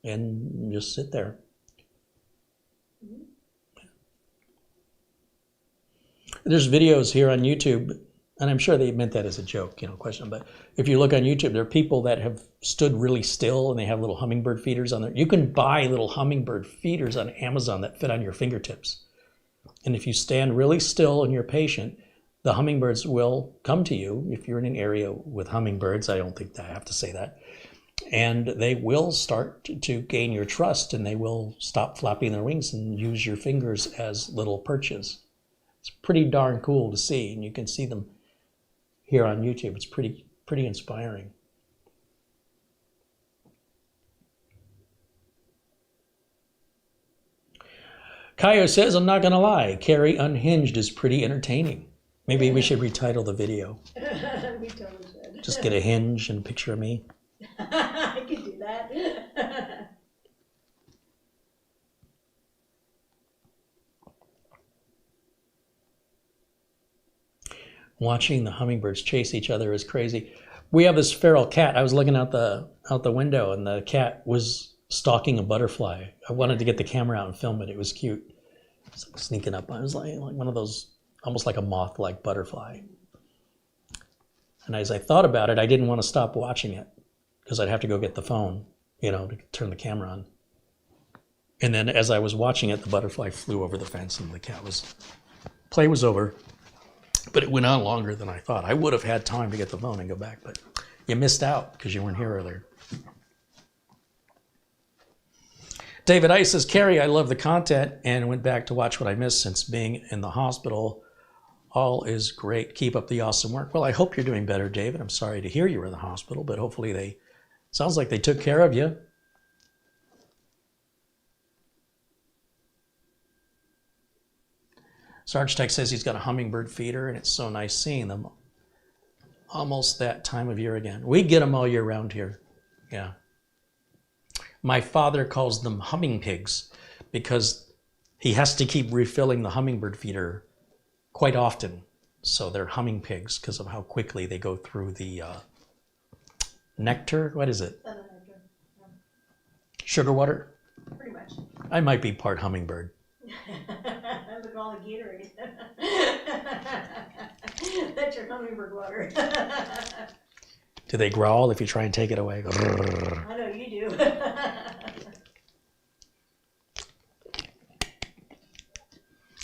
and just sit there. There's videos here on YouTube, and I'm sure they meant that as a joke, question. But if you look on YouTube, there are people that have stood really still, and they have little hummingbird feeders on there. You can buy little hummingbird feeders on Amazon that fit on your fingertips. And if you stand really still and you're patient, the hummingbirds will come to you if you're in an area with hummingbirds. I don't think I have to say that. And they will start to gain your trust, and they will stop flapping their wings and use your fingers as little perches. It's pretty darn cool to see, and you can see them here on YouTube. It's pretty inspiring. Kaio says, I'm not going to lie, Carrie Unhinged is pretty entertaining. Maybe we should retitle the video.
We totally should.
Just get a hinge and a picture of me.
I could do that.
Watching the hummingbirds chase each other is crazy. We have this feral cat. I was looking out the window, and the cat was stalking a butterfly. I wanted to get the camera out and film it. It was cute. It's like sneaking up. I was like one of those, almost like a moth-like butterfly. And as I thought about it, I didn't want to stop watching it because I'd have to go get the phone, to turn the camera on. And then as I was watching it, the butterfly flew over the fence and the cat was, play was over. But it went on longer than I thought. I would have had time to get the phone and go back, but you missed out because you weren't here earlier. David Ice says, Carrie, I love the content and went back to watch what I missed since being in the hospital. All is great. Keep up the awesome work. Well, I hope you're doing better, David. I'm sorry to hear you were in the hospital, but hopefully sounds like they took care of you. Sarge Tech says he's got a hummingbird feeder, and it's so nice seeing them almost that time of year again. We get them all year round here. Yeah. My father calls them humming pigs because he has to keep refilling the hummingbird feeder quite often. So they're humming pigs because of how quickly they go through the nectar. What is it?
Nectar.
Sugar water?
Pretty much.
I might be part hummingbird.
Look at all the Gatorade. That's your hummingbird water.
Do they growl if you try and take it away?
I know you do.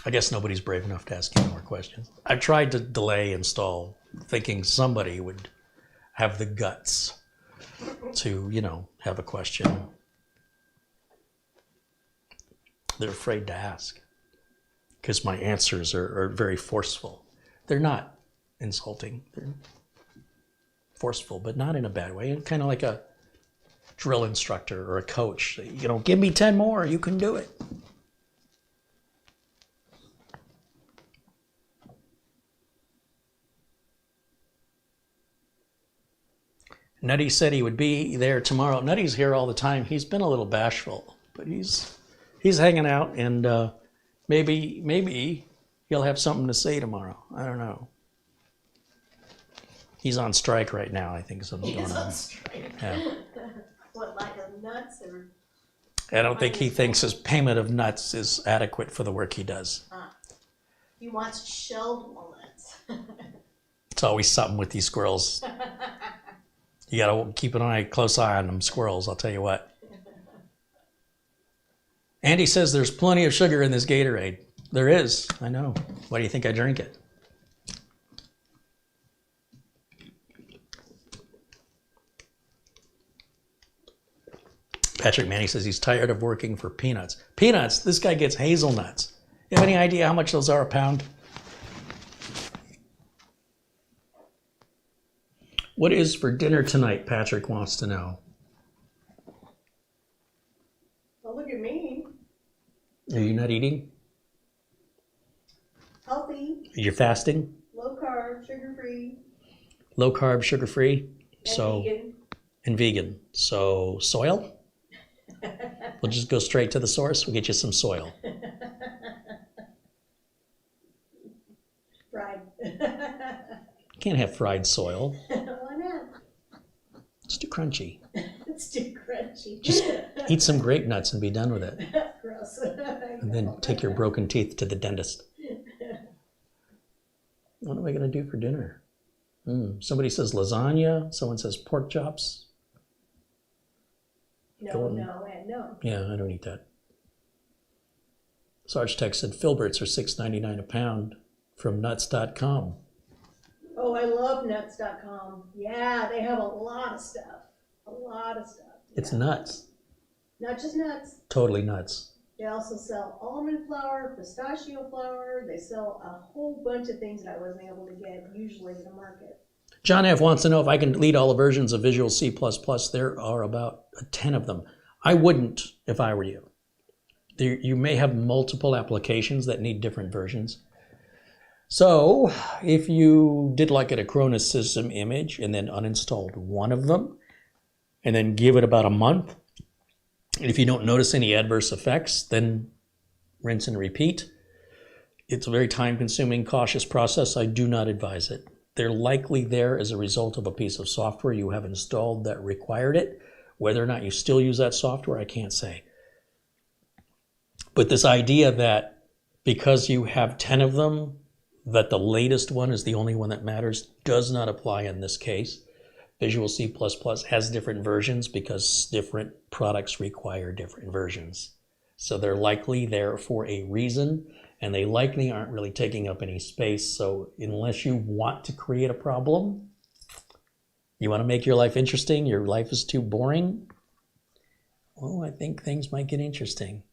I guess nobody's brave enough to ask any more questions. I've tried to delay install, thinking somebody would have the guts to, have a question. They're afraid to ask because my answers are very forceful. They're not insulting. They're forceful, but not in a bad way. Kind of like a drill instructor or a coach. Give me 10 more. You can do it. Nutty said he would be there tomorrow. Nutty's here all the time. He's been a little bashful, but he's hanging out, and maybe he'll have something to say tomorrow. I don't know. He's on strike right now. I think something's going on.
Strike.
Yeah.
What, like of nuts or?
I don't think he thinks his payment of nuts is adequate for the work he does.
He wants shelled walnuts.
It's always something with these squirrels. You gotta keep close eye on them squirrels, I'll tell you what. Andy says there's plenty of sugar in this Gatorade. There is, I know. Why do you think I drink it? Patrick Manny says he's tired of working for peanuts. Peanuts? This guy gets hazelnuts. You have any idea how much those are a pound? What is for dinner tonight, Patrick wants to know.
Well, look at me.
Are you not eating?
Healthy.
Are you fasting?
Low carb, sugar free.
Low carb, sugar free.
Vegan.
And vegan. So soil? We'll just go straight to the source. We'll get you some soil.
Fried.
Can't have fried soil.
Why not?
It's too crunchy.
It's too crunchy.
Just eat some grape nuts and be done with it.
Gross.
And then take your broken teeth to the dentist. What am I going to do for dinner? Somebody says lasagna. Someone says pork chops.
No.
Yeah, I don't eat that. Sarge Tech said Filberts are $6.99 a pound from nuts.com.
Oh, I love nuts.com. Yeah, they have a lot of stuff.
It's nuts.
Not just nuts.
Totally nuts.
They also sell almond flour, pistachio flour. They sell a whole bunch of things that I wasn't able to get usually in the market.
John F. wants to know if I can delete all the versions of Visual C++. There are about 10 of them. I wouldn't if I were you. You may have multiple applications that need different versions. So if you did like an Acronis system image and then uninstalled one of them and then give it about a month, and if you don't notice any adverse effects, then rinse and repeat. It's a very time-consuming, cautious process. I do not advise it. They're likely there as a result of a piece of software you have installed that required it. Whether or not you still use that software, I can't say. But this idea that because you have 10 of them, that the latest one is the only one that matters does not apply in this case. Visual C++ has different versions because different products require different versions. So they're likely there for a reason, and they likely aren't really taking up any space. So unless you want to create a problem, you want to make your life interesting, your life is too boring, well, I think things might get interesting.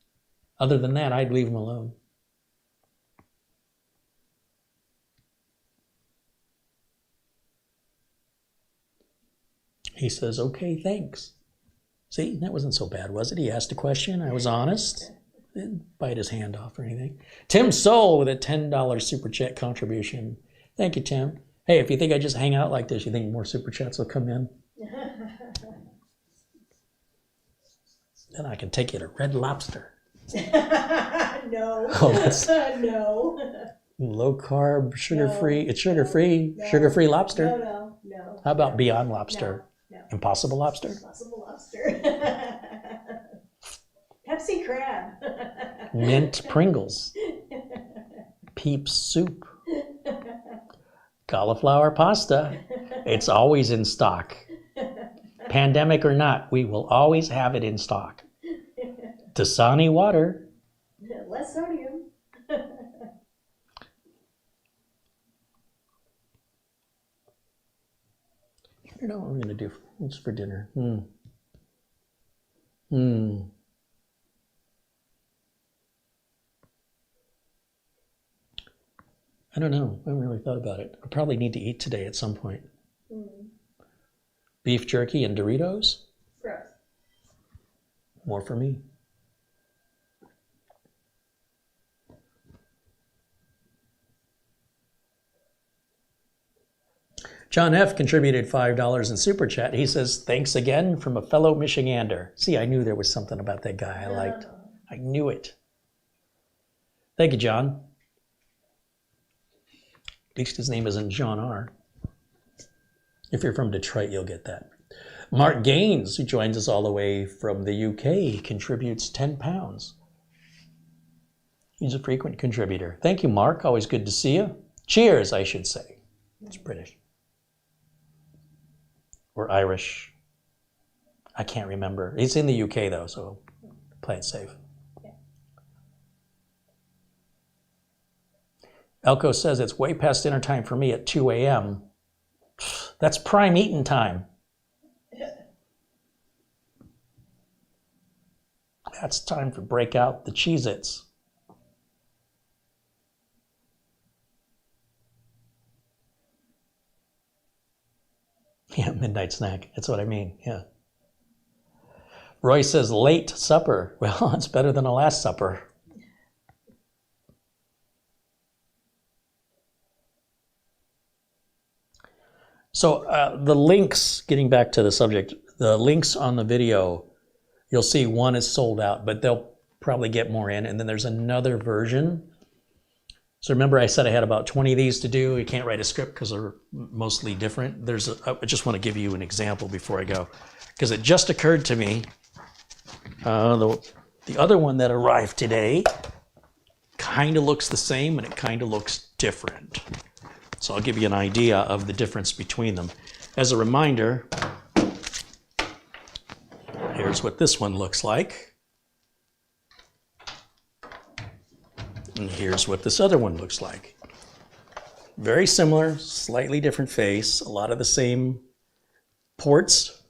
Other than that, I'd leave them alone. He says, okay, thanks. See, that wasn't so bad, was it? He asked a question. I was honest. Didn't bite his hand off or anything. Tim Soul with a $10 Super Chat contribution. Thank you, Tim. Hey, if you think I just hang out like this, you think more Super Chats will come in? Then I can take you to Red Lobster.
No.
Oh, that's
no.
low carb, sugar-free.
No.
It's sugar-free,
No.
sugar-free lobster.
No.
How about Beyond Lobster?
No.
Impossible Lobster?
Impossible Lobster. Pepsi Crab.
Mint Pringles. Peeps Soup. Cauliflower pasta. It's always in stock. Pandemic or not, we will always have it in stock. Dasani water.
Less sodium.
I don't know what we're going to do. What's for dinner? I don't know. I haven't really thought about it. I probably need to eat today at some point. Beef jerky and Doritos?
Gross.
More for me. John F. contributed $5 in Super Chat. He says, thanks again from a fellow Michigander. See, I knew there was something about that guy I liked. I knew it. Thank you, John. At least his name isn't John R. If you're from Detroit, you'll get that. Mark Gaines, who joins us all the way from the UK, contributes £10. He's a frequent contributor. Thank you, Mark. Always good to see you. Cheers, I should say. It's British. Or Irish. I can't remember. He's in the UK, though, so play it safe. Elko says it's way past dinner time for me at 2 a.m. That's prime eating time. That's time to break out the Cheez-Its. Yeah, midnight snack. That's what I mean, yeah. Roy says late supper. Well, it's better than a last supper. So the links, getting back to the subject, the links on the video, you'll see one is sold out, but they'll probably get more in. And then there's another version. So remember I said I had about 20 of these to do. You can't write a script because they're mostly different. I just want to give you an example before I go, because it just occurred to me, the other one that arrived today kind of looks the same and it kind of looks different. So I'll give you an idea of the difference between them. As a reminder, here's what this one looks like. And here's what this other one looks like. Very similar, slightly different face, a lot of the same ports.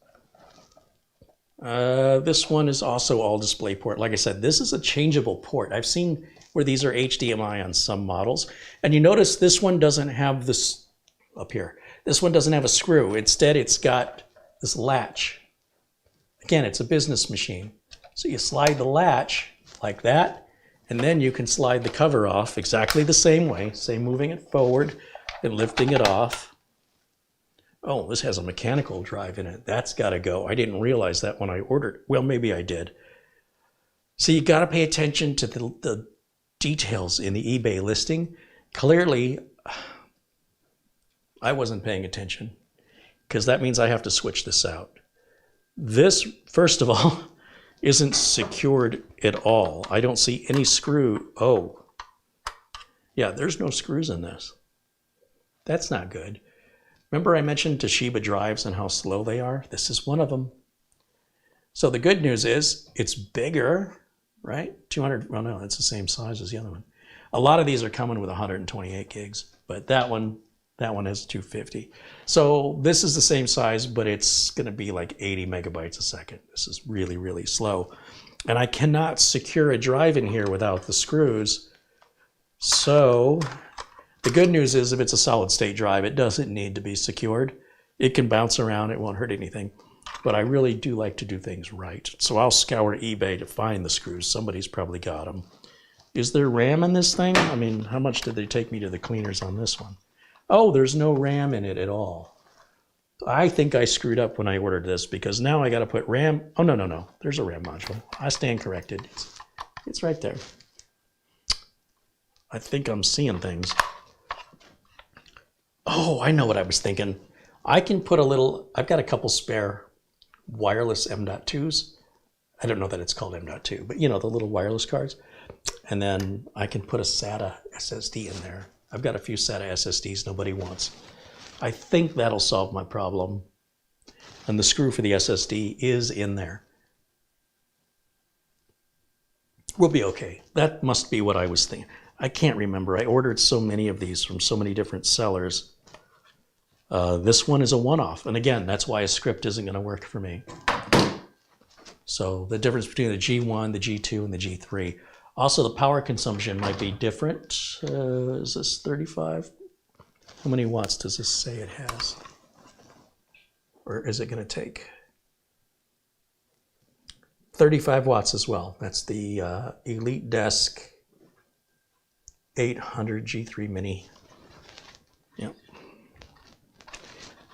This one is also all DisplayPort. Like I said, this is a changeable port. I've seen where these are HDMI on some models. And you notice this one doesn't have this up here. This one doesn't have a screw. Instead, it's got this latch. Again, it's a business machine. So you slide the latch like that, and then you can slide the cover off exactly the same way, say moving it forward and lifting it off. Oh, this has a mechanical drive in it. That's got to go. I didn't realize that when I ordered. Well, maybe I did. So you got to pay attention to the details in the eBay listing. Clearly, I wasn't paying attention because that means I have to switch this out. This, first of all, isn't secured at all. I don't see any screw. Oh, yeah, there's no screws in this. That's not good. Remember I mentioned Toshiba drives and how slow they are? This is one of them. So the good news is it's bigger. right? 200, well, no, it's the same size as the other one. A lot of these are coming with 128 gigs, but that one has 250. So this is the same size, but it's going to be like 80 megabytes a second. This is really, really slow. And I cannot secure a drive in here without the screws. So the good news is if it's a solid state drive, it doesn't need to be secured. It can bounce around, it won't hurt anything. But I really do like to do things right. So I'll scour eBay to find the screws. Somebody's probably got them. Is there RAM in this thing? I mean, how much did they take me to the cleaners on this one? Oh, there's no RAM in it at all. I think I screwed up when I ordered this because now I got to put RAM. Oh, no. There's a RAM module. I stand corrected. It's right there. I think I'm seeing things. Oh, I know what I was thinking. I can put a little, I've got a couple spare wireless M.2s. I don't know that it's called M.2, but you know, the little wireless cards. And then I can put a SATA SSD in there. I've got a few SATA SSDs nobody wants. I think that'll solve my problem. And the screw for the SSD is in there. We'll be okay. That must be what I was thinking. I can't remember. I ordered so many of these from so many different sellers. This one is a one-off. And again, that's why a script isn't going to work for me. So the difference between the G1, the G2, and the G3. Also, the power consumption might be different. Is this 35? How many watts does this say it has? Or is it going to take? 35 watts as well. That's the EliteDesk 800 G3 Mini. Yep.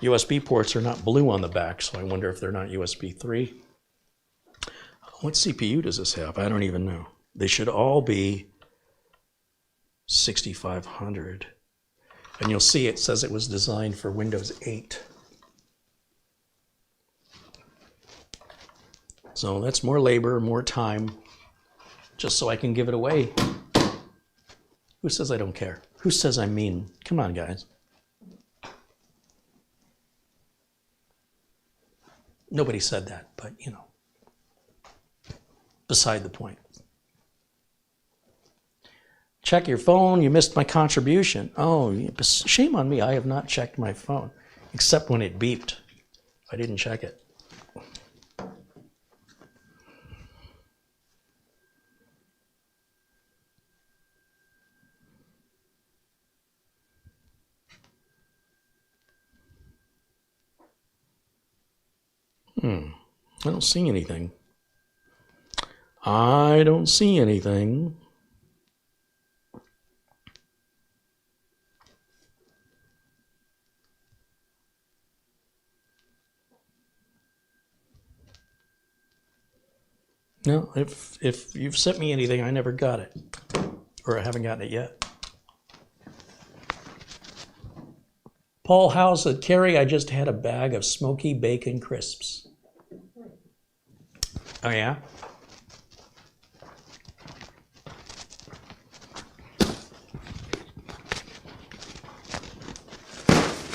USB ports are not blue on the back, so I wonder if they're not USB 3. What CPU does this have? I don't even know. They should all be 6500. And you'll see it says it was designed for Windows 8. So that's more labor, more time, just so I can give it away. Who says I don't care? Who says I'm mean? Come on, guys. Nobody said that, but you know, beside the point. Check your phone, you missed my contribution. Oh, shame on me, I have not checked my phone, except when it beeped. I didn't check it. I don't see anything. I don't see anything. No, if you've sent me anything, I never got it. Or I haven't gotten it yet. Paul Howe said, Carrie, I just had a bag of smoky bacon crisps. Oh, yeah?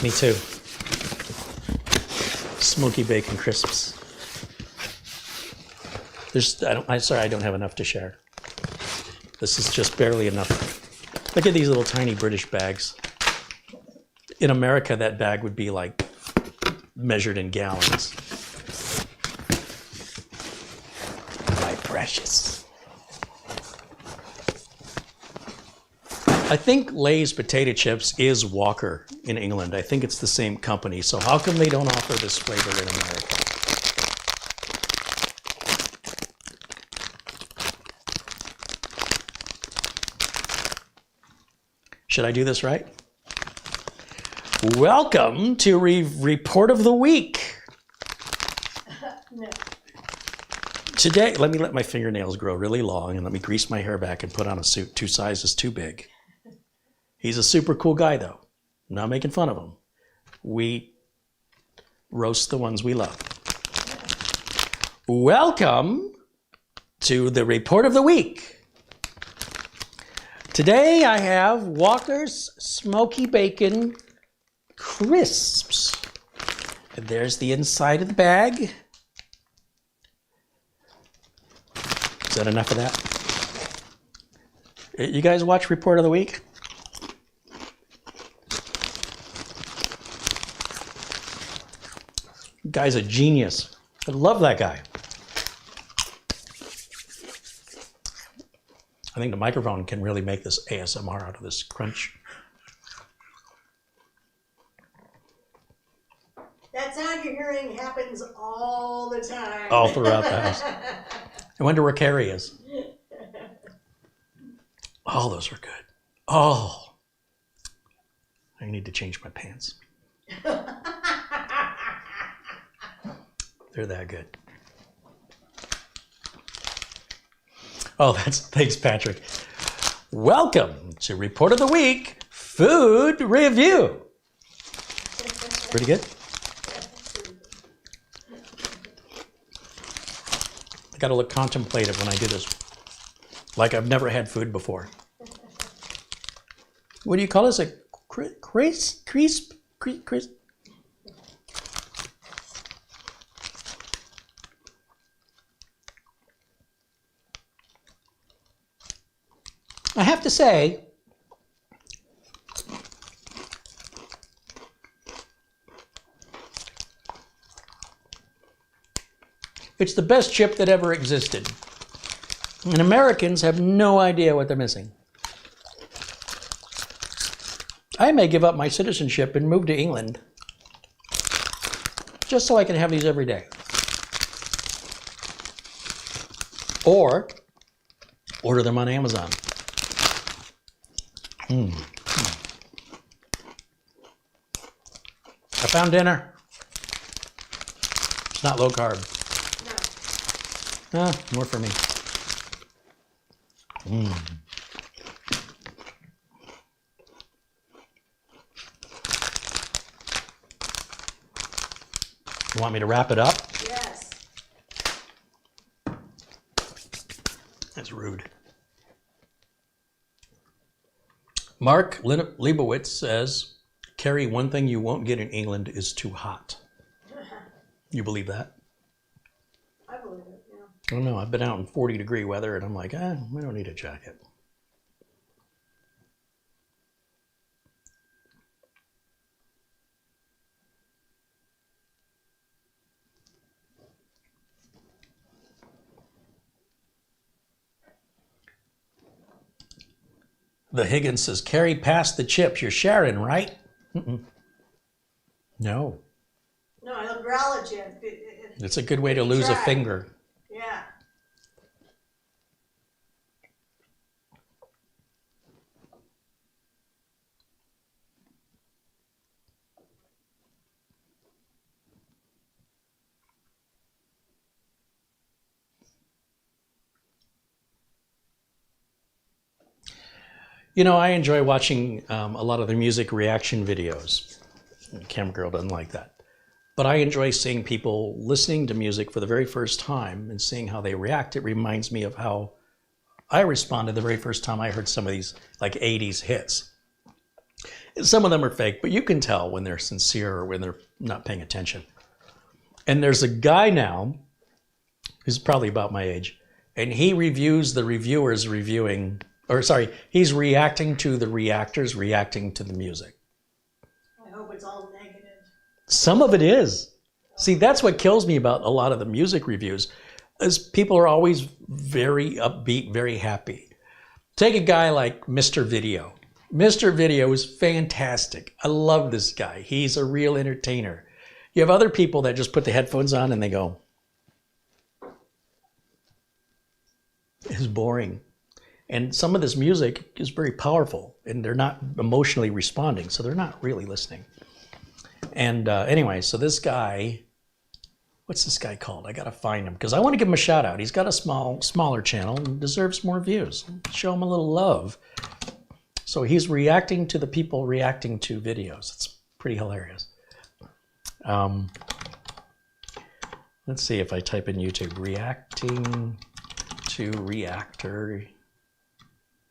Me too. Smoky bacon crisps. Sorry, I don't have enough to share. This is just barely enough. Look at these little tiny British bags. In America, that bag would be like measured in gallons. My precious. I think Lay's potato chips is Walker in England. I think it's the same company. So how come they don't offer this flavor in America? Should I do this right? Welcome to Report of the Week.
No.
Today, let me let my fingernails grow really long and let me grease my hair back and put on a suit 2 sizes too big. He's a super cool guy, though. I'm not making fun of him. We roast the ones we love. Welcome to the Report of the Week. Today I have Walker's Smoky Bacon Crisps. And there's the inside of the bag. It's that enough of that? You guys watch Report of the Week? Guy's a genius. I love that guy. I think the microphone can really make this ASMR out of this crunch.
That sound you're hearing happens all the time.
All throughout the house. I wonder where Carrie is. Oh, those are good. Oh, I need to change my pants. They're that good. Oh, thanks, Patrick. Welcome to Report of the Week Food Review. Pretty good. I got to look contemplative when I do this, like I've never had food before. What do you call this? A crisp? I have to say, it's the best chip that ever existed. And Americans have no idea what they're missing. I may give up my citizenship and move to England just so I can have these every day. Or order them on Amazon. I found dinner. It's not low carb. No. More for me. You want me to wrap it up?
Yes.
That's rude. Mark Leibowitz says, Carrie, one thing you won't get in England is too hot. You believe that?
I believe it, yeah.
I don't know. I've been out in 40-degree weather, and I'm like, we don't need a jacket. The Higgins says, Carrie, pass the chips. You're sharing, right? No.
No, I'll growl at you.
It's a good way to lose a finger.
Yeah.
You know, I enjoy watching a lot of the music reaction videos. Camera Girl doesn't like that. But I enjoy seeing people listening to music for the very first time and seeing how they react. It reminds me of how I responded the very first time I heard some of these like 80s hits. Some of them are fake, but you can tell when they're sincere or when they're not paying attention. And there's a guy now who's probably about my age, and he reviews the reviewers reviewing, or sorry, he's reacting to the reactors reacting to the music.
I hope it's all negative.
Some of it is. See, that's what kills me about a lot of the music reviews, is people are always very upbeat, very happy. Take a guy like Mr. Video. Mr. Video is fantastic. I love this guy. He's a real entertainer. You have other people that just put the headphones on and they go, it's boring. And some of this music is very powerful and they're not emotionally responding, so they're not really listening. And anyway, so this guy, what's this guy called? I gotta find him because I want to give him a shout out. He's got a smaller channel and deserves more views. Show him a little love. So he's reacting to the people reacting to videos. It's pretty hilarious. Let's see if I type in YouTube, reacting to reactor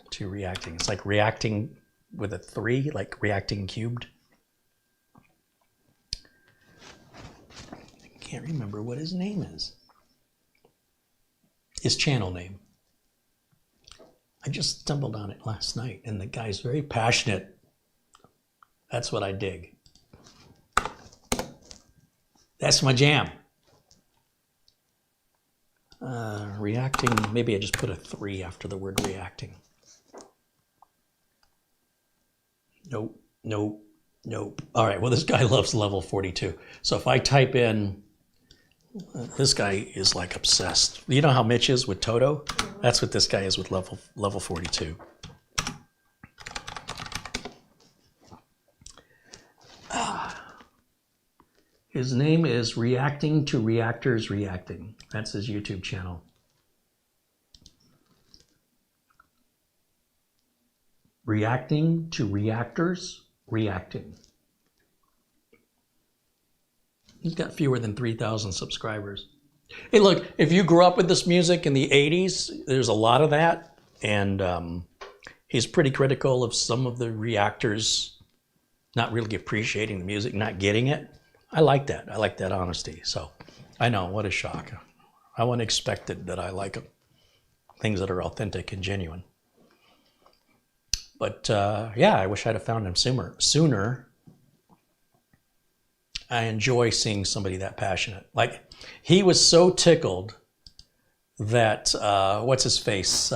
to reacting. It's like reacting with a 3, like reacting cubed. I can't remember what his name is. His channel name. I just stumbled on it last night, and the guy's very passionate. That's what I dig. That's my jam. Reacting, maybe I just put a 3 after the word reacting. Nope, nope, nope. All right, well, this guy loves level 42. So if I type in, this guy is like obsessed. You know how Mitch is with Toto? That's what this guy is with level 42. His name is Reacting to Reactors Reacting. That's his YouTube channel. Reacting to Reactors Reacting. He's got fewer than 3,000 subscribers. Hey, look, if you grew up with this music in the 80s, there's a lot of that. And he's pretty critical of some of the reactors not really appreciating the music, not getting it. I like that. I like that honesty. So I know, what a shock. I wouldn't expect it that I like things that are authentic and genuine. But yeah, I wish I'd have found him sooner. I enjoy seeing somebody that passionate. Like, he was so tickled that, what's his face?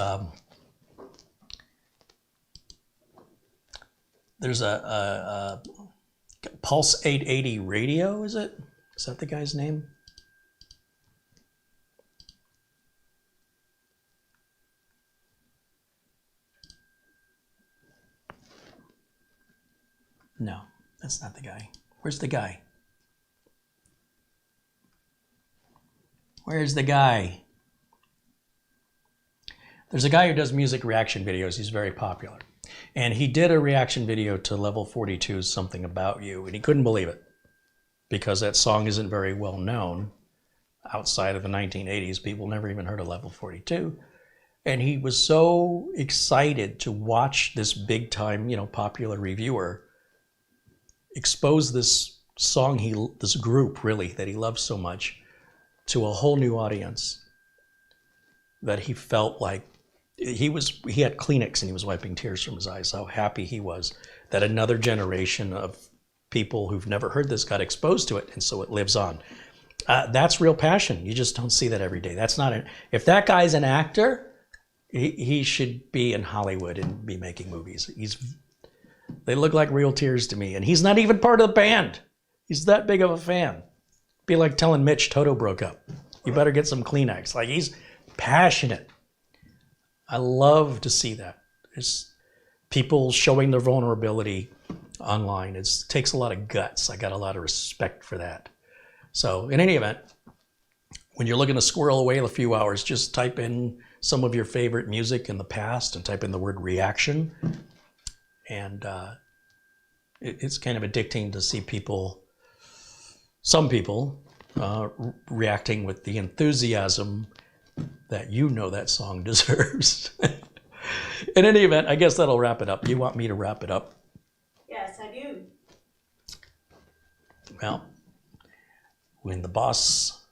There's a Pulse 880 Radio, is it? Is that the guy's name? No, that's not the guy. Where's the guy? Where's the guy? There's a guy who does music reaction videos. He's very popular. And he did a reaction video to Level 42's Something About You, and he couldn't believe it because that song isn't very well known outside of the 1980s. People never even heard of Level 42. And he was so excited to watch this big time, popular reviewer expose this song, this group really, that he loves so much, to a whole new audience, that he felt like he had Kleenex and he was wiping tears from his eyes, how happy he was that another generation of people who've never heard this got exposed to it, and so it lives on. That's real passion. You just don't see that every day. That's not it. If that guy's an actor, he should be in Hollywood and be making movies. They look like real tears to me, and he's not even part of the band. He's that big of a fan. Be like telling Mitch Toto broke up. You better get some Kleenex. Like, he's passionate. I love to see that. There's people showing their vulnerability online. It takes a lot of guts. I got a lot of respect for that. So in any event, when you're looking to squirrel away a few hours, just type in some of your favorite music in the past and type in the word reaction. And it's kind of addicting to see some people reacting with the enthusiasm that that song deserves. In any event, I guess that'll wrap it up. You want me to wrap it up?
Yes, I do.
Well, when the boss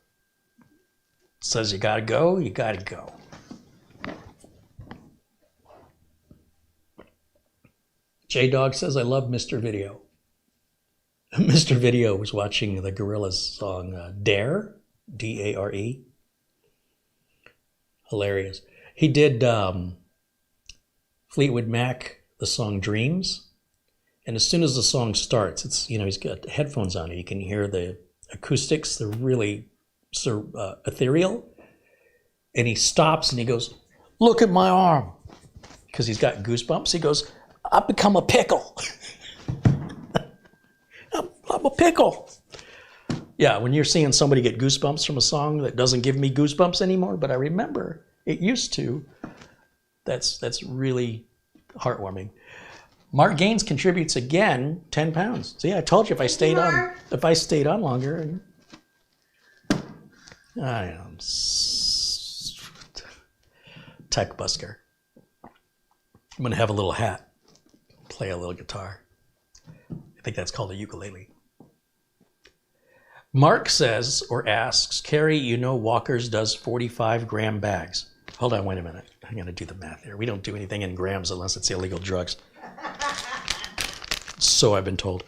says you gotta go, you gotta go. J-Dog says, I love Mr. Video. Mr. Video was watching the Gorillaz song Dare, D-A-R-E. Hilarious. He did Fleetwood Mac, the song Dreams. And as soon as the song starts, it's, he's got headphones on. You can hear the acoustics. They're really ethereal. And he stops and he goes, look at my arm. Because he's got goosebumps. He goes, I've become a pickle. I'm a pickle. Yeah, when you're seeing somebody get goosebumps from a song that doesn't give me goosebumps anymore, but I remember it used to, that's really heartwarming. Mark Gaines contributes again 10 pounds. So yeah, I told you if I stayed on longer. I am tech busker. I'm gonna have a little hat, play a little guitar. I think that's called a ukulele. Mark says or asks, Carrie, Walker's does 45-gram bags. Hold on, wait a minute. I'm going to do the math here. We don't do anything in grams unless it's illegal drugs. So I've been told.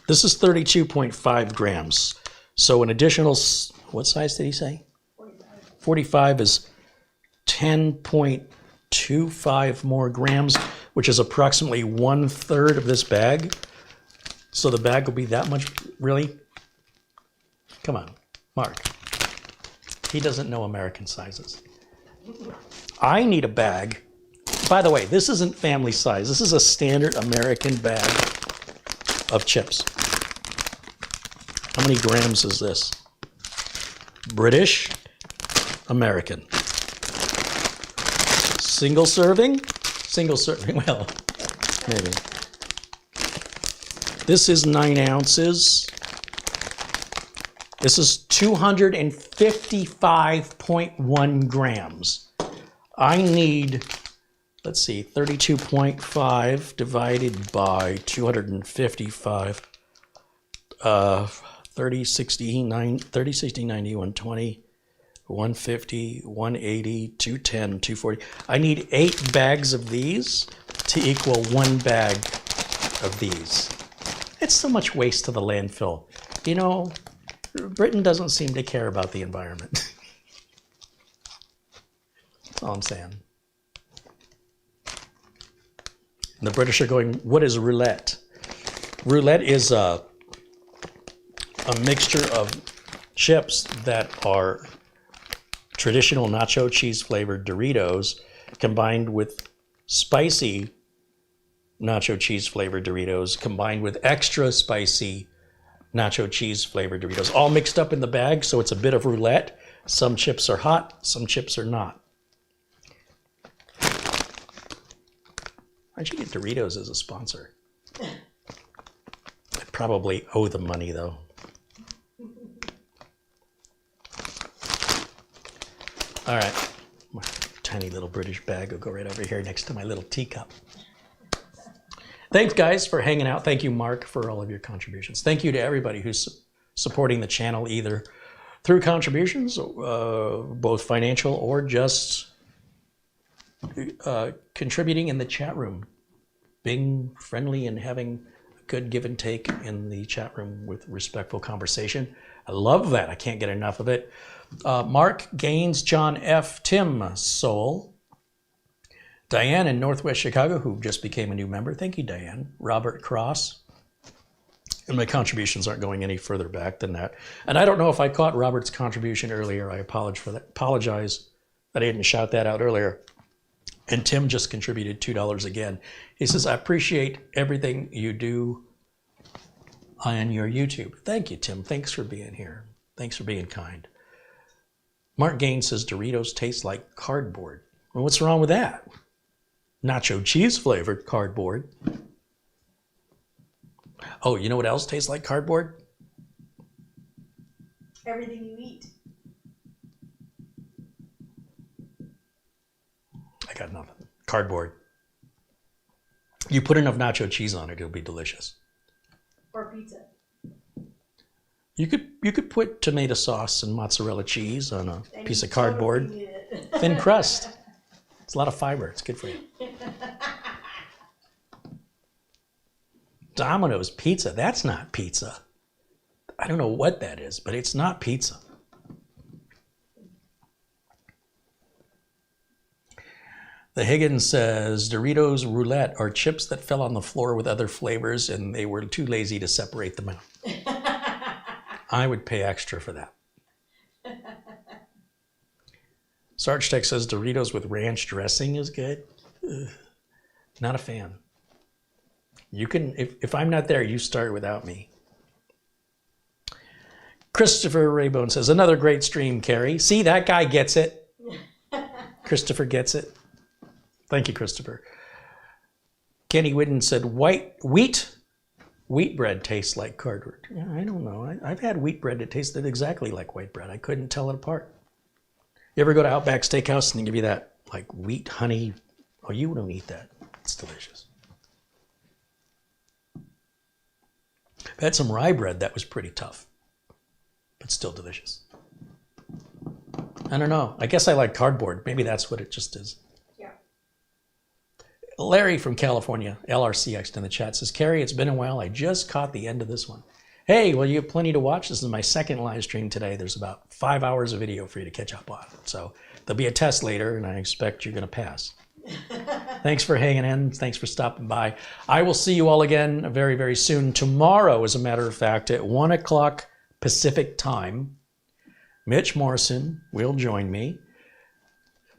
This is 32.5 grams. So an additional, what size did he say? 45 is 10.25 more grams, which is approximately 1/3 of this bag. So the bag will be that much, really? Come on, Mark. He doesn't know American sizes. I need a bag. By the way, this isn't family size. This is a standard American bag of chips. How many grams is this? British, American. Single serving? Single serving, well, maybe. This is 9 ounces. This is 255.1 grams. I need, let's see, 32.5 divided by 255. 30, 60, 90, 120, 150, 180, 210, 240. I need 8 bags of these to equal 1 bag of these. It's so much waste to the landfill. You know, Britain doesn't seem to care about the environment. That's all I'm saying. And the British are going, what is roulette? Roulette is a mixture of chips that are traditional nacho cheese flavored Doritos combined with spicy nacho cheese flavored Doritos combined with extra spicy nacho cheese flavored Doritos, all mixed up in the bag, so it's a bit of roulette. Some chips are hot, some chips are not. Why'd you get Doritos as a sponsor? I probably owe them money though. All right, my tiny little British bag will go right over here next to my little teacup. Thanks, guys, for hanging out. Thank you, Mark, for all of your contributions. Thank you to everybody who's supporting the channel, either through contributions, both financial or just contributing in the chat room, being friendly and having a good give and take in the chat room with respectful conversation. I love that. I can't get enough of it. Mark Gaines, John F., Tim Soul, Diane in Northwest Chicago, who just became a new member. Thank you, Diane. Robert Cross. And my contributions aren't going any further back than that. And I don't know if I caught Robert's contribution earlier. I apologize that I didn't shout that out earlier. And Tim just contributed $2 again. He says, I appreciate everything you do on your YouTube. Thank you, Tim. Thanks for being here. Thanks for being kind. Mark Gaines says Doritos taste like cardboard. Well, what's wrong with that? Nacho cheese flavored cardboard. Oh, you know what else tastes like cardboard?
Everything you eat.
I got nothing. Cardboard. You put enough nacho cheese on it, it'll be delicious.
Or pizza.
You could put tomato sauce and mozzarella cheese on a piece of cardboard. Thin crust. It's a lot of fiber. It's good for you. Domino's pizza. That's not pizza. I don't know what that is, but it's not pizza. The Higgins says Doritos Roulette are chips that fell on the floor with other flavors and they were too lazy to separate them out. I would pay extra for that. Sarge Tech says Doritos with ranch dressing is good. Ugh, not a fan. You can, if I'm not there, you start without me. Christopher Raybone says, another great stream, Carrie. See, that guy gets it. Christopher gets it. Thank you, Christopher. Kenny Whidden said, wheat bread tastes like cardboard. Yeah, I don't know. I've had wheat bread that tasted exactly like white bread. I couldn't tell it apart. You ever go to Outback Steakhouse and they give you that like wheat honey? Oh, you don't eat that. It's delicious. I've had some rye bread that was pretty tough, but still delicious. I don't know. I guess I like cardboard. Maybe that's what it just is.
Yeah.
Larry from California, LRCX in the chat says, Carrie, it's been a while. I just caught the end of this one. Hey, well, you have plenty to watch. This is my second live stream today. There's about 5 hours of video for you to catch up on. So there'll be a test later, and I expect you're going to pass. Thanks for hanging in. Thanks for stopping by. I will see you all again very, very soon. Tomorrow, as a matter of fact, at 1 o'clock Pacific time, Mitch Morrison will join me.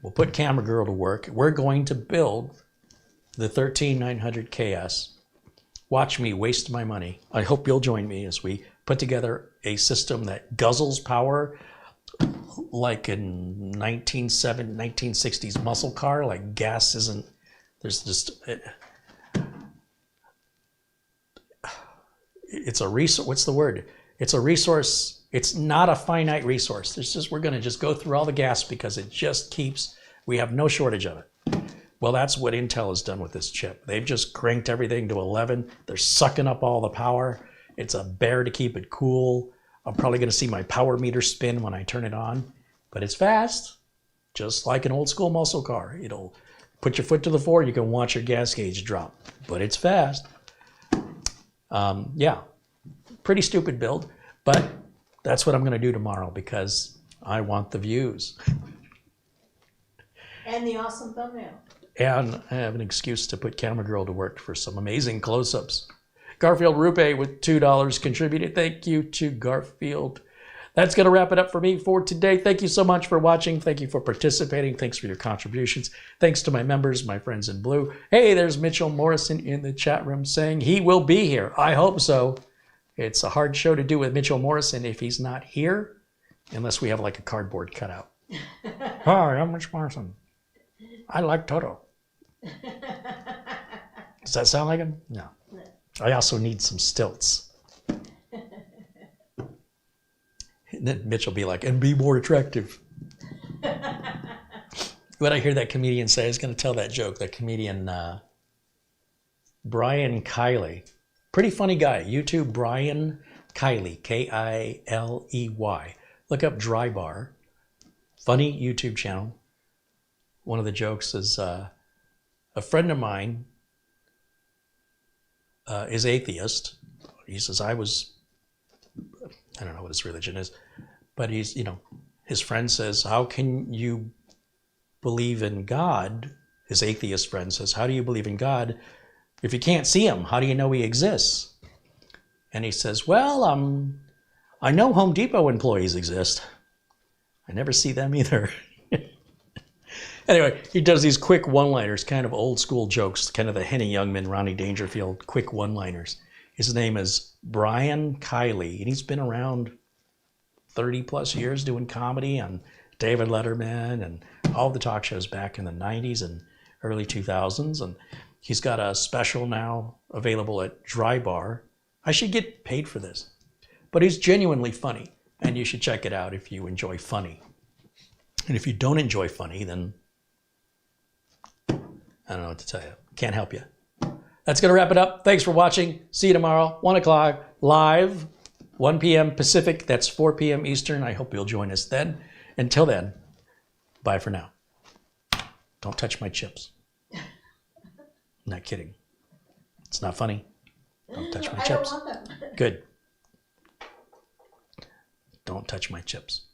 We'll put Camera Girl to work. We're going to build the 13900KS. Watch me waste my money. I hope you'll join me as we put together a system that guzzles power like in 1960s muscle car. Like gas isn't, there's just, it's a resource, what's the word? It's a resource, it's not a finite resource. It's just, we're gonna just go through all the gas because it just keeps, we have no shortage of it. Well, that's what Intel has done with this chip. They've just cranked everything to 11. They're sucking up all the power. It's a bear to keep it cool. I'm probably gonna see my power meter spin when I turn it on, but it's fast, just like an old school muscle car. It'll put your foot to the floor, you can watch your gas gauge drop, but it's fast. Yeah, pretty stupid build, but that's what I'm gonna do tomorrow because I want the views.
And the awesome thumbnail.
And I have an excuse to put Camera Girl to work for some amazing close-ups. Garfield Rupe with $2 contributed. Thank you to Garfield. That's going to wrap it up for me for today. Thank you so much for watching. Thank you for participating. Thanks for your contributions. Thanks to my members, my friends in blue. Hey, there's Mitchell Morrison in the chat room saying he will be here. I hope so. It's a hard show to do with Mitchell Morrison if he's not here, unless we have like a cardboard cutout. Hi, I'm Mitch Morrison. I like Toto. Does that sound like him? No. I also need some stilts. And then Mitch will be like, and be more attractive. What I hear that comedian say, I was going to tell that joke. That comedian, Brian Kiley. Pretty funny guy. YouTube Brian Kiley, K-I-L-E-Y. Look up Dry Bar. Funny YouTube channel. One of the jokes is a friend of mine is atheist. He says, I don't know what his religion is, but he's, his friend says, how can you believe in God? His atheist friend says, how do you believe in God if you can't see him? How do you know he exists? And he says, well, I know Home Depot employees exist. I never see them either. Anyway, he does these quick one-liners, kind of old school jokes, kind of the Henny Youngman, Ronnie Dangerfield, quick one-liners. His name is Brian Kiley, and he's been around 30 plus years doing comedy on David Letterman and all the talk shows back in the 90s and early 2000s. And he's got a special now available at Dry Bar. I should get paid for this, but he's genuinely funny, and you should check it out if you enjoy funny. And if you don't enjoy funny, then I don't know what to tell you. Can't help you. That's going to wrap it up. Thanks for watching. See you tomorrow, 1 o'clock, live, 1 p.m. Pacific. That's 4 p.m. Eastern. I hope you'll join us then. Until then, bye for now. Don't touch my chips. I'm not kidding. It's not funny. Don't touch my chips.
I don't want them.
Good. Don't touch my chips.